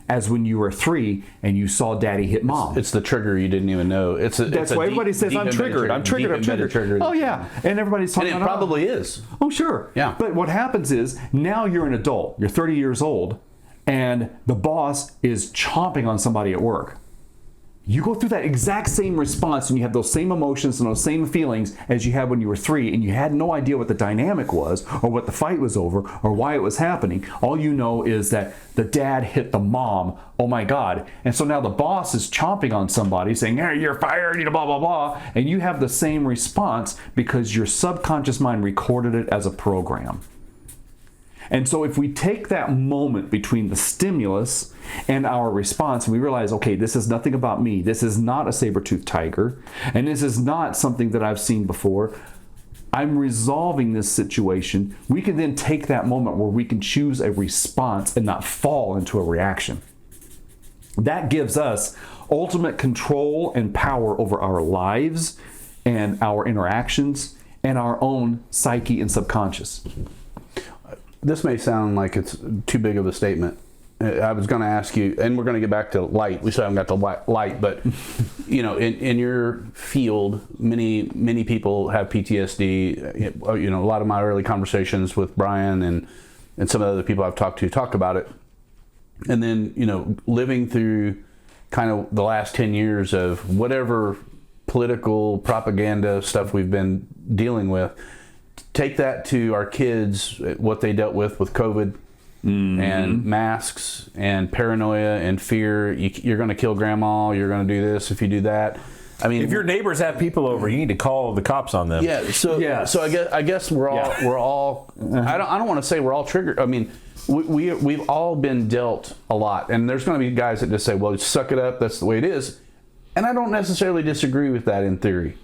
as when you were 3 and you saw daddy hit mom. It's the trigger you didn't even know. That's why everybody says, I'm triggered. I'm triggered. Oh, yeah. And everybody's talking about it. And it probably is. Oh, sure. Yeah. But what happens is, now you're an adult. You're 30 years old, and the boss is chomping on somebody at work. You go through that exact same response, and you have those same emotions and those same feelings as you had when you were 3, and you had no idea what the dynamic was, or what the fight was over, or why it was happening. All you know is that the dad hit the mom. Oh my God. And so now the boss is chomping on somebody saying, hey, you're fired, blah, blah, blah. And you have the same response because your subconscious mind recorded it as a program. And so if we take that moment between the stimulus and our response, and we realize, okay, this is nothing about me. This is not a saber-toothed tiger. And this is not something that I've seen before. I'm resolving this situation. We can then take that moment where we can choose a response and not fall into a reaction. That gives us ultimate control and power over our lives and our interactions and our own psyche and subconscious. This may sound like it's too big of a statement. I was going to ask you, and we're going to get back to light. We still haven't got to light, but in your field, many people have PTSD. A lot of my early conversations with Brian and some of the other people I've talked to talk about it. And then living through kind of the last 10 years of whatever political propaganda stuff we've been dealing with, take that to our kids, what they dealt with COVID and masks and paranoia and fear. You're going to kill grandma. You're going to do this if you do that. I mean, if your neighbors have people over, you need to call the cops on them. Yeah. So I guess we're all. I don't want to say we're all triggered. I mean, we've all been dealt a lot, and there's going to be guys that just say, "Well, suck it up. That's the way it is," and I don't necessarily disagree with that in theory.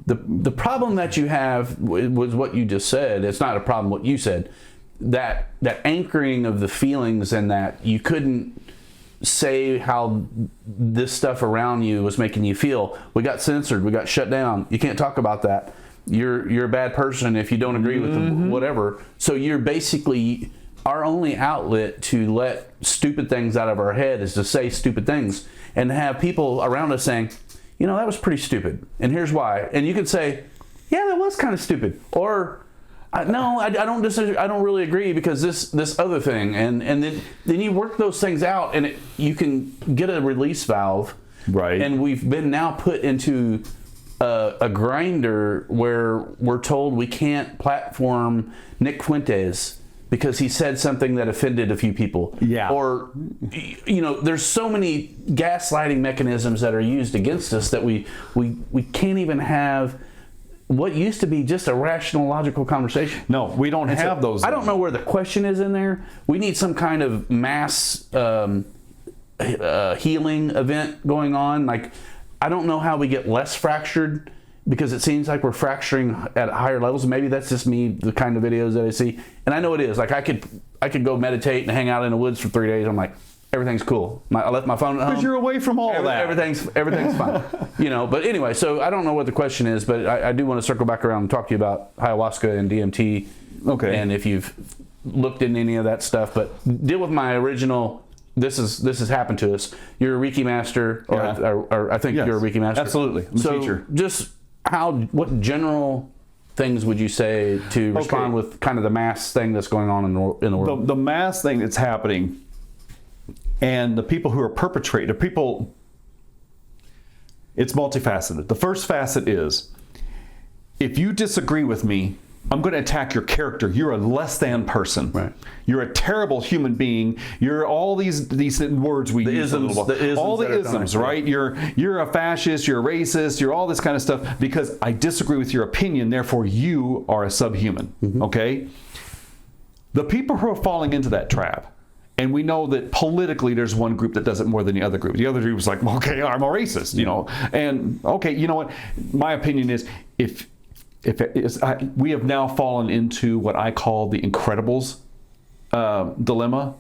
The problem that you have was what you just said. It's not a problem what you said. That anchoring of the feelings, and that you couldn't say how this stuff around you was making you feel. We got censored. We got shut down. You can't talk about that. You're a bad person if you don't agree with whatever. So you're basically, our only outlet to let stupid things out of our head is to say stupid things, and have people around us saying, you know, that was pretty stupid, and here's why. And you can say, yeah, that was kind of stupid, or no, I don't really agree because this other thing, and then you work those things out, and you can get a release valve. Right. And we've been now put into a grinder where we're told we can't platform Nick Fuentes because he said something that offended a few people. Yeah. Or, you know, there's so many gaslighting mechanisms that are used against us that we can't even have what used to be just a rational, logical conversation. No, we don't have those. I don't know where the question is in there. We need some kind of mass healing event going on. Like, I don't know how we get less fractured, because it seems like we're fracturing at higher levels. Maybe that's just me, the kind of videos that I see. And I know it is. Like, I could go meditate and hang out in the woods for 3 days. I'm like, everything's cool. I left my phone at home. Because you're away from all that. Everything's fine. You know, but anyway, so I don't know what the question is, but I do want to circle back around and talk to you about ayahuasca and DMT. Okay. And if you've looked into any of that stuff, but deal with my original. This has happened to us. You're a Reiki master, or I think you're a Reiki master. Absolutely. I'm a teacher. Just what general things would you say to respond with kind of the mass thing that's going on in the world? The mass thing that's happening. And the people who are perpetrating, it's multifaceted. The first facet is, if you disagree with me, I'm going to attack your character. You're a less than person. Right. You're a terrible human being. You're all these words we use. All the isms, right? You're a fascist. You're a racist. You're all this kind of stuff because I disagree with your opinion. Therefore, you are a subhuman. Okay. The people who are falling into that trap. And we know that politically there's one group that does it more than the other group. The other group is like, okay, I'm a racist, you know. And okay, you know what? My opinion is we have now fallen into what I call the Incredibles dilemma.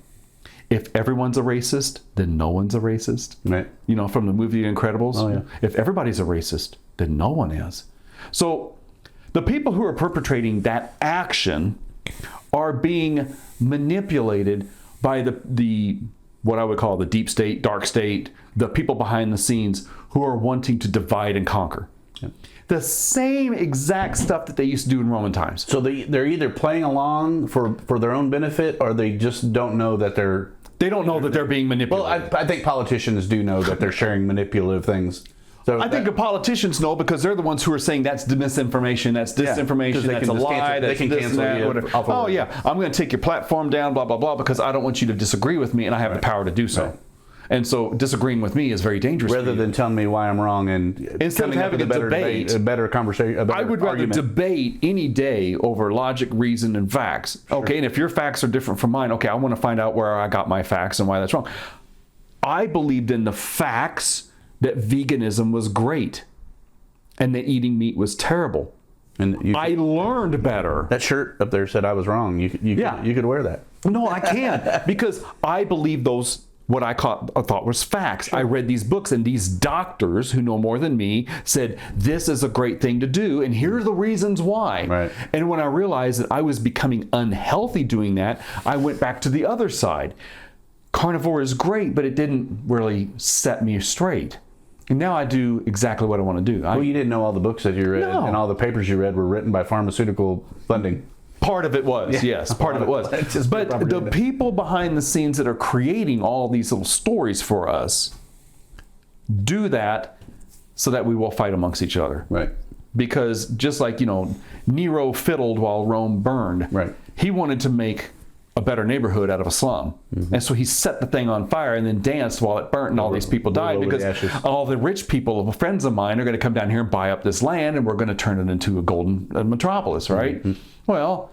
If everyone's a racist, then no one's a racist. Right. You know, from the movie Incredibles. Oh, yeah. If everybody's a racist, then no one is. So the people who are perpetrating that action are being manipulated by the what I would call the deep state, dark state, the people behind the scenes who are wanting to divide and conquer. Yep. The same exact stuff that they used to do in Roman times. So they're either playing along for their own benefit, or they just don't know that they don't know that they're being manipulated. Well, I think politicians do know that they're sharing manipulative things. So I think the politicians know because they're the ones who are saying that's misinformation, that's disinformation, that's a lie, they can cancel you. Oh yeah, I'm going to take your platform down, blah blah blah, because I don't want you to disagree with me, and I have the power to do so. Right. And so disagreeing with me is very dangerous. Rather than telling me why I'm wrong and instead of having a debate, a better conversation, I would rather debate any day over logic, reason, and facts. Sure. Okay, and if your facts are different from mine, okay, I want to find out where I got my facts and why that's wrong. I believed in the facts that veganism was great and that eating meat was terrible. And I learned better. That shirt up there said I was wrong. You could wear that. No, I can't because I believe those what I thought was facts. Sure. I read these books, and these doctors who know more than me said this is a great thing to do, and here are the reasons why. Right. And when I realized that I was becoming unhealthy doing that, I went back to the other side. Carnivore is great, but it didn't really set me straight. And now I do exactly what I want to do. Well, you didn't know all the books that you read and all the papers you read were written by pharmaceutical funding. Part of it was, yes. Part of it was. But the people behind the scenes that are creating all these little stories for us, do that so that we will fight amongst each other. Right. Because just like, Nero fiddled while Rome burned. Right. He wanted to make a better neighborhood out of a slum. And so he set the thing on fire and then danced while it burnt and all these people died over the because ashes. all the rich people, friends of mine, are going to come down here and buy up this land and we're going to turn it into a golden metropolis, right? Well,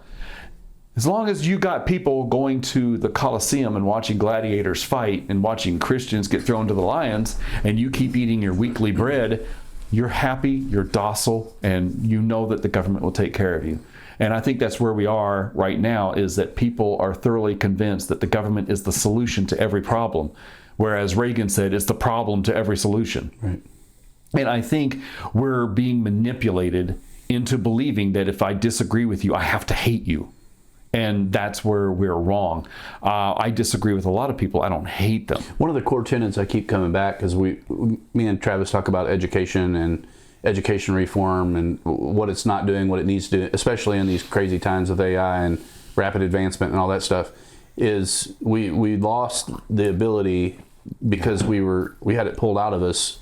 as long as you got people going to the Colosseum and watching gladiators fight and watching Christians get thrown to the lions and you keep eating your weekly bread, you're happy, you're docile, and you know that the government will take care of you. And I think that's where we are right now, is that people are thoroughly convinced that the government is the solution to every problem, whereas Reagan said it's the problem to every solution. Right. And I think we're being manipulated into believing that if I disagree with you, I have to hate you. And that's where we're wrong. I disagree with a lot of people. I don't hate them. One of the core tenets I keep coming back, because me and Travis talk about education and education reform and what it's not doing, what it needs to do, especially in these crazy times with AI and rapid advancement and all that stuff, is we lost the ability, because we had it pulled out of us,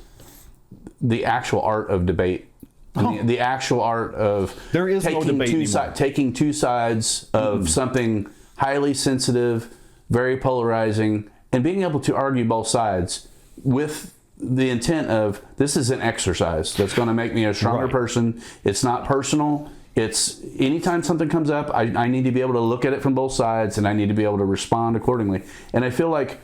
the actual art of debate. The actual art of there is no debate anymore. Taking two sides of something highly sensitive, very polarizing, and being able to argue both sides with the intent of, this is an exercise that's going to make me a stronger person. It's not personal. It's anytime something comes up, I need to be able to look at it from both sides, and I need to be able to respond accordingly. And I feel like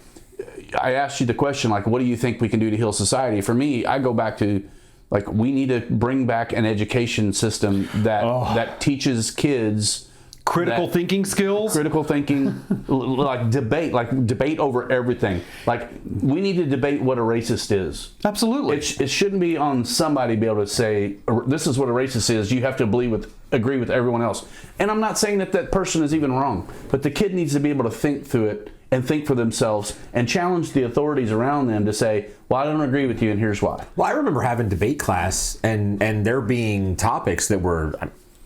I asked you the question, like, what do you think we can do to heal society? For me, I go back to, like, we need to bring back an education system that teaches kids critical thinking skills, critical thinking, like debate over everything. Like, we need to debate what a racist is. Absolutely. It shouldn't be on somebody to be able to say, this is what a racist is. You have to agree with everyone else. And I'm not saying that person is even wrong, but the kid needs to be able to think through it and think for themselves and challenge the authorities around them to say, well, I don't agree with you, and here's why. Well, I remember having debate class and there being topics that were,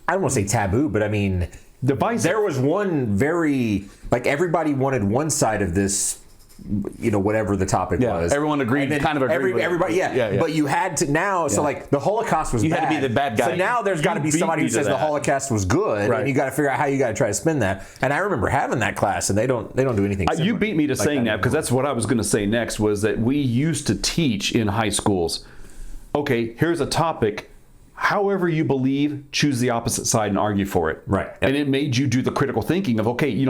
I don't want to say taboo, but I mean, divisive. There was one very, like, everybody wanted one side of this, whatever the topic was. Everyone agreed, with everybody, yeah. But you had to now, so like the Holocaust was you bad. had to be the bad guy. So now there's got to be somebody who says the Holocaust was good, right. And you got to figure out how you got to try to spin that. And I remember having that class, and they don't do anything similar. You beat me to saying that, because that's what I was going to say next, was that we used to teach in high schools, okay, here's a topic, however you believe, choose the opposite side and argue for it. Right. And it made you do the critical thinking of, okay,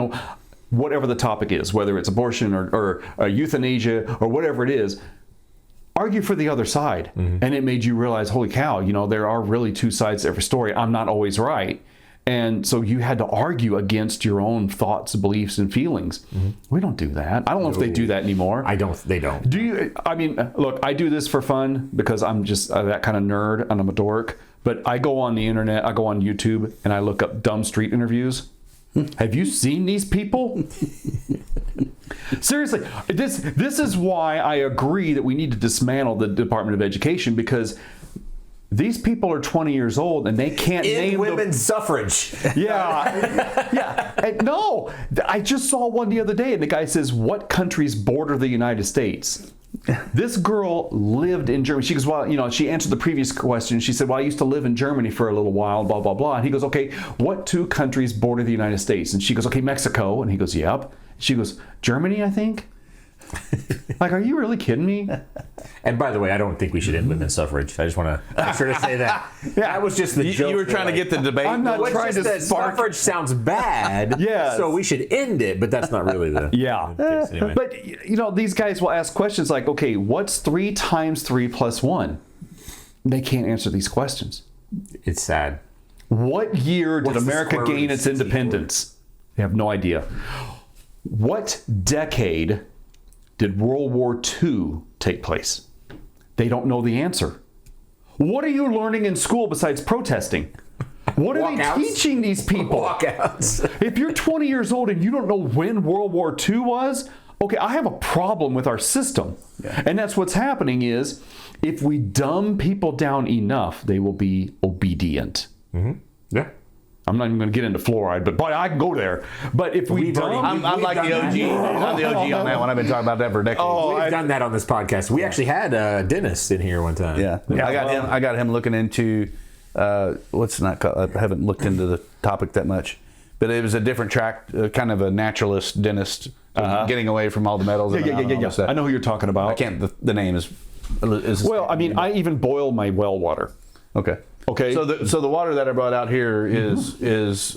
whatever the topic is, whether it's abortion or euthanasia or whatever it is, argue for the other side. Mm-hmm. And it made you realize, holy cow, there are really two sides to every story. I'm not always right. And so you had to argue against your own thoughts, beliefs, and feelings. Mm-hmm. We don't do that. I don't know if they do that anymore. They don't. Do you? I mean, look, I do this for fun because I'm just that kind of nerd and I'm a dork. But I go on the internet, I go on YouTube, and I look up dumb street interviews. Have you seen these people? Seriously, this is why I agree that we need to dismantle the Department of Education, because these people are 20 years old and they can't name women's suffrage. Yeah, yeah. And no, I just saw one the other day, and the guy says, "What countries border the United States?" This girl lived in Germany. She goes, well, she answered the previous question. She said, well, I used to live in Germany for a little while, blah, blah, blah. And he goes, okay, what two countries border the United States? And she goes, okay, Mexico. And he goes, yep. She goes, Germany, I think. Like, are you really kidding me? And by the way, I don't think we should end women's suffrage. I just want to make sure to say that. That was just the joke. You were trying to get the debate. I'm not trying to spark. Suffrage sounds bad. Yeah. So we should end it, but that's not really the case anyway. But these guys will ask questions like, okay, what's 3 times 3 plus 1? They can't answer these questions. It's sad. What year did America gain its independence? They have no idea. What decade did World War II take place? They don't know the answer. What are you learning in school besides protesting? What are they teaching these people? Walkouts. If you're 20 years old and you don't know when World War II was, okay, I have a problem with our system. Yeah. And that's what's happening is, if we dumb people down enough, they will be obedient. Mm-hmm. Yeah. I'm not even going to get into fluoride, but boy, I can go there. But if we don't, I'm like the OG. I'm the OG on that one. I've been talking about that for decades. We've done that on this podcast. We actually had a dentist in here one time. Yeah. I got him looking into what's not called. I haven't looked into the topic that much, but it was a different track, kind of a naturalist dentist, getting away from all the metals. Yeah. I know who you're talking about. I can't. The name is. Well, I mean, I even boil my well water. Okay. So the water that I brought out here is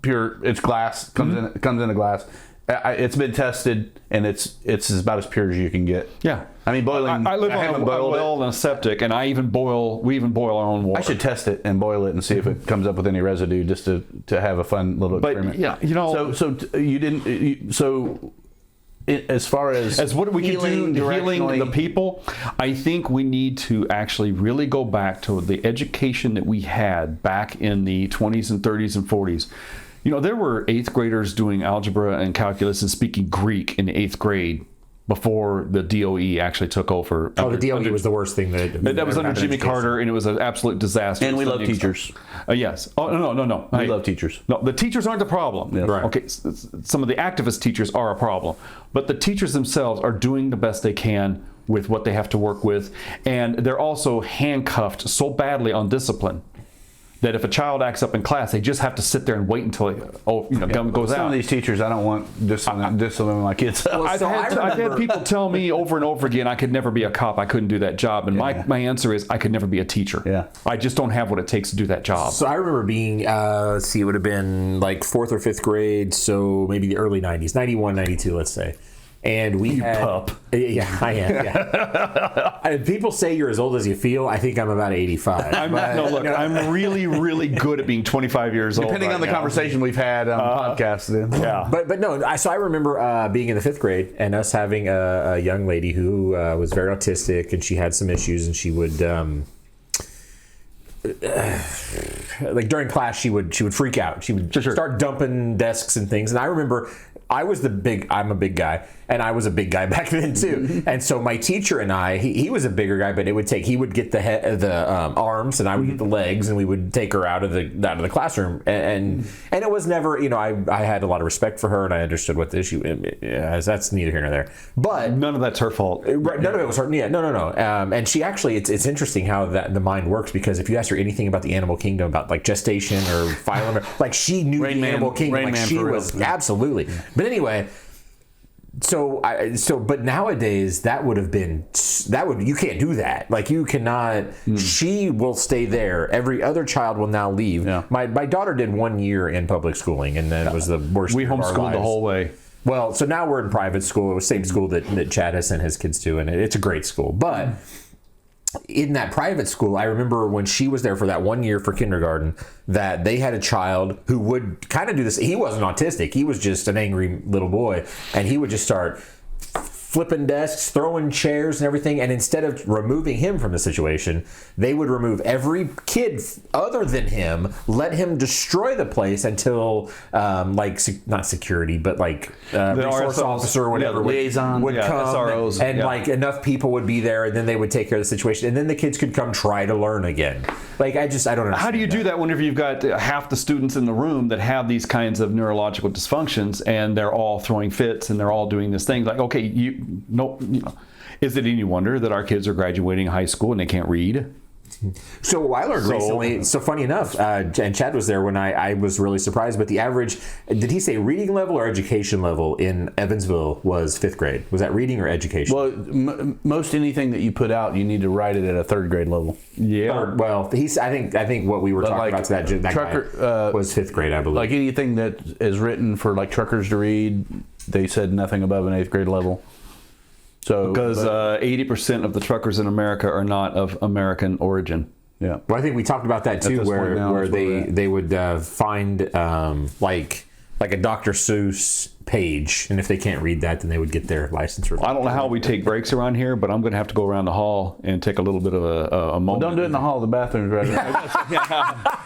pure. It's glass. Comes in a glass. It's been tested, and it's about as pure as you can get. Yeah. I mean, boiling. I live on a well and a septic, and we even boil our own water. I should test it and boil it and see if it comes up with any residue, just to have a fun little experiment. Yeah, you know. So you didn't. As far as what we can do healing the people, I think we need to actually really go back to the education that we had back in the 20s and 30s and 40s. You know, there were 8th graders doing algebra and calculus and speaking Greek in the 8th grade before the DOE actually took over. The DOE was the worst thing that was under Jimmy Carter, and it was an absolute disaster. And we love teachers. Yes. Oh, no. We love teachers. No, the teachers aren't the problem. Yes. Right. Okay, some of the activist teachers are a problem, but the teachers themselves are doing the best they can with what they have to work with, and they're also handcuffed so badly on discipline that if a child acts up in class, they just have to sit there and wait until gum goes out. Some of these teachers, I don't want discipline my kids. I've had people tell me over and over again, I could never be a cop. I couldn't do that job. And my answer is, I could never be a teacher. Yeah. I just don't have what it takes to do that job. So I remember being, it would have been like 4th or 5th grade, so maybe the early 90s, 91, 92, let's say. And we had... pup. Yeah, I am, yeah. People say you're as old as you feel. I think I'm about 85. I'm really, really good at being 25 years old. Depending on the conversation we've had on podcasts. Then. Yeah. But no, I remember being in the 5th grade and us having a young lady who was very autistic, and she had some issues, and she would... like during class, she would freak out. She would start dumping desks and things. And I remember I'm a big guy, and I was a big guy back then too. And so my teacher and I, he was a bigger guy, but he would get the arms, and I would get the legs, and we would take her out of the classroom. And it was never, I had a lot of respect for her, and I understood what the issue is. That's neither here nor there. But none of that's her fault. Right, none of it was her. Yeah, no. And she actually, it's interesting how the mind works, because if you ask her anything about the animal kingdom, about like gestation or phylum, like she knew the animal kingdom. She was absolutely. But anyway, but nowadays you can't do that. Like you cannot. She will stay there. Every other child will now leave. Yeah. My daughter did 1 year in public schooling, and then it was the worst. We year of our homeschooled the lives. whole way. Well, so now we're in private school. It was the same school that Chad has sent his kids to, and it's a great school. But in that private school, I remember when she was there for that 1 year for kindergarten, that they had a child who would kind of do this. He wasn't autistic. He was just an angry little boy. And he would just start flipping desks, throwing chairs and everything. And instead of removing him from the situation, they would remove every kid other than him, let him destroy the place until, not security, but like the resource officer or whatever would come, SROs, and like enough people would be there, and then they would take care of the situation, and then the kids could come try to learn again. Like I don't understand. How do you do that whenever you've got half the students in the room that have these kinds of neurological dysfunctions, and they're all throwing fits, and they're all doing this thing? Like, okay, is it any wonder that our kids are graduating high school and they can't read? So I learned recently, so funny enough, and Chad was there when I was really surprised, but the average, did he say reading level or education level in Evansville was 5th grade? Was that reading or education? Well, most anything that you put out, you need to write it at a 3rd grade level. Yeah. Well, I think what we were talking about to that trucker, guy was 5th grade, I believe. Like anything that is written for like truckers to read, they said nothing above an 8th grade level. So, because 80% of the truckers in America are not of American origin. Yeah. Well, I think we talked about that too, where they would find like a Dr. Seuss page, and if they can't read that, then they would get their license revoked. I don't know how we take breaks around here, but I'm going to have to go around the hall and take a little bit of a moment. Don't do it in the hall. The bathroom's right there.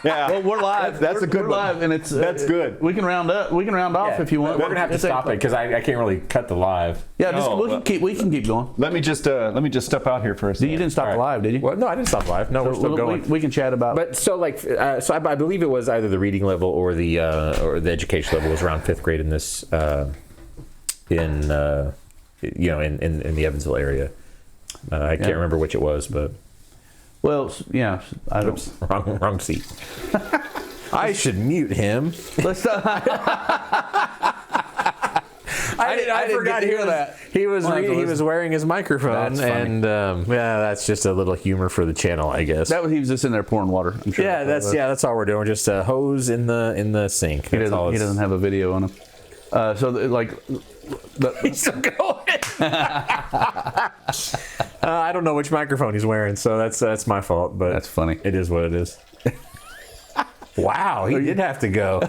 Yeah. Well, we're live. That's a good we're one. live, and it's That's good. We can round up. We can round off if you want. We're gonna have to stop it because I can't really cut the live. Yeah, No, we can keep going. Let me just step out here for a second. You didn't stop the live, did you? Well, no, I didn't stop live. No, we're still going. We can chat about. But so like, so I believe it was either the reading level or the education level was around 5th grade in this, in the Evansville area. I can't remember which it was, but well, yeah, I don't. wrong seat. I should mute him. Let's. I forgot to hear that. He was wearing his microphone, That's funny. and that's just a little humor for the channel, I guess. He was just in there pouring water. I'm sure. Yeah, that's all we're doing. We're just a hose in the sink. He doesn't have a video on him. He's still going. I don't know which microphone he's wearing, so that's my fault. But that's funny. It is what it is. Wow, he did have to go.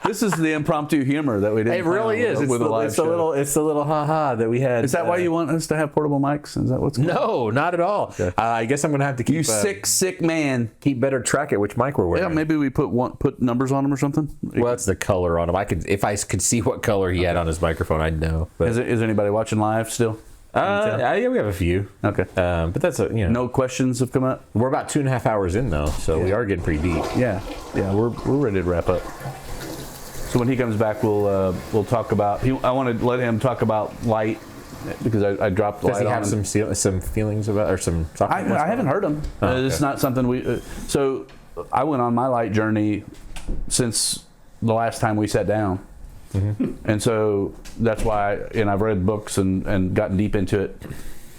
This is the impromptu humor that we did. It really is. It's the little ha-ha that we had. Is that why you want us to have portable mics? Is that what's going on? No, not at all. Okay. I guess I'm going to have to keep... You sick man. Keep better track at which mic we're wearing. Yeah, maybe we put numbers on them or something. Well, it's the color on them. If I could see what color he had on his microphone, I'd know. But. Is anybody watching live still? Yeah, we have a few. Okay. But that's No questions have come up? We're about 2.5 hours in, though, so we are getting pretty deep. Yeah. Yeah, we're ready to wrap up. So when he comes back, we'll talk about. I want to let him talk about light because I dropped light on him. Does he have some feelings about or some? I haven't heard him. It's not something we. So I went on my light journey since the last time we sat down, and so that's why. And I've read books and gotten deep into it.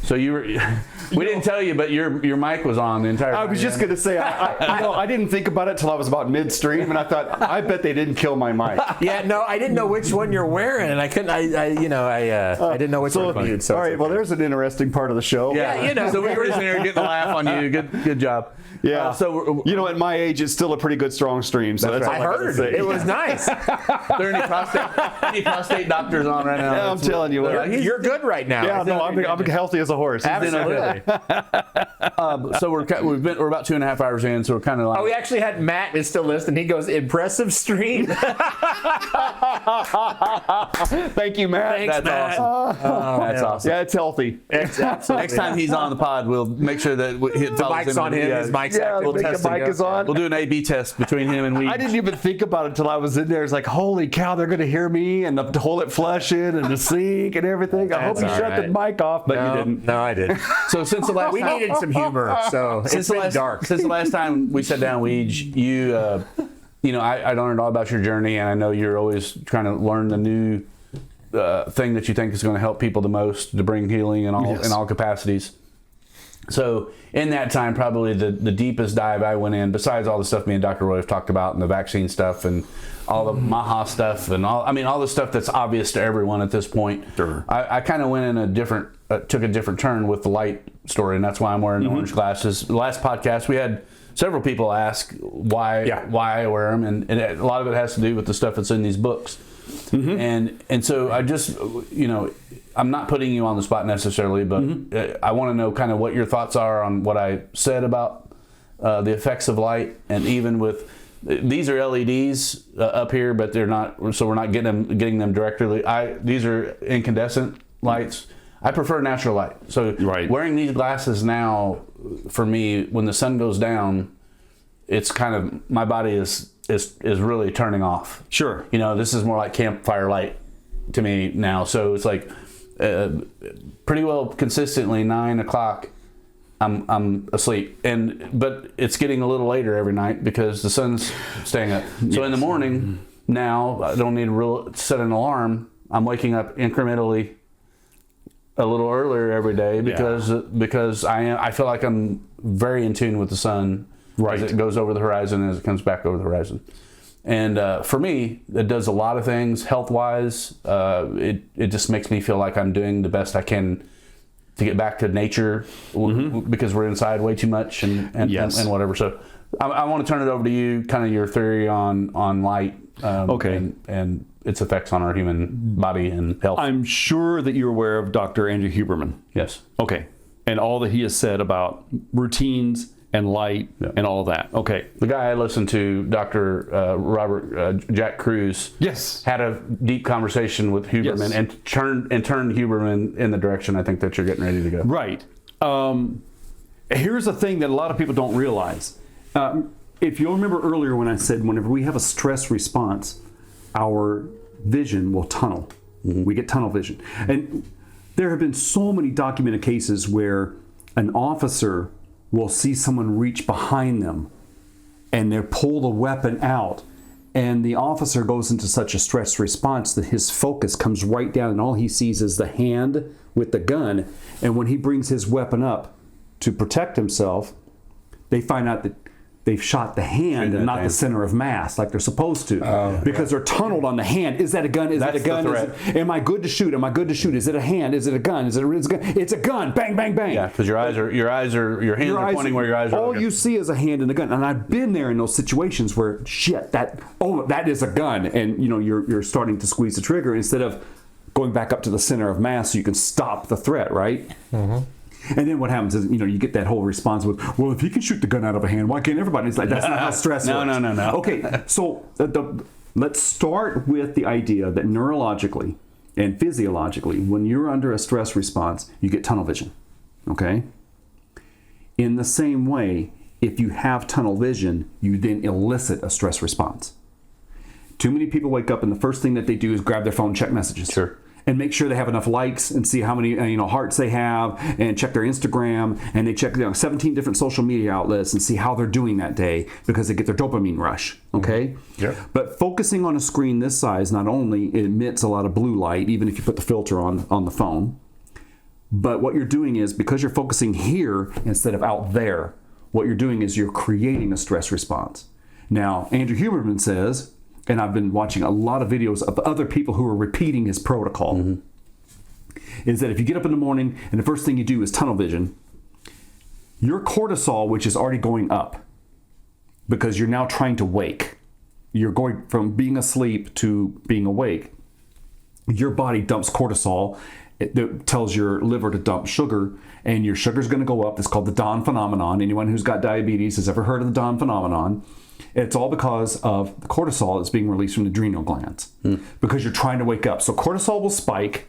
So we didn't tell you, but your mic was on the entire time. I was just going to say, I didn't think about it till I was about midstream, and I thought, I bet they didn't kill my mic. Yeah, no, I didn't know which one you're wearing, and I couldn't. I didn't know which one to mute. So all right, well, there's an interesting part of the show. Yeah, So we were just in here getting a laugh on you. Good job. Yeah. At my age, it's still a pretty good strong stream. So that's right. I heard it was nice. Are there any prostate doctors on right now? Yeah, I'm telling you. You're good right now. Yeah, no, I'm healthy as a horse. Absolutely. So we're about 2.5 hours in, so we're kind of like. Oh, we actually had Matt is still listening. He goes, impressive stream. Thank you, Matt. Thanks, That's Matt. awesome. That's awesome. Yeah, it's healthy. Absolutely. Next time he's on the pod, we'll make sure that the mic's on him. His mic's active. The mic is on. We'll do an A/B test between him and we. I didn't even think about it until I was in there. It's like, holy cow, they're going to hear me and the toilet flushing and the sink and everything. I hope you shut the mic off, but you didn't. No, I didn't. So since the last we time, needed some humor, so it's been dark. Since the last time we sat down, I learned all about your journey, and I know you're always trying to learn the new thing that you think is going to help people the most to bring healing in all capacities. So in that time, probably the deepest dive I went in, besides all the stuff me and Dr. Roy have talked about and the vaccine stuff and all the Maha stuff and all the stuff that's obvious to everyone at this point. Sure. I kind of went in took a different turn with the light story, and that's why I'm wearing orange glasses. The last podcast, we had several people ask why I wear them, and a lot of it has to do with the stuff that's in these books. And so I just, I'm not putting you on the spot necessarily, but I want to know kind of what your thoughts are on what I said about the effects of light, and even with these are LEDs up here, but they're not. So we're not getting them directly. These are incandescent lights. I prefer natural light. So wearing these glasses now, for me, when the sun goes down, it's kind of my body is really turning off. Sure. This is more like campfire light to me now. So it's like pretty well consistently 9 o'clock I'm asleep, but it's getting a little later every night because the sun's staying up. So in the morning now, I don't need to set an alarm. I'm waking up incrementally a little earlier every day because I feel like I'm very in tune with the sun as it goes over the horizon, as it comes back over the horizon. And for me, it does a lot of things health-wise. It just makes me feel like I'm doing the best I can to get back to nature because we're inside way too much and whatever. So I want to turn it over to you, kind of your theory on light Okay. and its effects on our human body and health. I'm sure that you're aware of Dr. Andrew Huberman. Yes. Okay. And all that he has said about routines and light and all of that. Okay. The guy I listened to, Dr. Jack Cruz, Yes. had a deep conversation with Huberman Yes. and turned Huberman in the direction I think that you're getting ready to go. Right. Here's a thing that a lot of people don't realize. If you'll remember earlier when I said whenever we have a stress response, our vision will tunnel. We get tunnel vision. And there have been so many documented cases where an officer will see someone reach behind them and they pull the weapon out, and the officer goes into such a stress response that his focus comes right down and all he sees is the hand with the gun. And when he brings his weapon up to protect himself, they find out that they've shot the hand and not the center of mass like they're supposed to, because they're tunneled on the hand. Is that a gun? Is that a gun? Am I good to shoot? Am I good to shoot? Is it a hand? Is it a gun? Is it a gun? It's a gun. Bang, bang, bang. Yeah, because your hands are pointing where your eyes are. All you see is a hand and a gun. And I've been there in those situations where that is a gun, and you're starting to squeeze the trigger instead of going back up to the center of mass so you can stop the threat, right? Mm-hmm. And then what happens is, you get that whole response with, well, if he can shoot the gun out of a hand, why can't everybody? It's like, that's not how stress works. No. Okay, so let's start with the idea that neurologically and physiologically, when you're under a stress response, you get tunnel vision, okay? In the same way, if you have tunnel vision, you then elicit a stress response. Too many people wake up and the first thing that they do is grab their phone, check messages. Sure. And make sure they have enough likes and see how many hearts they have, and check their Instagram, and they check 17 different social media outlets and see how they're doing that day because they get their dopamine rush, okay? Mm-hmm. Yeah. But focusing on a screen this size not only emits a lot of blue light, even if you put the filter on the phone, but what you're doing is, because you're focusing here instead of out there, what you're doing is you're creating a stress response. Now, Andrew Huberman says, and I've been watching a lot of videos of other people who are repeating his protocol, is that if you get up in the morning and the first thing you do is tunnel vision, your cortisol, which is already going up because you're now trying to wake, you're going from being asleep to being awake, your body dumps cortisol. It tells your liver to dump sugar, and your sugar's going to go up. It's called the dawn phenomenon. Anyone who's got diabetes has ever heard of the dawn phenomenon. It's all because of the cortisol that's being released from the adrenal glands because you're trying to wake up. So cortisol will spike,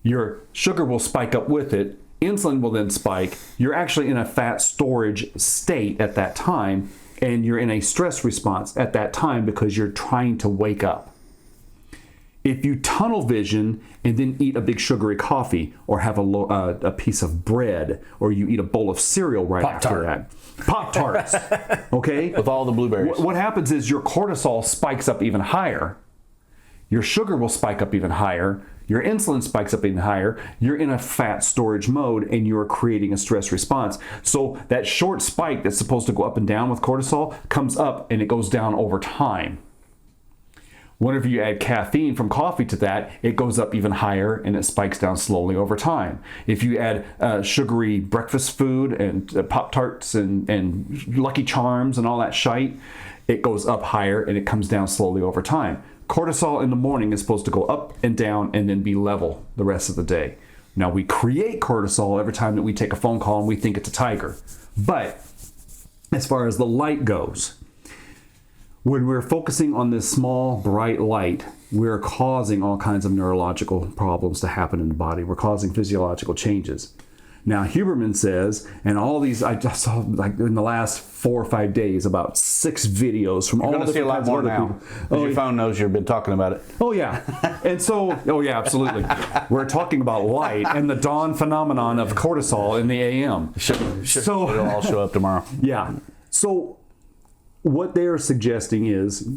your sugar will spike up with it, insulin will then spike. You're actually in a fat storage state at that time, and you're in a stress response at that time because you're trying to wake up. If you tunnel vision and then eat a big sugary coffee or have a piece of bread, or you eat a bowl of cereal right after that, Pop-Tarts, okay? With all the blueberries. What happens is your cortisol spikes up even higher. Your sugar will spike up even higher. Your insulin spikes up even higher. You're in a fat storage mode, and you're creating a stress response. So that short spike that's supposed to go up and down with cortisol comes up and it goes down over time. Whenever you add caffeine from coffee to that, it goes up even higher and it spikes down slowly over time. If you add sugary breakfast food and Pop-Tarts and Lucky Charms and all that shite, it goes up higher and it comes down slowly over time. Cortisol in the morning is supposed to go up and down and then be level the rest of the day. Now, we create cortisol every time that we take a phone call and we think it's a tiger. But as far as the light goes, when we're focusing on this small, bright light, we're causing all kinds of neurological problems to happen in the body. We're causing physiological changes. Now, Huberman says, and all these, I just saw like in the last 4 or 5 days, about 6 videos from all You're going to see a lot more now. Your phone knows you've been talking about it. Oh, yeah. And so, absolutely. We're talking about light and the dawn phenomenon of cortisol in the AM. So it'll all show up tomorrow. Yeah. So what they are suggesting is,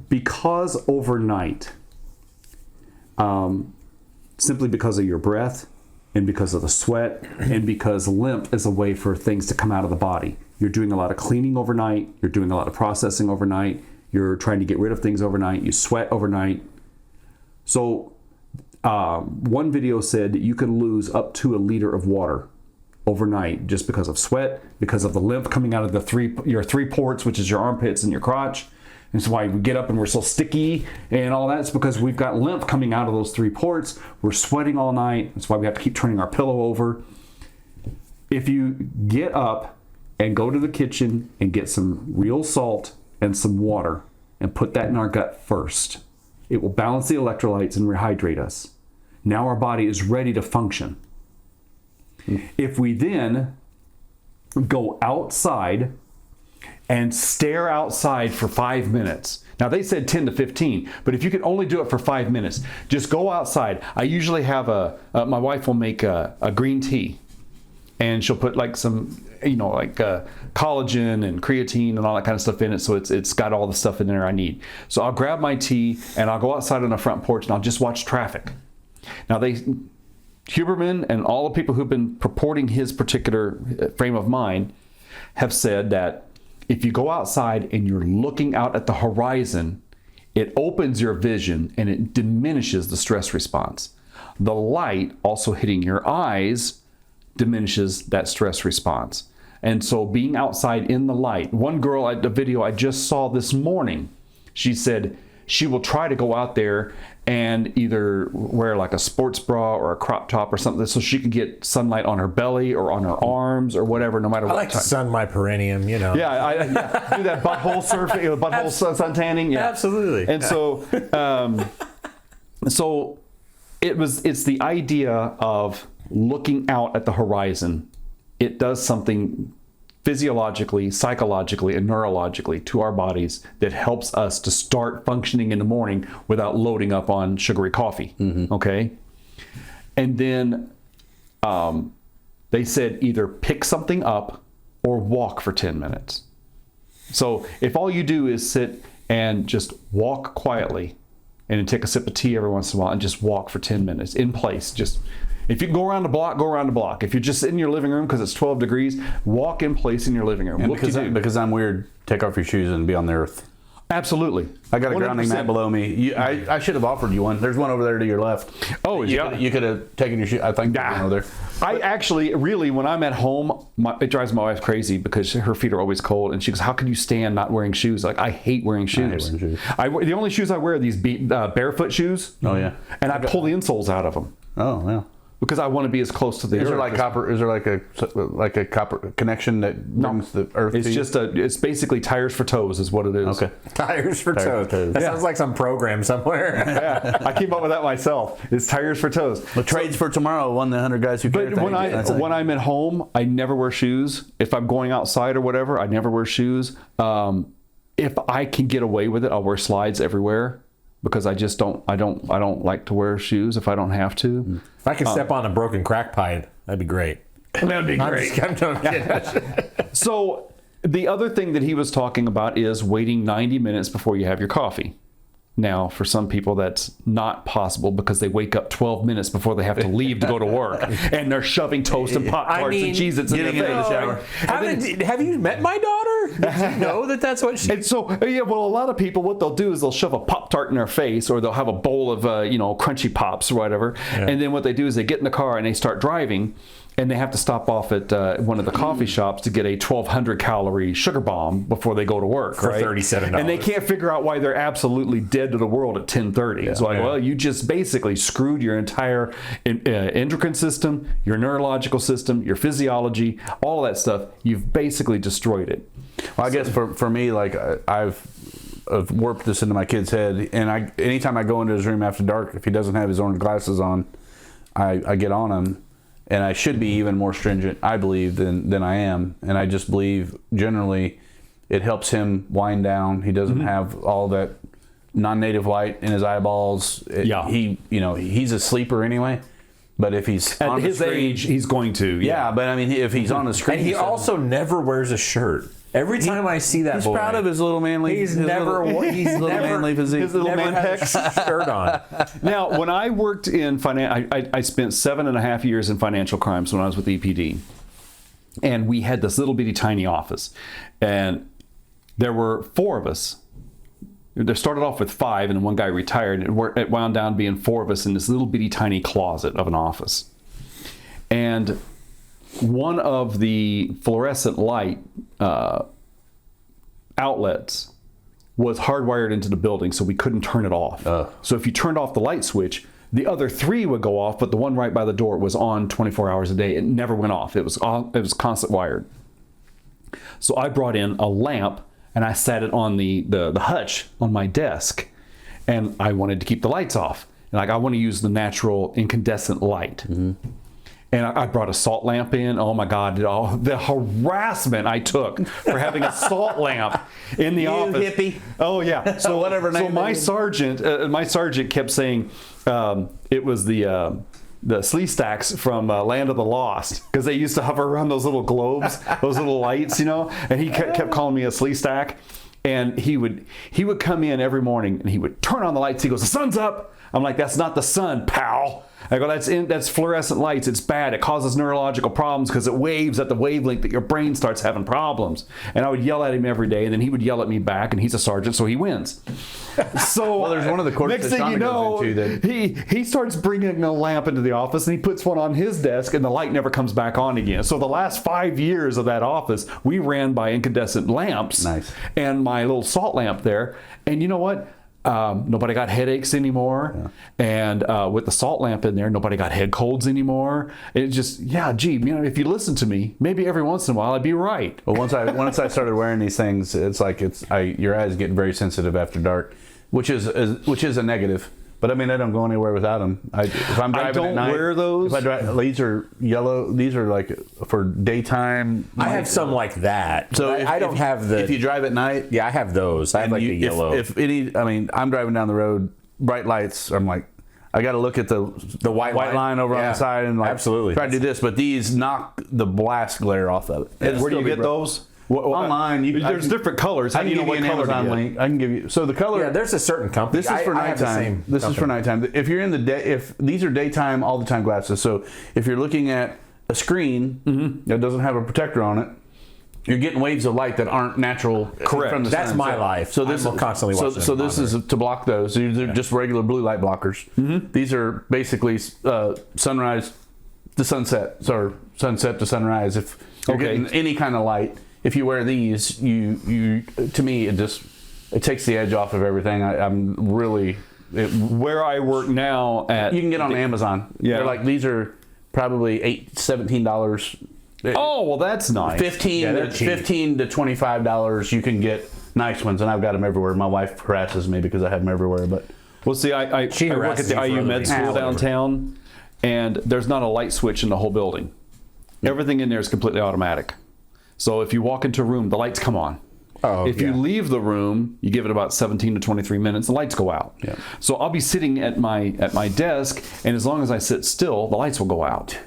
because overnight, simply because of your breath and because of the sweat and because lymph is a way for things to come out of the body, you're doing a lot of cleaning overnight, you're doing a lot of processing overnight, you're trying to get rid of things overnight, you sweat overnight. So one video said that you can lose up to 1 liter of water overnight just because of sweat, because of the lymph coming out of your 3 ports, which is your armpits and your crotch, It's why we get up and we're so sticky and all that. It's because we've got lymph coming out of those 3 ports. We're sweating all night. That's why we have to keep turning our pillow over. If you get up and go to the kitchen and get some real salt and some water and put that in our gut first, it will balance the electrolytes and rehydrate us. Now our body is ready to function. If we then go outside and stare outside for 5 minutes. Now they said 10 to 15, but if you can only do it for 5 minutes, just go outside. I usually have my wife will make a green tea, and she'll put like some, collagen and creatine and all that kind of stuff in it. So it's got all the stuff in there I need. So I'll grab my tea and I'll go outside on the front porch and I'll just watch traffic. Now Huberman and all the people who've been purporting his particular frame of mind have said that if you go outside and you're looking out at the horizon, it opens your vision and it diminishes the stress response. The light also hitting your eyes diminishes that stress response. And so being outside in the light, one girl at the video I just saw this morning, she said she will try to go out there and either wear like a sports bra or a crop top or something so she can get sunlight on her belly or on her arms or whatever, no matter what. I like to sun my perineum, Yeah, do that butthole surfing, butthole sun tanning. Yeah, absolutely. And so, it's the idea of looking out at the horizon. It does something physiologically, psychologically, and neurologically to our bodies that helps us to start functioning in the morning without loading up on sugary coffee. Okay? And then they said either pick something up or walk for 10 minutes. So if all you do is sit and just walk quietly and then take a sip of tea every once in a while and just walk for 10 minutes in place, if you can go around the block, go around the block. If you're just in your living room because it's 12 degrees, walk in place in your living room. And because I'm weird, take off your shoes and be on the earth. Absolutely. I got a grounding mat below me. I should have offered you one. There's one over there to your left. Oh, yeah. You could have taken your shoes. I think over there. I actually, really, when I'm at home, it drives my wife crazy because her feet are always cold. And she goes, how can you stand not wearing shoes? Like, I hate wearing shoes. The only shoes I wear are these barefoot shoes. Oh, yeah. And I pull the insoles out of them. Oh, yeah. Because I want to be as close to the earth. Is there like a copper connection that brings the earth? It's basically tires for toes is what it is. Okay. Tires for toes. That sounds like some program somewhere. Yeah, I came up with that myself. It's tires for toes. The trades for tomorrow, 100 guys who care. But when I'm at home, I never wear shoes. If I'm going outside or whatever, I never wear shoes. If I can get away with it, I'll wear slides everywhere. Because I just don't like to wear shoes if I don't have to. If I could step on a broken crack pipe, that'd be great. That'd be great. So the other thing that he was talking about is waiting 90 minutes before you have your coffee. Now, for some people, that's not possible because they wake up 12 minutes before they have to leave to go to work, and they're shoving toast and Pop-Tarts and Cheez-Its in their face. The shower. Have you met my daughter? Did you know that that's what she... And so, a lot of people, what they'll do is they'll shove a Pop-Tart in their face, or they'll have a bowl of, Crunchy Pops or whatever, and then what they do is they get in the car and they start driving, and they have to stop off at one of the coffee shops to get a 1,200 calorie sugar bomb before they go to work, for right? $37. And they can't figure out why they're absolutely dead to the world at 10:30. It's like, well, you just basically screwed your entire endocrine system, your neurological system, your physiology, all that stuff. You've basically destroyed it. Well, I guess for me, like I've warped this into my kid's head, and anytime I go into his room after dark, if he doesn't have his orange glasses on, I get on him. And I should be even more stringent, I believe, than I am. And I just believe generally it helps him wind down. He doesn't have all that non-native light in his eyeballs. He's a sleeper anyway. But if he's at on his the screen, age, he's going to. Yeah, but I mean, if he's on the screen, and he also never wears a shirt. Every time I see that he's boy, proud of his little manly. He's never manly physique. His little man pecs shirt on. Now, when I worked in finance, I spent 7.5 years in financial crimes when I was with EPD, and we had this little bitty tiny office, and there were 4 of us. They started off with 5, and then one guy retired, and it wound down being 4 of us in this little bitty tiny closet of an office, and one of the fluorescent light outlets was hardwired into the building, so we couldn't turn it off. So if you turned off the light switch, the other 3 would go off, but the one right by the door was on 24 hours a day. It never went off. It was constant wired. So I brought in a lamp and I sat it on the hutch on my desk, and I wanted to keep the lights off. And like, I want to use the natural incandescent light. And I brought a salt lamp in. Oh my God, the harassment I took for having a salt lamp in the office. Hippie. Oh yeah. So whatever name. So my sergeant kept saying it was the slee stacks from Land of the Lost, because they used to hover around those little globes, those little lights, you know. And he kept calling me a slee stack. And he would come in every morning and he would turn on the lights. He goes, "The sun's up." I'm like, "That's not the sun, pal." I go, that's fluorescent lights. It's bad. It causes neurological problems because it waves at the wavelength that your brain starts having problems. And I would yell at him every day, and then he would yell at me back, and he's a sergeant, so he wins. So well, there's one of the courts next that thing you Shonda know, goes into that he starts bringing a lamp into the office, and he puts one on his desk, and the light never comes back on again. So the last 5 years of that office, we ran by incandescent lamps. Nice. And my little salt lamp there. And you know what? Nobody got headaches anymore, and with the salt lamp in there, nobody got head colds anymore. It just, if you listen to me, maybe every once in a while I'd be right. Well, once I started wearing these things, it's like your eyes get very sensitive after dark, which is a negative. But I mean, I don't go anywhere without them. If I'm driving don't at night, wear those. If I drive, these are yellow. These are like for daytime. I have some like that. So I don't have the. If you drive at night, yeah, I have those. I have like the yellow. I'm driving down the road, bright lights. I'm like, I got to look at the white line over on the side and like absolutely try to do this. But these knock the blast glare off of it. Where do you get those? Online, there's different colors. How do you know what color Amazon link? I can give you. So the color. Yeah, there's a certain company. This is for nighttime. This is for nighttime. If you're in the day, if these are daytime, all the time glasses. So if you're looking at a screen that doesn't have a protector on it, you're getting waves of light that aren't natural. Correct. From the That's sun. my life. So this I'm constantly watching. So this is to block those. They're just regular blue light blockers. These are basically sunrise to sunset, or sunset to sunrise. If you're getting any kind of light. If you wear these, you to me it takes the edge off of everything. I'm really where I work now at. You can get on Amazon. Yeah, they're like these are probably $17. Oh well, that's nice. $15 to $25. You can get nice ones, and I've got them everywhere. My wife harasses me because I have them everywhere. But well, see, I work at the IU Med School downtown, and there's not a light switch in the whole building. Everything in there is completely automatic. So if you walk into a room, the lights come on. If you leave the room, you give it about 17 to 23 minutes, the lights go out. Yeah. So I'll be sitting at my desk, and as long as I sit still, the lights will go out.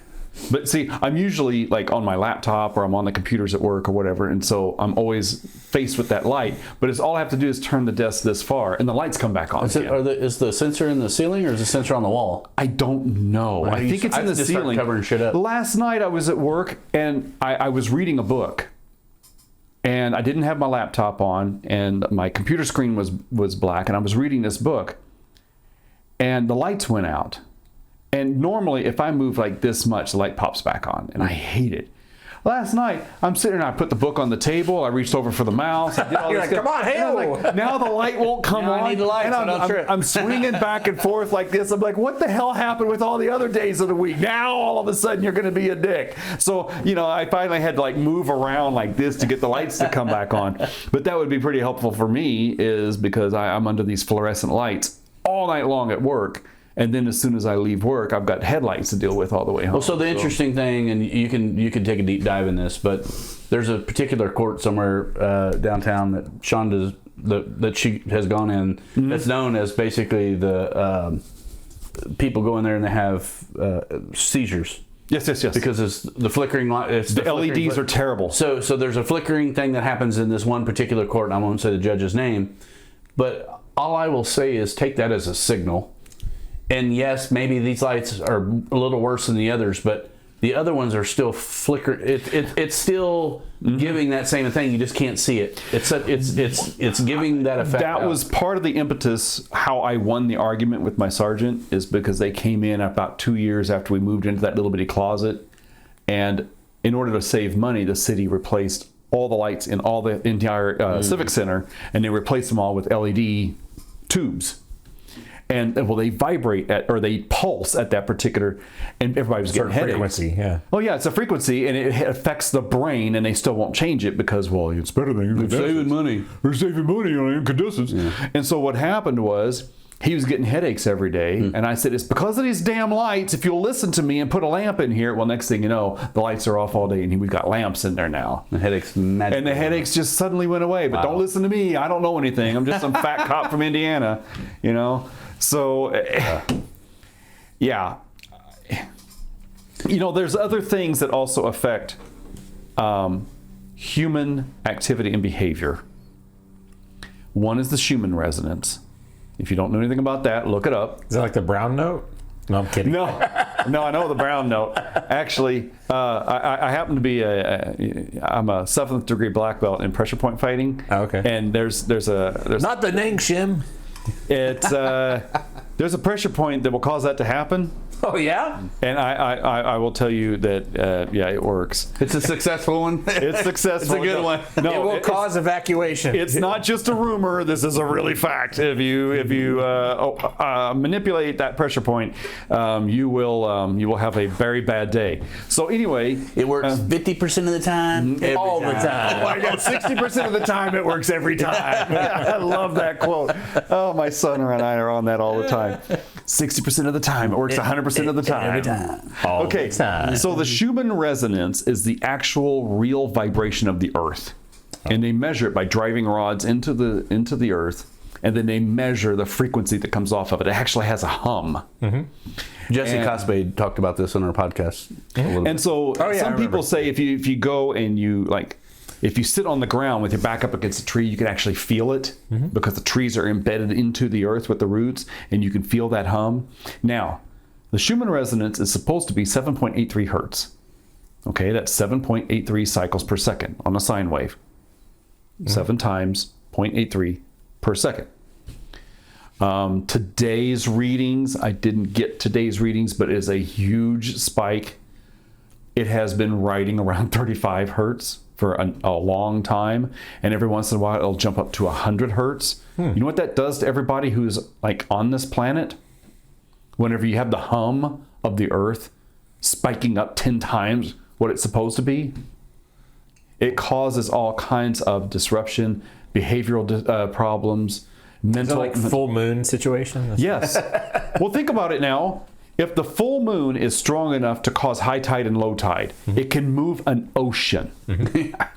But see, I'm usually like on my laptop or I'm on the computers at work or whatever, and so I'm always faced with that light. But it's all I have to do is turn the desk this far, and the lights come back on. Is the sensor in the ceiling or is the sensor on the wall? I don't know. I think it's in the ceiling. Covering shit up. Last night I was at work and I was reading a book, and I didn't have my laptop on, and my computer screen was black, and I was reading this book, and the lights went out. And normally, if I move like this much, the light pops back on, and I hate it. Last night, I'm sitting there, I put the book on the table, I reached over for the mouse, I did all You're this like, stuff. come on, hell! Like, now the light won't come Now on. I need the lights, and so don't trip. I'm swinging back and forth like this. I'm like, what the hell happened with all the other days of the week? Now, all of a sudden, you're going to be a dick. So, I finally had to like move around like this to get the lights to come back on. But that would be pretty helpful for me, is because I'm under these fluorescent lights all night long at work. And then as soon as I leave work, I've got headlights to deal with all the way home. Well, so the interesting thing, and you can take a deep dive in this, but there's a particular court somewhere downtown that Shonda's that she has gone in. That's known as basically the people go in there and they have seizures. Yes. Because it's the flickering light. The LEDs are terrible. So there's a flickering thing that happens in this one particular court, and I won't say the judge's name, but all I will say is take that as a signal. And yes, maybe these lights are a little worse than the others, but the other ones are still flickering. It's still giving that same thing. You just can't see it. It's giving that effect. That was part of the impetus how I won the argument with my sergeant, is because they came in about 2 years after we moved into that little bitty closet, and in order to save money, the city replaced all the lights in all the entire Civic Center, and they replaced them all with LED tubes. And well, they vibrate or they pulse at that particular, and everybody was getting headaches. Frequency, yeah. Oh yeah, it's a frequency, and it affects the brain, and they still won't change it because, well, it's better than They're saving money. They're saving money on incandescents. Yeah. And so what happened was he was getting headaches every day, and I said, it's because of these damn lights. If you'll listen to me and put a lamp in here, well, next thing you know, the lights are off all day, and we've got lamps in there now. The headaches And the headaches just suddenly went away. But don't listen to me. I don't know anything. I'm just some fat cop from Indiana, you know. So, yeah. You know, there's other things that also affect human activity and behavior. One is the Schumann resonance. If you don't know anything about that, look it up. Is that like the brown note? No, I'm kidding. No, I know the brown note. Actually, I happen to be I'm a 7th degree black belt in pressure point fighting. Oh, okay. And there's not the Nang Shim. It's there's a pressure point that will cause that to happen. Oh yeah. And I will tell you that yeah, it works. It's a successful one. It's successful. It's a good one. No, it will cause evacuation. It's not just a rumor. This is a really fact. If you manipulate that pressure point, you will have a very bad day. So anyway, it works 50% of the time, all the time. Oh my God, 60% of the time it works every time. I love that quote. Oh, my son and I are on that all the time. 60% of the time it works 100% of the time. Every time. Okay, so the Schumann resonance is the actual real vibration of the Earth, and they measure it by driving rods into the Earth, and then they measure the frequency that comes off of it. It actually has a hum. Jesse Cosby talked about this on our podcast. And so some people say if you go and if you sit on the ground with your back up against a tree, you can actually feel it because the trees are embedded into the earth with the roots, and you can feel that hum. Now, the Schumann resonance is supposed to be 7.83 hertz. Okay, that's 7.83 cycles per second on a sine wave. 7 times 0.83 per second. Today's readings, I didn't get today's readings, but it is a huge spike. It has been riding around 35 hertz for a long time, and every once in a while it'll jump up to 100 hertz. You know what that does to everybody who's like on this planet? Whenever you have the hum of the earth spiking up 10 times what it's supposed to be, it causes all kinds of disruption, behavioral problems, mental. Is that like full moon situation? Yes. Well, think about it now. If the full moon is strong enough to cause high tide and low tide, it can move an ocean.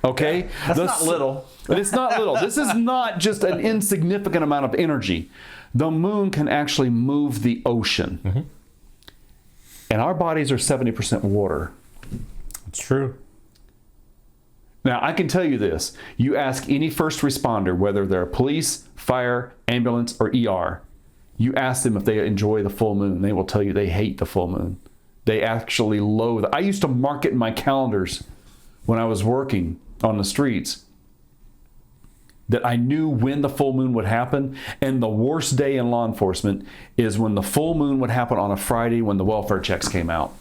Okay? That's not little. It's not little. This is not just an insignificant amount of energy. The moon can actually move the ocean. And our bodies are 70% water. It's true. Now, I can tell you this. You ask any first responder, whether they're police, fire, ambulance, or ER, you ask them if they enjoy the full moon. They will tell you they hate the full moon. They actually loathe. I used to mark it in my calendars when I was working on the streets that I knew when the full moon would happen. And the worst day in law enforcement is when the full moon would happen on a Friday when the welfare checks came out.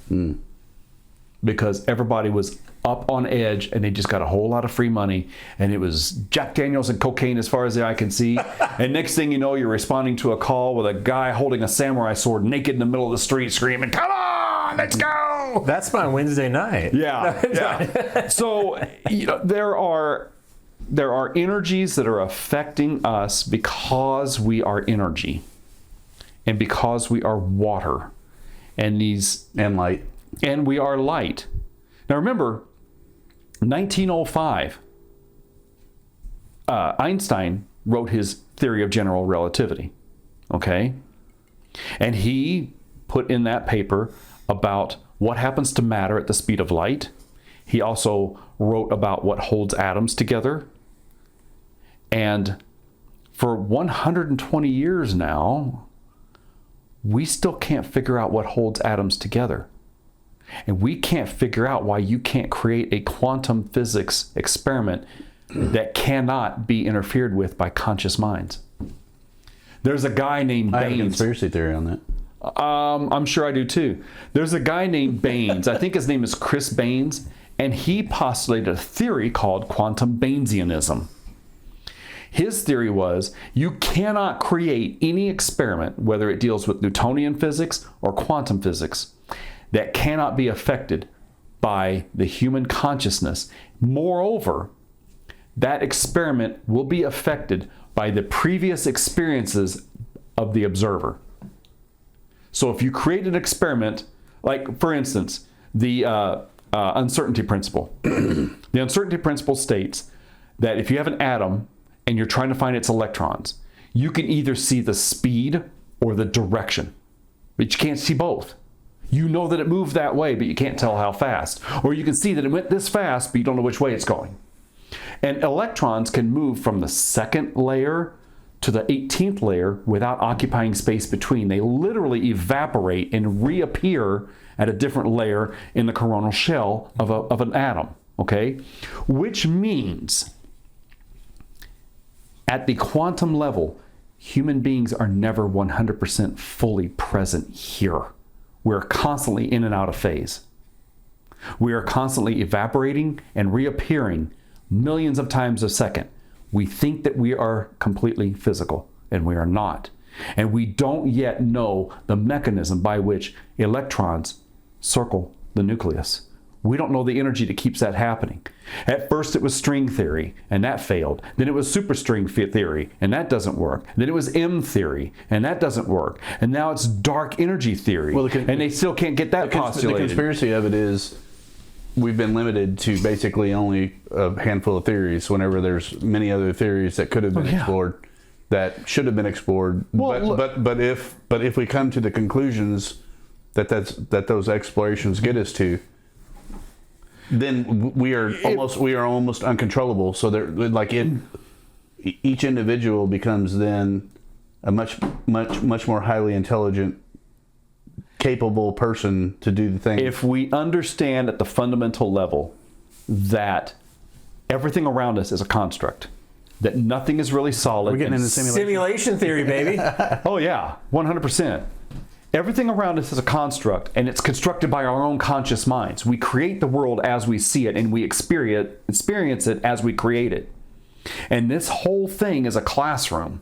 Because everybody was up on edge and they just got a whole lot of free money, and it was Jack Daniels and cocaine as far as the eye can see. And next thing you know, you're responding to a call with a guy holding a samurai sword naked in the middle of the street screaming, "Come on, let's go!" That's my Wednesday night. Yeah. So you know, there are energies that are affecting us because we are energy and because we are water and light. And we are light. Now remember, 1905, Einstein wrote his theory of general relativity, okay? And he put in that paper about what happens to matter at the speed of light. He also wrote about what holds atoms together. And for 120 years now, we still can't figure out what holds atoms together. And we can't figure out why you can't create a quantum physics experiment that cannot be interfered with by conscious minds. There's a guy named Baines. I have a conspiracy theory on that. I'm sure I do too. There's a guy named Baines. I think his name is Chris Baines. And he postulated a theory called quantum Bayesianism. His theory was you cannot create any experiment, whether it deals with Newtonian physics or quantum physics, that cannot be affected by the human consciousness. Moreover, that experiment will be affected by the previous experiences of the observer. So if you create an experiment, like for instance, the uncertainty principle. The uncertainty principle states that if you have an atom and you're trying to find its electrons, you can either see the speed or the direction, but you can't see both. You know that it moved that way, but you can't tell how fast. Or you can see that it went this fast, but you don't know which way it's going. And electrons can move from the second layer to the 18th layer without occupying space between. They literally evaporate and reappear at a different layer in the coronal shell of an atom, okay? Which means at the quantum level, human beings are never 100% fully present here. We're constantly in and out of phase. We are constantly evaporating and reappearing millions of times a second. We think that we are completely physical, and we are not. And we don't yet know the mechanism by which electrons circle the nucleus. We don't know the energy that keeps that happening. At first it was string theory, and that failed. Then it was superstring theory, and that doesn't work. Then it was M theory, and that doesn't work. And now it's dark energy theory, and they still can't get that postulated. The conspiracy of it is we've been limited to basically only a handful of theories whenever there's many other theories that could have been explored, that should have been explored. Well, but if we come to the conclusions that those explorations get us to, then we are almost uncontrollable. So each individual becomes then a much more highly intelligent, capable person to do the thing. If we understand at the fundamental level that everything around us is a construct, that nothing is really solid. We're getting into simulation theory, baby. Oh yeah, 100%. Everything around us is a construct, and it's constructed by our own conscious minds. We create the world as we see it, and we experience it as we create it. And this whole thing is a classroom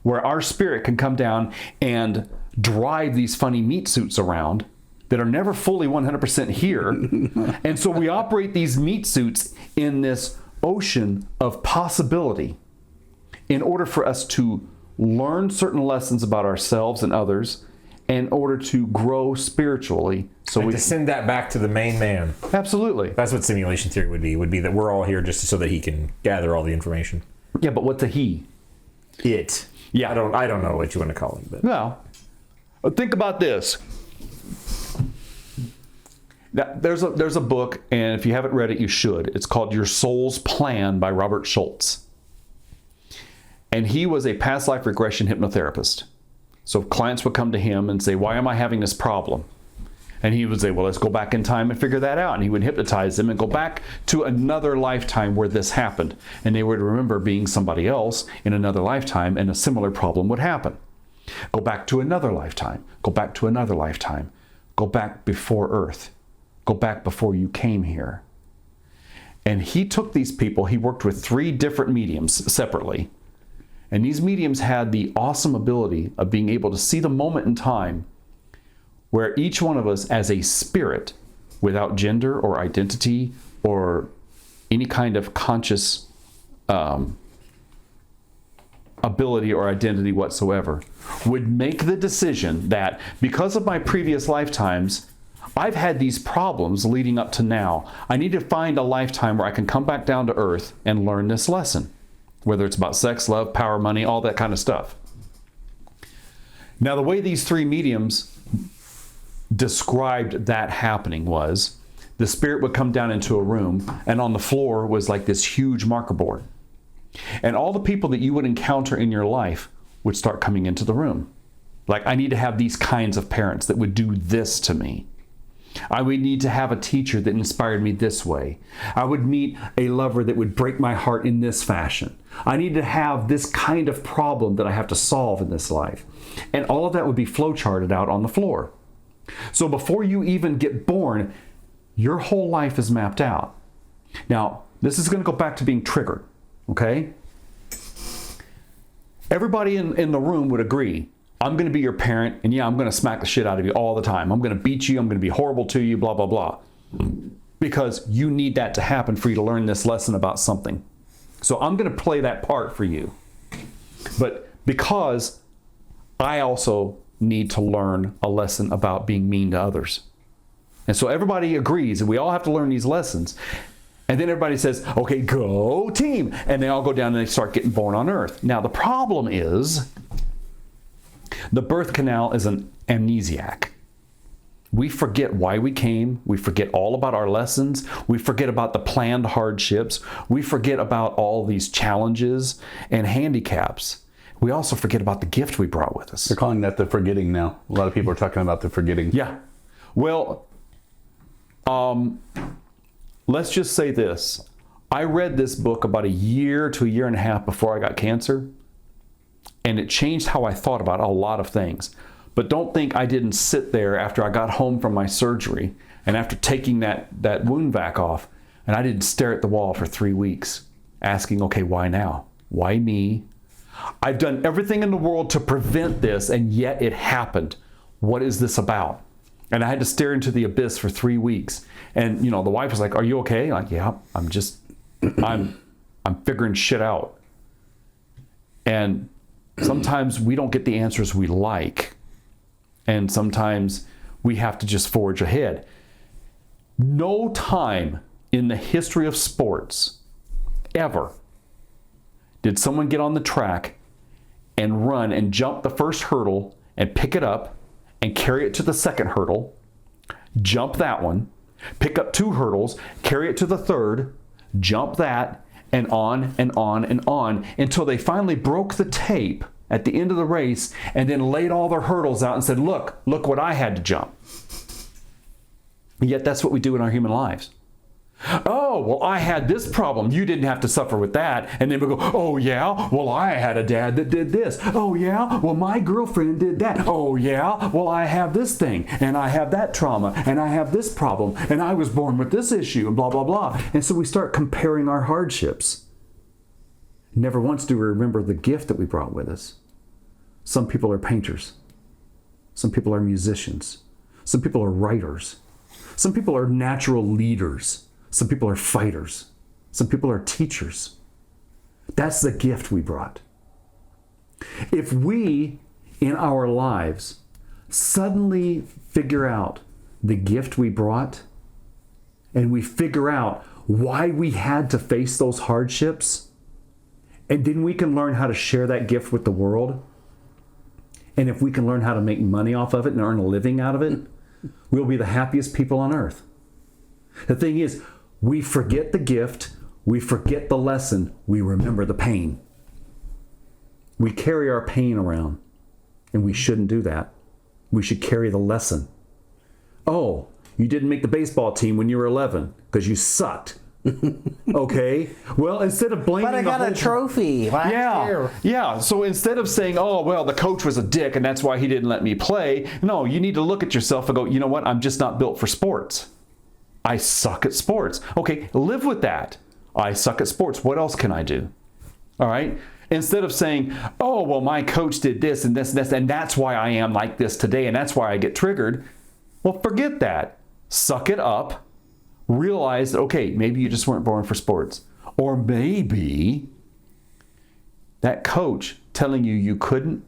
where our spirit can come down and drive these funny meat suits around that are never fully 100% here. And so we operate these meat suits in this ocean of possibility in order for us to learn certain lessons about ourselves and others, in order to grow spiritually. So to send that back to the main man. Absolutely. That's what simulation theory would be that we're all here just so that he can gather all the information. Yeah, but what's a he? It. Yeah. I don't know what you want to call him. But. No. Think about this. Now, there's a book, and if you haven't read it, you should. It's called Your Soul's Plan by Robert Schultz. And he was a past life regression hypnotherapist. So clients would come to him and say, why am I having this problem? And he would say, well, let's go back in time and figure that out. And he would hypnotize them and go back to another lifetime where this happened. And they would remember being somebody else in another lifetime, and a similar problem would happen. Go back to another lifetime. Go back to another lifetime. Go back before Earth. Go back before you came here. And he took these people, he worked with 3 different mediums separately. And these mediums had the awesome ability of being able to see the moment in time where each one of us as a spirit, without gender or identity or any kind of conscious ability or identity whatsoever, would make the decision that because of my previous lifetimes, I've had these problems leading up to now. I need to find a lifetime where I can come back down to Earth and learn this lesson. Whether it's about sex, love, power, money, all that kind of stuff. Now, the way these 3 mediums described that happening was the spirit would come down into a room, and on the floor was like this huge marker board. And all the people that you would encounter in your life would start coming into the room. Like, I need to have these kinds of parents that would do this to me. I would need to have a teacher that inspired me this way. I would meet a lover that would break my heart in this fashion. I need to have this kind of problem that I have to solve in this life. And all of that would be flowcharted out on the floor. So before you even get born, Your whole life is mapped out. Now, this is going to go back to being triggered, okay? Everybody in the room would agree, I'm going to be your parent, and yeah, I'm going to smack the shit out of you all the time. I'm going to beat you. I'm going to be horrible to you, blah, blah, blah. Because you need that to happen for you to learn this lesson about something. So I'm going to play that part for you. But because I also need to learn a lesson about being mean to others. And so everybody agrees, and we all have to learn these lessons. And then everybody says, okay, go team. And they all go down and they start getting born on earth. Now, the problem is the birth canal is an amnesiac. We forget why we came. We forget all about our lessons. We forget about the planned hardships. We forget about all these challenges and handicaps. We also forget about the gift we brought with us. They're calling that the forgetting now. A lot of people are talking about the forgetting. Yeah. Well, let's just say this. I read this book about a year to a year and a half before I got cancer, and it changed how I thought about a lot of things. But don't think I didn't sit there after I got home from my surgery and after taking that wound vac off, and I didn't stare at the wall for 3 weeks asking, okay, why now? Why me? I've done everything in the world to prevent this, and yet it happened. What is this about? And I had to stare into the abyss for 3 weeks. And, you know, the wife was like, are you okay? Like, yeah, I'm figuring shit out. And sometimes we don't get the answers we like. And sometimes we have to just forge ahead. No time in the history of sports ever did someone get on the track and run and jump the first hurdle and pick it up and carry it to the second hurdle, jump that one, pick up 2 hurdles, carry it to the third, jump that, and on and on and on until they finally broke the tape at the end of the race and then laid all their hurdles out and said, look what I had to jump. Yet that's what we do in our human lives. Oh, well, I had this problem. You didn't have to suffer with that. And then we go, oh, yeah? Well, I had a dad that did this. Oh, yeah? Well, my girlfriend did that. Oh, yeah? Well, I have this thing, and I have that trauma, and I have this problem, and I was born with this issue, and blah, blah, blah. And so we start comparing our hardships. Never once do we remember the gift that we brought with us. Some people are painters. Some people are musicians. Some people are writers. Some people are natural leaders. Some people are fighters. Some people are teachers. That's the gift we brought. If we, in our lives, suddenly figure out the gift we brought, and we figure out why we had to face those hardships, and then we can learn how to share that gift with the world, and if we can learn how to make money off of it and earn a living out of it, we'll be the happiest people on earth. The thing is, we forget the gift, we forget the lesson, we remember the pain. We carry our pain around, and we shouldn't do that. We should carry the lesson. Oh, you didn't make the baseball team when you were 11 because you sucked. Okay, well, instead of blaming but I got a trophy last year. Yeah, so instead of saying, oh, well, the coach was a dick and that's why he didn't let me play, no, you need to look at yourself and go, you know what, I'm just not built for sports. I suck at sports. Okay, live with that. I suck at sports. What else can I do? All right? Instead of saying, oh, well, my coach did this and this and this, and that's why I am like this today, and that's why I get triggered. Well, forget that. Suck it up. Realize that, okay, maybe you just weren't born for sports. Or maybe that coach telling you couldn't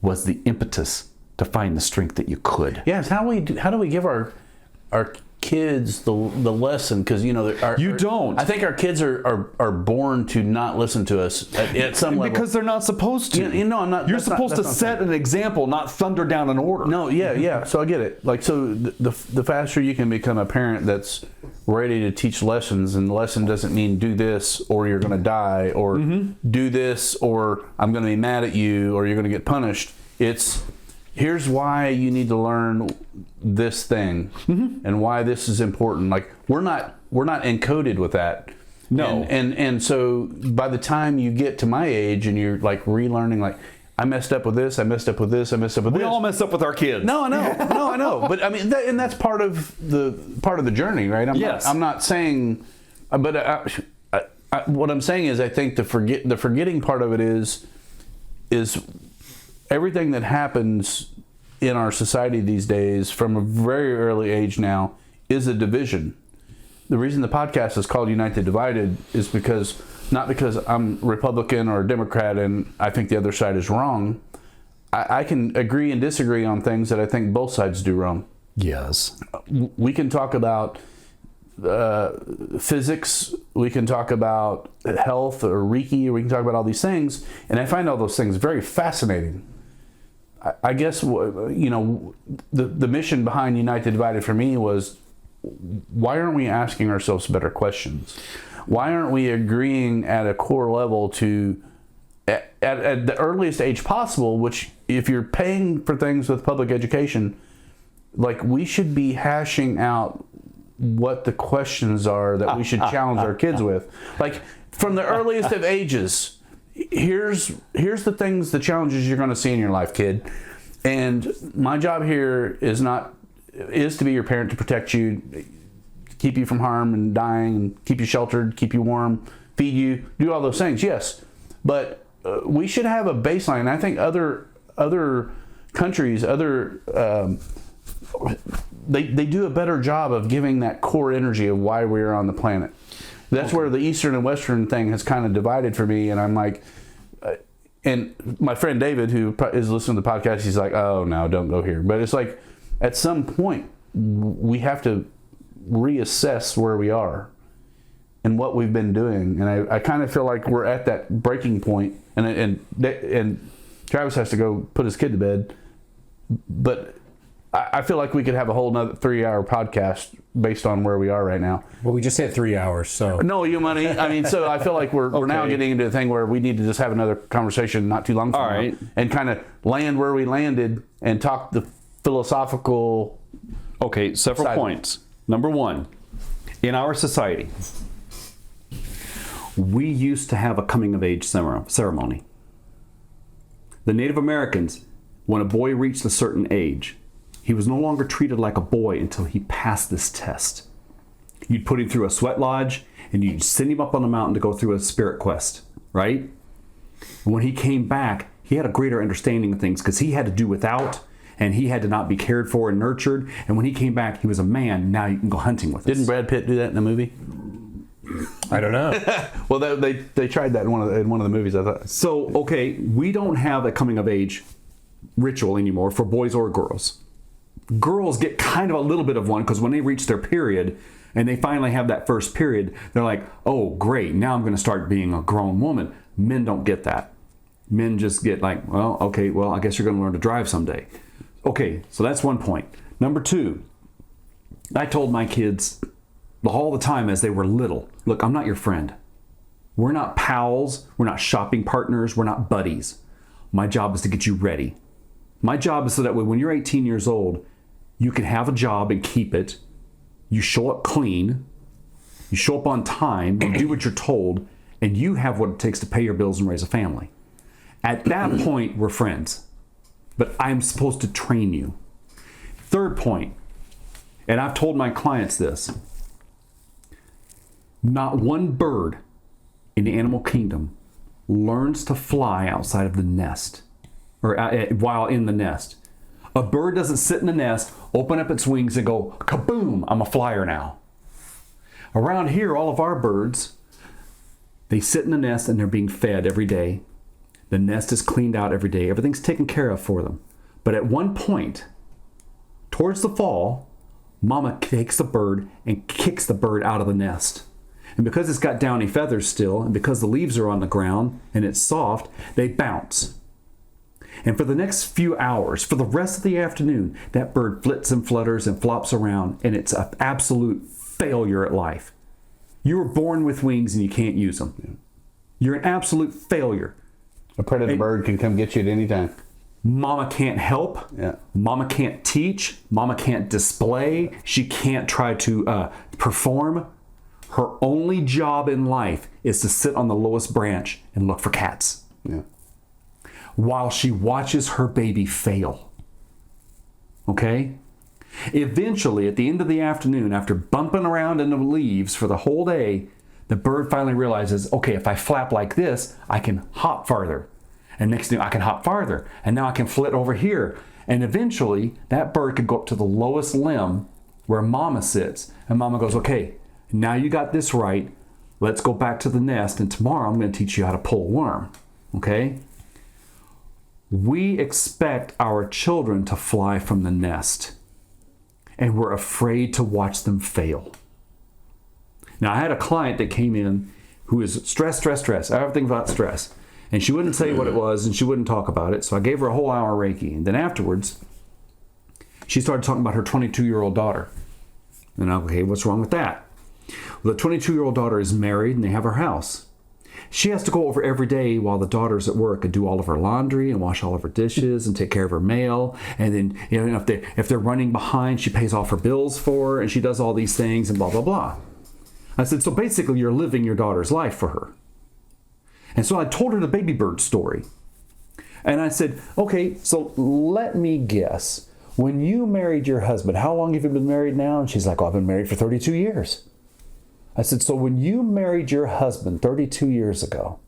was the impetus to find the strength that you could. Yes, how do we give our kids the lesson? Because don't. I think our kids are born to not listen to us at some level because they're not supposed to. I'm not. You're supposed to set an example, not thunder down an order. No, yeah. So I get it. Like, so the faster you can become a parent that's ready to teach lessons, and the lesson doesn't mean do this or you're going to die, or do this or I'm going to be mad at you or you're going to get punished. It's here's why you need to learn this thing and why this is important. Like, we're not encoded with that. No. And so by the time you get to my age and you're like relearning, like, I messed up with this, I messed up with this, I messed up with this. We all mess up with our kids. No, I know. But I mean, and that's part of the journey, right? I'm not saying, but what I'm saying is, I think the forgetting part of it is everything that happens in our society these days from a very early age now is a division. The reason the podcast is called United Divided is not because I'm Republican or Democrat and I think the other side is wrong. I can agree and disagree on things that I think both sides do wrong. Yes. We can talk about physics, we can talk about health or Reiki, or we can talk about all these things, and I find all those things very fascinating. I guess, the mission behind United Divided for me was, why aren't we asking ourselves better questions? Why aren't we agreeing at a core level to, at the earliest age possible, which if you're paying for things with public education, like, we should be hashing out what the questions are that we should challenge our kids with. Like, from the earliest of ages, here's the things, the challenges you're going to see in your life, kid. And my job here is to be your parent, to protect you, keep you from harm and dying, and keep you sheltered, keep you warm, feed you, do all those things. Yes, but we should have a baseline. I think other countries, they do a better job of giving that core energy of why we're on the planet. That's where the Eastern and Western thing has kind of divided for me, and I'm like, and my friend David, who is listening to the podcast, he's like, oh no, don't go here. But it's like, at some point, we have to reassess where we are and what we've been doing. And I kind of feel like we're at that breaking point, and Travis has to go put his kid to bed. But I feel like we could have a whole nother 3-hour podcast based on where we are right now. Well, we just said 3 hours, so. No, you money. I mean, so I feel like we're now getting into a thing where we need to just have another conversation not too long from now, and kind of land where we landed and talk the philosophical. Okay, several points. Number one, in our society, we used to have a coming of age ceremony. The Native Americans, when a boy reached a certain age, he was no longer treated like a boy until he passed this test. You'd put him through a sweat lodge, and you'd send him up on the mountain to go through a spirit quest, right? And when he came back, he had a greater understanding of things because he had to do without, and he had to not be cared for and nurtured. And when he came back, he was a man. Now you can go hunting with us. Didn't Brad Pitt do that in the movie? I don't know. Well, they tried that in one of the movies, I thought. So, okay, we don't have a coming of age ritual anymore for boys or girls. Girls get kind of a little bit of one because when they reach their period and they finally have that first period, they're like, oh, great, now I'm going to start being a grown woman. Men don't get that. Men just get like, well, okay, well, I guess you're going to learn to drive someday. Okay, so that's one point. Number two, I told my kids all the time as they were little, look, I'm not your friend. We're not pals. We're not shopping partners. We're not buddies. My job is to get you ready. My job is so that way when you're 18 years old, you can have a job and keep it. You show up clean. You show up on time. You do what you're told. And you have what it takes to pay your bills and raise a family. At that point, we're friends. But I'm supposed to train you. Third point, and I've told my clients this, not one bird in the animal kingdom learns to fly outside of the nest or while in the nest. A bird doesn't sit in the nest, open up its wings and go, kaboom, I'm a flyer now. Around here, all of our birds, they sit in the nest and they're being fed every day. The nest is cleaned out every day. Everything's taken care of for them. But at one point, towards the fall, Mama takes the bird and kicks the bird out of the nest. And because it's got downy feathers still, and because the leaves are on the ground and it's soft, they bounce. And for the next few hours, for the rest of the afternoon, that bird flits and flutters and flops around, and it's an absolute failure at life. You were born with wings and you can't use them. You're an absolute failure. A predator bird can come get you at any time. Mama can't help. Yeah. Mama can't teach. Mama can't display. She can't try to perform. Her only job in life is to sit on the lowest branch and look for cats. Yeah. while she watches her baby fail. Okay? Eventually, at the end of the afternoon, after bumping around in the leaves for the whole day, the bird finally realizes, okay, if I flap like this, I can hop farther. And next thing, I can hop farther. And now I can flit over here. And eventually, that bird could go up to the lowest limb where mama sits. And mama goes, okay, now you got this right. Let's go back to the nest. And tomorrow, I'm going to teach you how to pull a worm. Okay? We expect our children to fly from the nest. And we're afraid to watch them fail. Now, I had a client that came in who is stress, everything about stress. And she wouldn't say what it was, and she wouldn't talk about it. So I gave her a whole hour Reiki. And then afterwards, she started talking about her 22-year-old daughter. And I'm okay, what's wrong with that? Well, the 22-year-old daughter is married, and they have her house. She has to go over every day while the daughter's at work and do all of her laundry and wash all of her dishes and take care of her mail. And then, you know, if they're running behind, she pays off her bills for her, and she does all these things and blah, blah, blah. I said, so basically you're living your daughter's life for her. And so I told her the baby bird story. And I said, okay, so let me guess. When you married your husband, how long have you been married now? And she's like, oh, I've been married for 32 years. I said, so when you married your husband 32 years ago,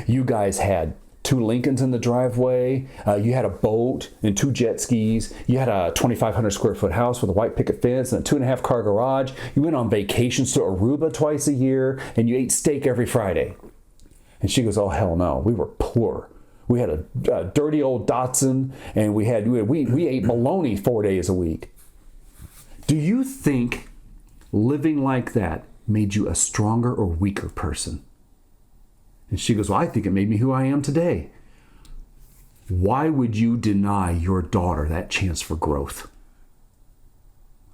you guys had 2 Lincolns in the driveway, you had a boat and 2 jet skis, you had a 2,500 square foot house with a white picket fence and a 2.5 car garage, you went on vacations to Aruba twice a year, and you ate steak every Friday. And she goes, oh, hell no, we were poor. We had a dirty old Datsun, and we ate bologna 4 days a week. Do you think living like that made you a stronger or weaker person? And she goes, well, I think it made me who I am today. Why would you deny your daughter that chance for growth?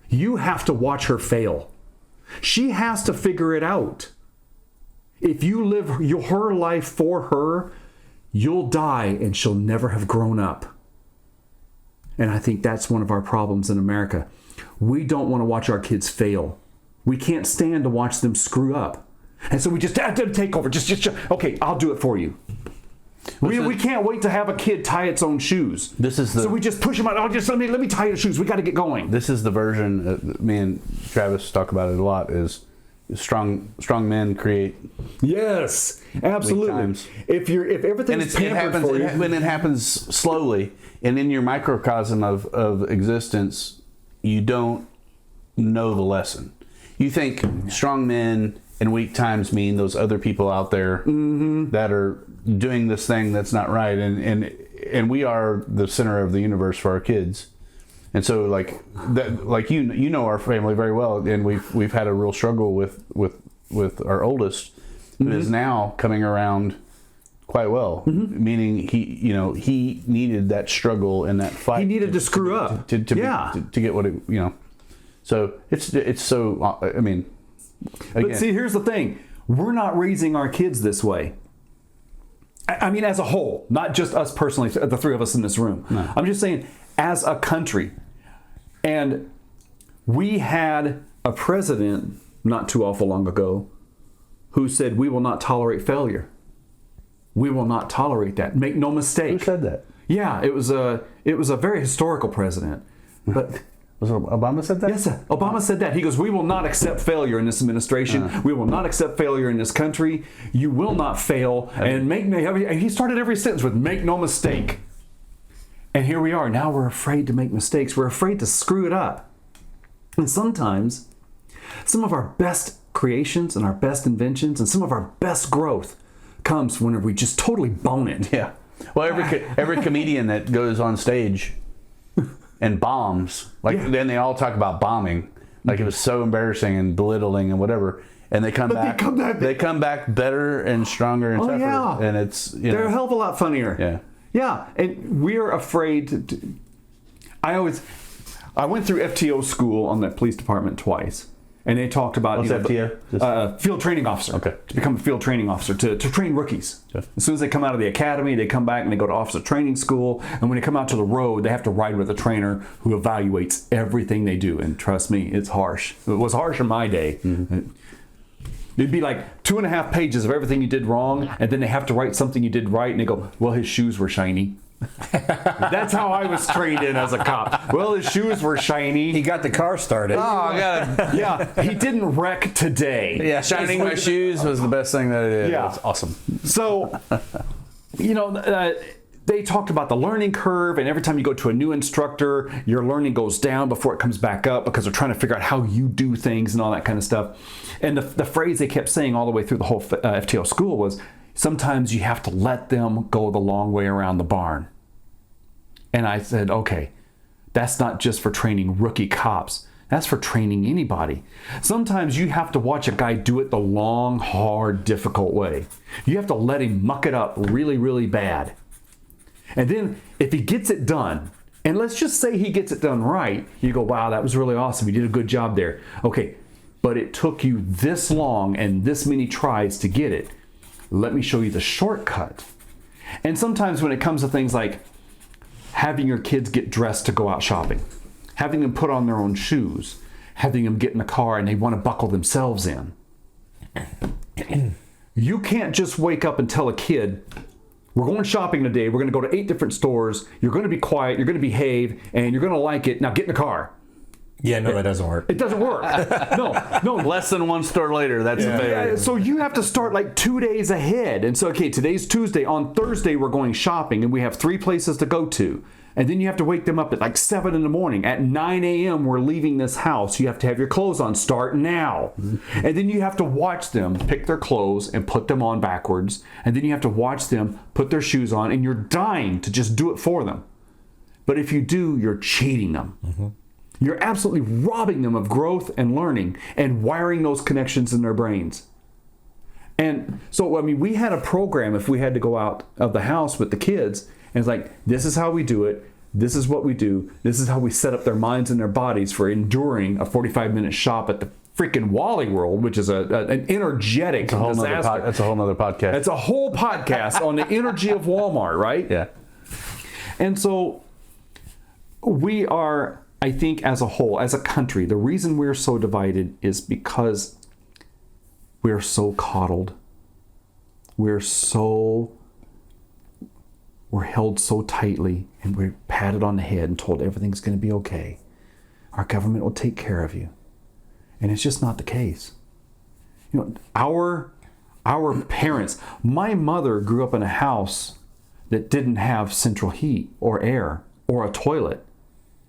You have to watch her fail. She has to figure it out. If you live her life for her, you'll die and she'll never have grown up. And I think that's one of our problems in America. We don't want to watch our kids fail. We can't stand to watch them screw up. And so we just have to take over. Okay, I'll do it for you. We can't wait to have a kid tie its own shoes. So we just push them out. Oh, just let me tie your shoes. We got to get going. This is the version me and Travis talk about it a lot. Is strong men create. Yes, absolutely. If everything's pampered for you, when it happens slowly and in your microcosm of existence, you don't know the lesson. You think strong men and weak times mean those other people out there that are doing this thing that's not right, and we are the center of the universe for our kids. And so like that, like you know our family very well, and we've had a real struggle with our oldest, who is now coming around quite well, meaning he needed that struggle and that fight. He needed to screw up to get what it So it's so, I mean, again. But see, here's the thing. We're not raising our kids this way. I mean, as a whole, not just us personally, the 3 of us in this room. No. I'm just saying, as a country. And we had a president not too awful long ago who said, we will not tolerate failure. We will not tolerate that. Make no mistake. Who said that? Yeah, it was a very historical president. But was it Obama said that? Yes, sir. Obama said that. He goes, we will not accept failure in this administration. We will not accept failure in this country. You will not fail. And he started every sentence with, make no mistake. And here we are. Now we're afraid to make mistakes. We're afraid to screw it up. And sometimes, some of our best creations and our best inventions and some of our best growth comes whenever we just totally bone it. Yeah. Well, every comedian that goes on stage and bombs, then they all talk about bombing, like it was so embarrassing and belittling and whatever, and they come back better and stronger and tougher. Yeah. And it's they're a hell of a lot funnier. Yeah, and we're afraid to. I went through FTO school on that police department twice. And they talked about FTO? Field training officer. Okay. To become a field training officer, to train rookies. Okay. As soon as they come out of the academy, they come back and they go to officer training school. And when they come out to the road, they have to ride with a trainer who evaluates everything they do. And trust me, it's harsh. It was harsh in my day. It'd be like 2.5 pages of everything you did wrong, and then they have to write something you did right, and they go, well, his shoes were shiny. That's how I was trained in as a cop. Well, his shoes were shiny. He got the car started. Oh, I got Yeah, he didn't wreck today. Yeah, shining my shoes was the best thing that I did. Yeah. It's awesome. So, they talked about the learning curve, and every time you go to a new instructor, your learning goes down before it comes back up because they're trying to figure out how you do things and all that kind of stuff. And the phrase they kept saying all the way through the whole FTO school was, sometimes you have to let them go the long way around the barn. And I said, okay, that's not just for training rookie cops. That's for training anybody. Sometimes you have to watch a guy do it the long, hard, difficult way. You have to let him muck it up really, really bad. And then if he gets it done, and let's just say he gets it done right, you go, wow, that was really awesome. You did a good job there. Okay, but it took you this long and this many tries to get it. Let me show you the shortcut. And sometimes when it comes to things like having your kids get dressed to go out shopping, having them put on their own shoes, having them get in the car and they want to buckle themselves in. You can't just wake up and tell a kid, we're going shopping today, we're going to go to 8 different stores, you're going to be quiet, you're going to behave, and you're going to like it, now get in the car. Yeah, no, that doesn't work. It doesn't work. No. Less than one store later, that's a failure. Yeah, so you have to start like 2 days ahead. And so, okay, today's Tuesday. On Thursday, we're going shopping, and we have 3 places to go to. And then you have to wake them up at like 7 in the morning. At 9 a.m., we're leaving this house. You have to have your clothes on. Start now. Mm-hmm. And then you have to watch them pick their clothes and put them on backwards. And then you have to watch them put their shoes on. And you're dying to just do it for them. But if you do, you're cheating them. Mm-hmm. You're absolutely robbing them of growth and learning and wiring those connections in their brains. And so, I mean, we had a program if we had to go out of the house with the kids, and it's like, this is how we do it. This is what we do. This is how we set up their minds and their bodies for enduring a 45-minute shop at the freaking Wally World, which is an energetic disaster. That's a whole nother podcast. It's a whole podcast on the energy of Walmart, right? Yeah. And so we are, I think, as a whole, as a country, the reason we're so divided is because we're so coddled. We're held so tightly, and we're patted on the head and told everything's going to be okay. Our government will take care of you. And it's just not the case. You know, our parents, my mother grew up in a house that didn't have central heat or air or a toilet.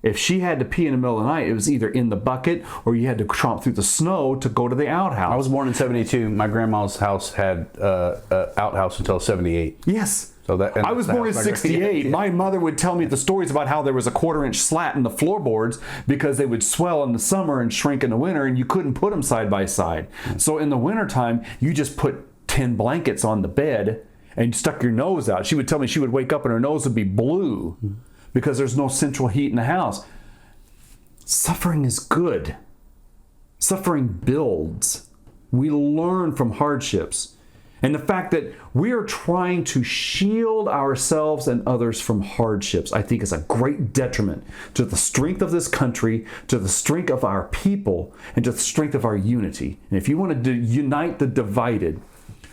If she had to pee in the middle of the night, it was either in the bucket or you had to tromp through the snow to go to the outhouse. I was born in 72. My grandma's house had outhouse until 78. Yes. So that, I was born in 68. Yeah. My mother would tell me the stories about how there was a 1/4-inch slat in the floorboards because they would swell in the summer and shrink in the winter, and you couldn't put them side by side. So in the wintertime, you just put 10 blankets on the bed and stuck your nose out. She would tell me she would wake up and her nose would be blue because there's no central heat in the house. Suffering is good. Suffering builds. We learn from hardships. And the fact that we are trying to shield ourselves and others from hardships, I think, is a great detriment to the strength of this country, to the strength of our people, and to the strength of our unity. And if you want to unite the divided,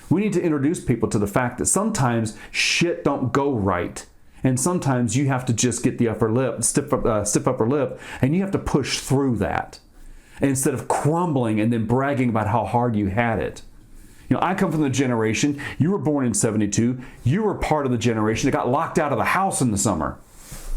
we need to introduce people to the fact that sometimes shit don't go right. And sometimes you have to just get the upper lip, stiff upper lip, and you have to push through that. And instead of crumbling and then bragging about how hard you had it. You know, I come from the generation, you were born in 72, you were part of the generation that got locked out of the house in the summer.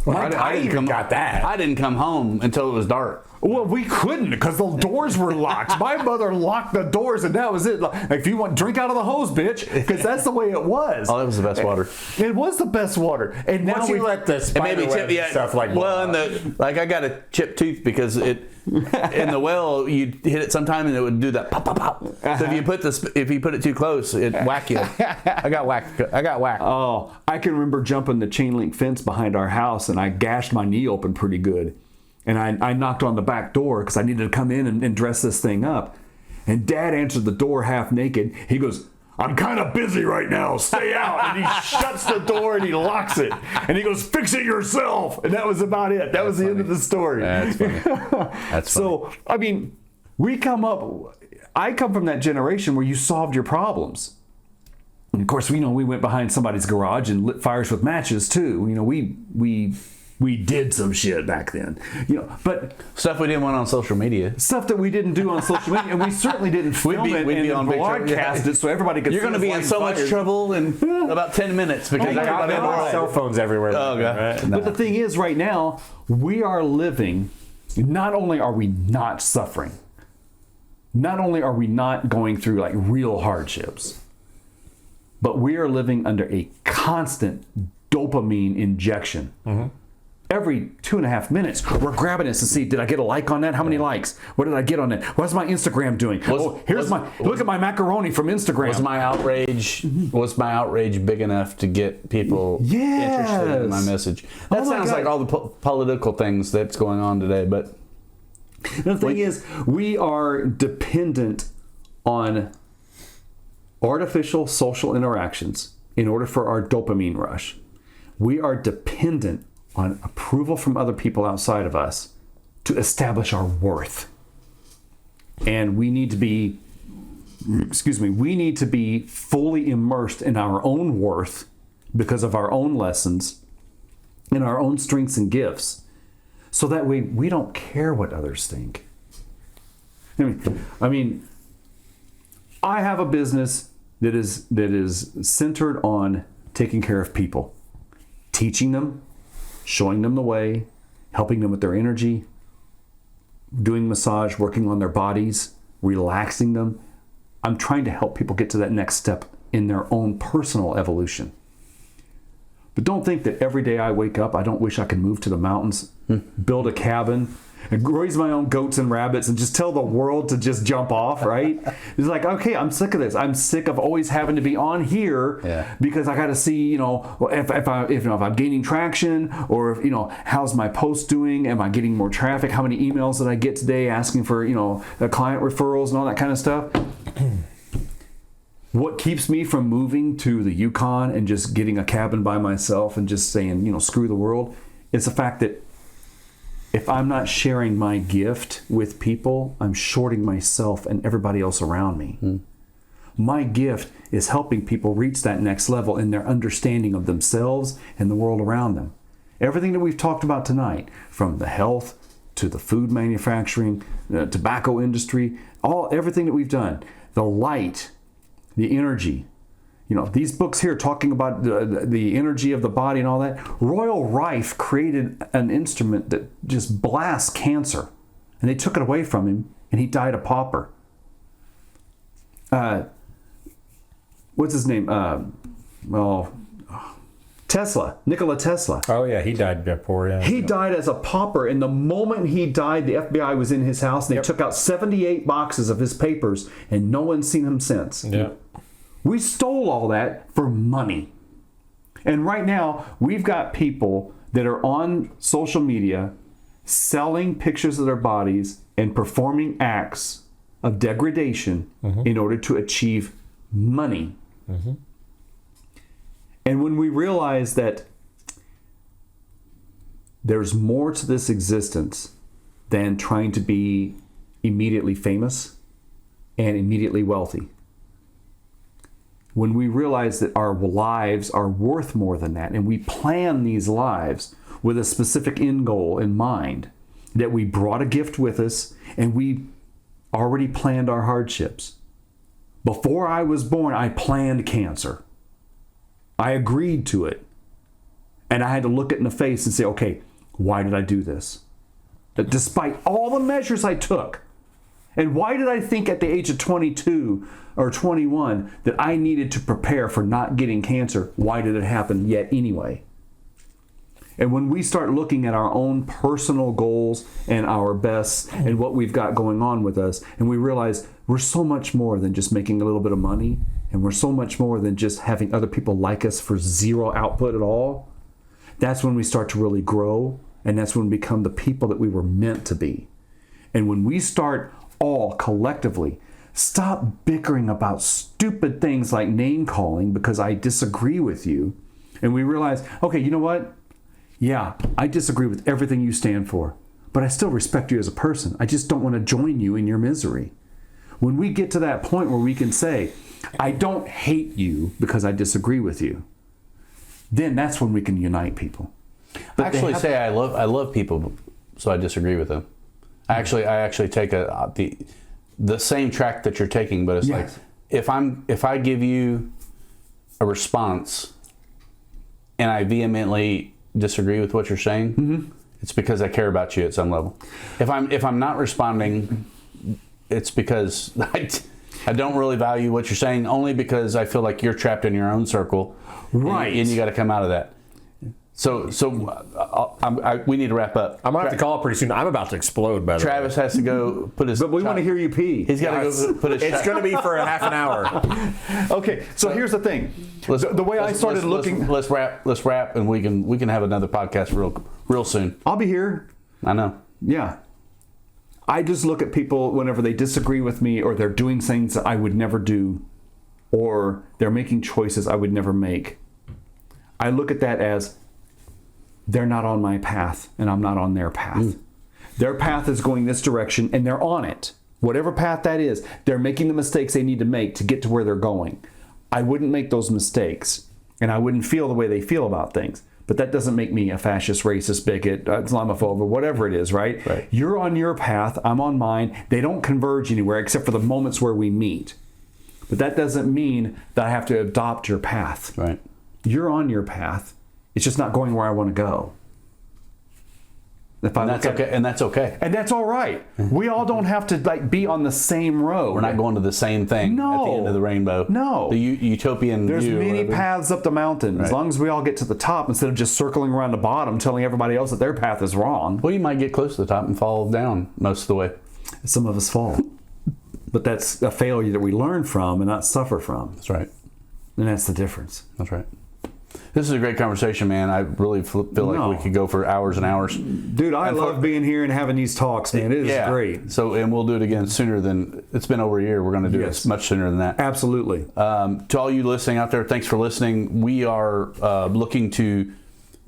Well, I even got that. I didn't come home until it was dark. Well, we couldn't because the doors were locked. My mother locked the doors and that was it. Like, if you want, drink out of the hose, bitch, because that's the way it was. Oh, that was the best water. It was the best water. And now once you let the spider webs and stuff like well, and I got a chipped tooth because it in the well you'd hit it sometime and it would do that pop pop pop. So if you put it too close, it'd whack you. I got whacked. Oh, I can remember jumping the chain link fence behind our house and I gashed my knee open pretty good. And I knocked on the back door because I needed to come in and dress this thing up. And Dad answered the door half naked. He goes, "I'm kind of busy right now. Stay out." And he shuts the door and he locks it. And he goes, "Fix it yourself." And that was about it. That was the end of the story. That's funny. That's funny. So, I mean, I come from that generation where you solved your problems. And of course, we went behind somebody's garage and lit fires with matches too. We did some shit back then, but Stuff we didn't want on social media. stuff that we didn't do on social media, and we certainly didn't film We'd be and on big trouble. broadcast it so everybody could. You're going to be in so much trouble in about 10 minutes because everybody There are cell phones everywhere. Oh, God. Right? But the thing is, right now, we are living, not only are we not suffering, not only are we not going through like real hardships, but we are living under a constant dopamine injection. Every 2.5 minutes, we're grabbing this to see, did I get a like on that? How many likes? What did I get on that? What's my Instagram doing? Look at my macaroni from Instagram. Was my outrage big enough to get people interested in my message? That sounds like all the political things that's going on today. But the thing is, we are dependent on artificial social interactions in order for our dopamine rush. We are dependent on approval from other people outside of us to establish our worth. And we need to be fully immersed in our own worth because of our own lessons and our own strengths and gifts. So that way we don't care what others think. I mean, I have a business that is centered on taking care of people, teaching them, showing them the way, helping them with their energy, doing massage, working on their bodies, relaxing them. I'm trying to help people get to that next step in their own personal evolution. But don't think that every day I wake up, I don't wish I could move to the mountains, build a cabin, and raise my own goats and rabbits and just tell the world to just jump off, right? It's like, okay, I'm sick of this. I'm sick of always having to be on here because I got to see, if I'm gaining traction, or if, how's my post doing? Am I getting more traffic? How many emails did I get today asking for, client referrals and all that kind of stuff? What keeps me from moving to the Yukon and just getting a cabin by myself and just saying, screw the world, is the fact that if I'm not sharing my gift with people, I'm shorting myself and everybody else around me. My gift is helping people reach that next level in their understanding of themselves and the world around them. Everything that we've talked about tonight, from the health to the food manufacturing, the tobacco industry, everything that we've done, the light, the energy, these books here talking about the energy of the body and all that. Royal Rife created an instrument that just blasts cancer, and they took it away from him, and he died a pauper. What's his name? Tesla, Nikola Tesla. Oh yeah, he died poor. Yeah, he died as a pauper, and the moment he died, the FBI was in his house, and they took out 78 boxes of his papers, and no one's seen him since. Yeah. We stole all that for money. And right now, we've got people that are on social media selling pictures of their bodies and performing acts of degradation in order to achieve money. And when we realize that there's more to this existence than trying to be immediately famous and immediately wealthy, when we realize that our lives are worth more than that, and we plan these lives with a specific end goal in mind, that we brought a gift with us and we already planned our hardships. Before I was born, I planned cancer. I agreed to it. And I had to look it in the face and say, okay, why did I do this? That despite all the measures I took, and why did I think at the age of 22 or 21 that I needed to prepare for not getting cancer? Why did it happen yet anyway? And when we start looking at our own personal goals and our best and what we've got going on with us, and we realize we're so much more than just making a little bit of money, and we're so much more than just having other people like us for zero output at all, that's when we start to really grow, and that's when we become the people that we were meant to be. And when we start all collectively stop bickering about stupid things like name calling because I disagree with you, and we realize, okay, you know what? Yeah, I disagree with everything you stand for, but I still respect you as a person. I just don't want to join you in your misery. When we get to that point where we can say, I don't hate you because I disagree with you, then that's when we can unite people. But Actually, say I love people, so I disagree with them. I actually take the same track that you're taking, but it's Yes. like if I give you a response and I vehemently disagree with what you're saying, it's because I care about you at some level. If I'm not responding, it's because I don't really value what you're saying, only because I feel like you're trapped in your own circle, Right? And you got to come out of that. So we need to wrap up. I'm gonna have to call it pretty soon. I'm about to explode. By the way, Travis has to go put his. But we want to hear you pee. He's got to go put his. it's going to be for a half an hour. Okay, so here's the thing. The way I started looking, Let's wrap, and we can have another podcast real soon. I'll be here. I know. Yeah. I just look at people whenever they disagree with me, or they're doing things that I would never do, or they're making choices I would never make. I look at that as they're not on my path and I'm not on their path. Their path is going this direction and they're on it. Whatever path that is, they're making the mistakes they need to make to get to where they're going. I wouldn't make those mistakes and I wouldn't feel the way they feel about things. But that doesn't make me a fascist, racist, bigot, Islamophobe, or whatever it is, right? You're on your path, I'm on mine. They don't converge anywhere except for the moments where we meet. But that doesn't mean that I have to adopt your path. Right. You're on your path. It's just not going where I want to go. And that's okay. And that's okay. And that's all right. We all don't have to be on the same road. We're not going to the same thing at the end of the rainbow. No. The utopian There's view. many paths up the mountain. Right. As long as we all get to the top instead of just circling around the bottom telling everybody else that their path is wrong. Well, you might get close to the top and fall down most of the way. Some of us fall. But that's a failure that we learn from and not suffer from. That's right. And that's the difference. That's right. This is a great conversation, man. I really feel like we could go for hours and hours. Dude, I love being here and having these talks, man. It is great. So, and we'll do it again sooner than, it's been over a year. We're going to do it much sooner than that. Absolutely. To all you listening out there, thanks for listening. We are looking to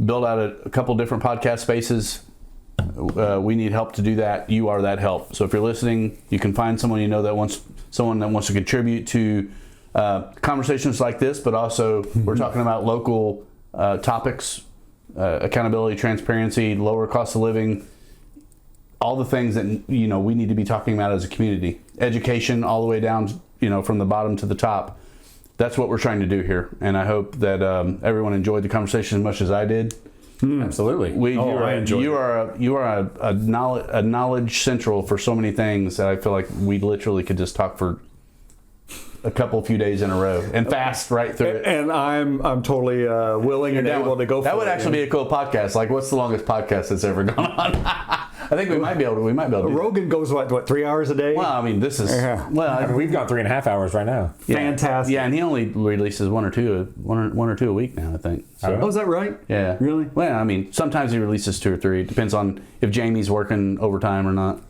build out a couple different podcast spaces. We need help to do that. You are that help. So if you're listening, you can find someone you know that wants to contribute to conversations like this, but also we're talking about local topics, accountability, transparency, lower cost of living, all the things that we need to be talking about as a community. Education, all the way down, from the bottom to the top. That's what we're trying to do here, and I hope that everyone enjoyed the conversation as much as I did. Absolutely. You are a knowledge central for so many things that I feel like we literally could just talk for a few days in a row and fast right through it. And I'm totally willing and able to go for it. That would actually be a cool podcast. Like, what's the longest podcast that's ever gone on? I think we might be able to. Rogan goes what 3 hours a day? Well, I mean, this is we've got 3.5 hours right now. Fantastic. Yeah, and he only releases one or two a week now, I think. So, oh, is that right? Yeah. Really? Well, I mean, sometimes he releases 2 or 3. It depends on if Jamie's working overtime or not.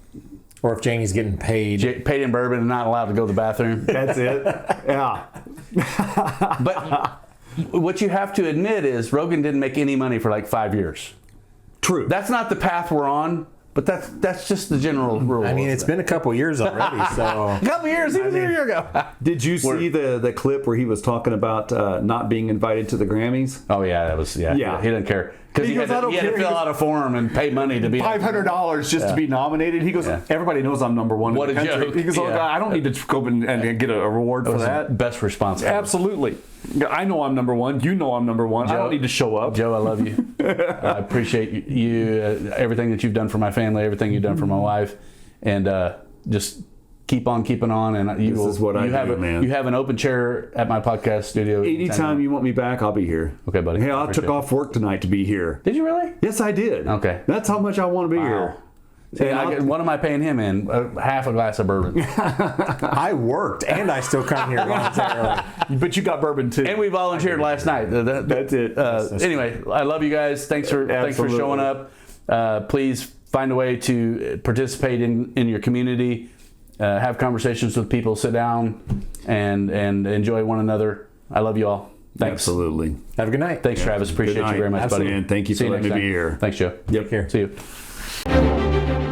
Or if Jamie's getting paid. Paid in bourbon and not allowed to go to the bathroom. That's it. Yeah. But what you have to admit is Rogan didn't make any money for like 5 years. True. That's not the path we're on, but that's just the general rule. I mean, it's been a couple years already, so... A couple years? He was here a year ago. Did you see the clip where he was talking about not being invited to the Grammys? Oh, yeah, that was... Yeah. He didn't care. Because he had to fill out a form and pay money to be... $500 just to be nominated. He goes, everybody knows I'm number one What in the a country. joke. He goes, I don't need to go and get a reward for that. Best response ever. Absolutely. I know I'm number one. You know I'm number one. I don't need to show up. Joe, I love you. I appreciate you, everything that you've done for my family, everything you've done for my wife, and just keep on keeping on. And you have an open chair at my podcast studio. Anytime you want me back, I'll be here. Okay, buddy. Hey, I took off work tonight to be here. Did you really? Yes, I did. Okay. That's how much I want to be here. What am I paying him in? Half a glass of bourbon. I worked, and I still come here voluntarily. But you got bourbon too. And we volunteered last night. That's it. Anyway, I love you guys. Thanks for showing up. Please find a way to participate in your community. Have conversations with people. Sit down and enjoy one another. I love you all. Thanks. Absolutely. Have a good night. Thanks, Travis. Appreciate Good you very night. much, buddy. And thank you See for letting next me be time. here. Thanks, Joe. Yep. Here. See you.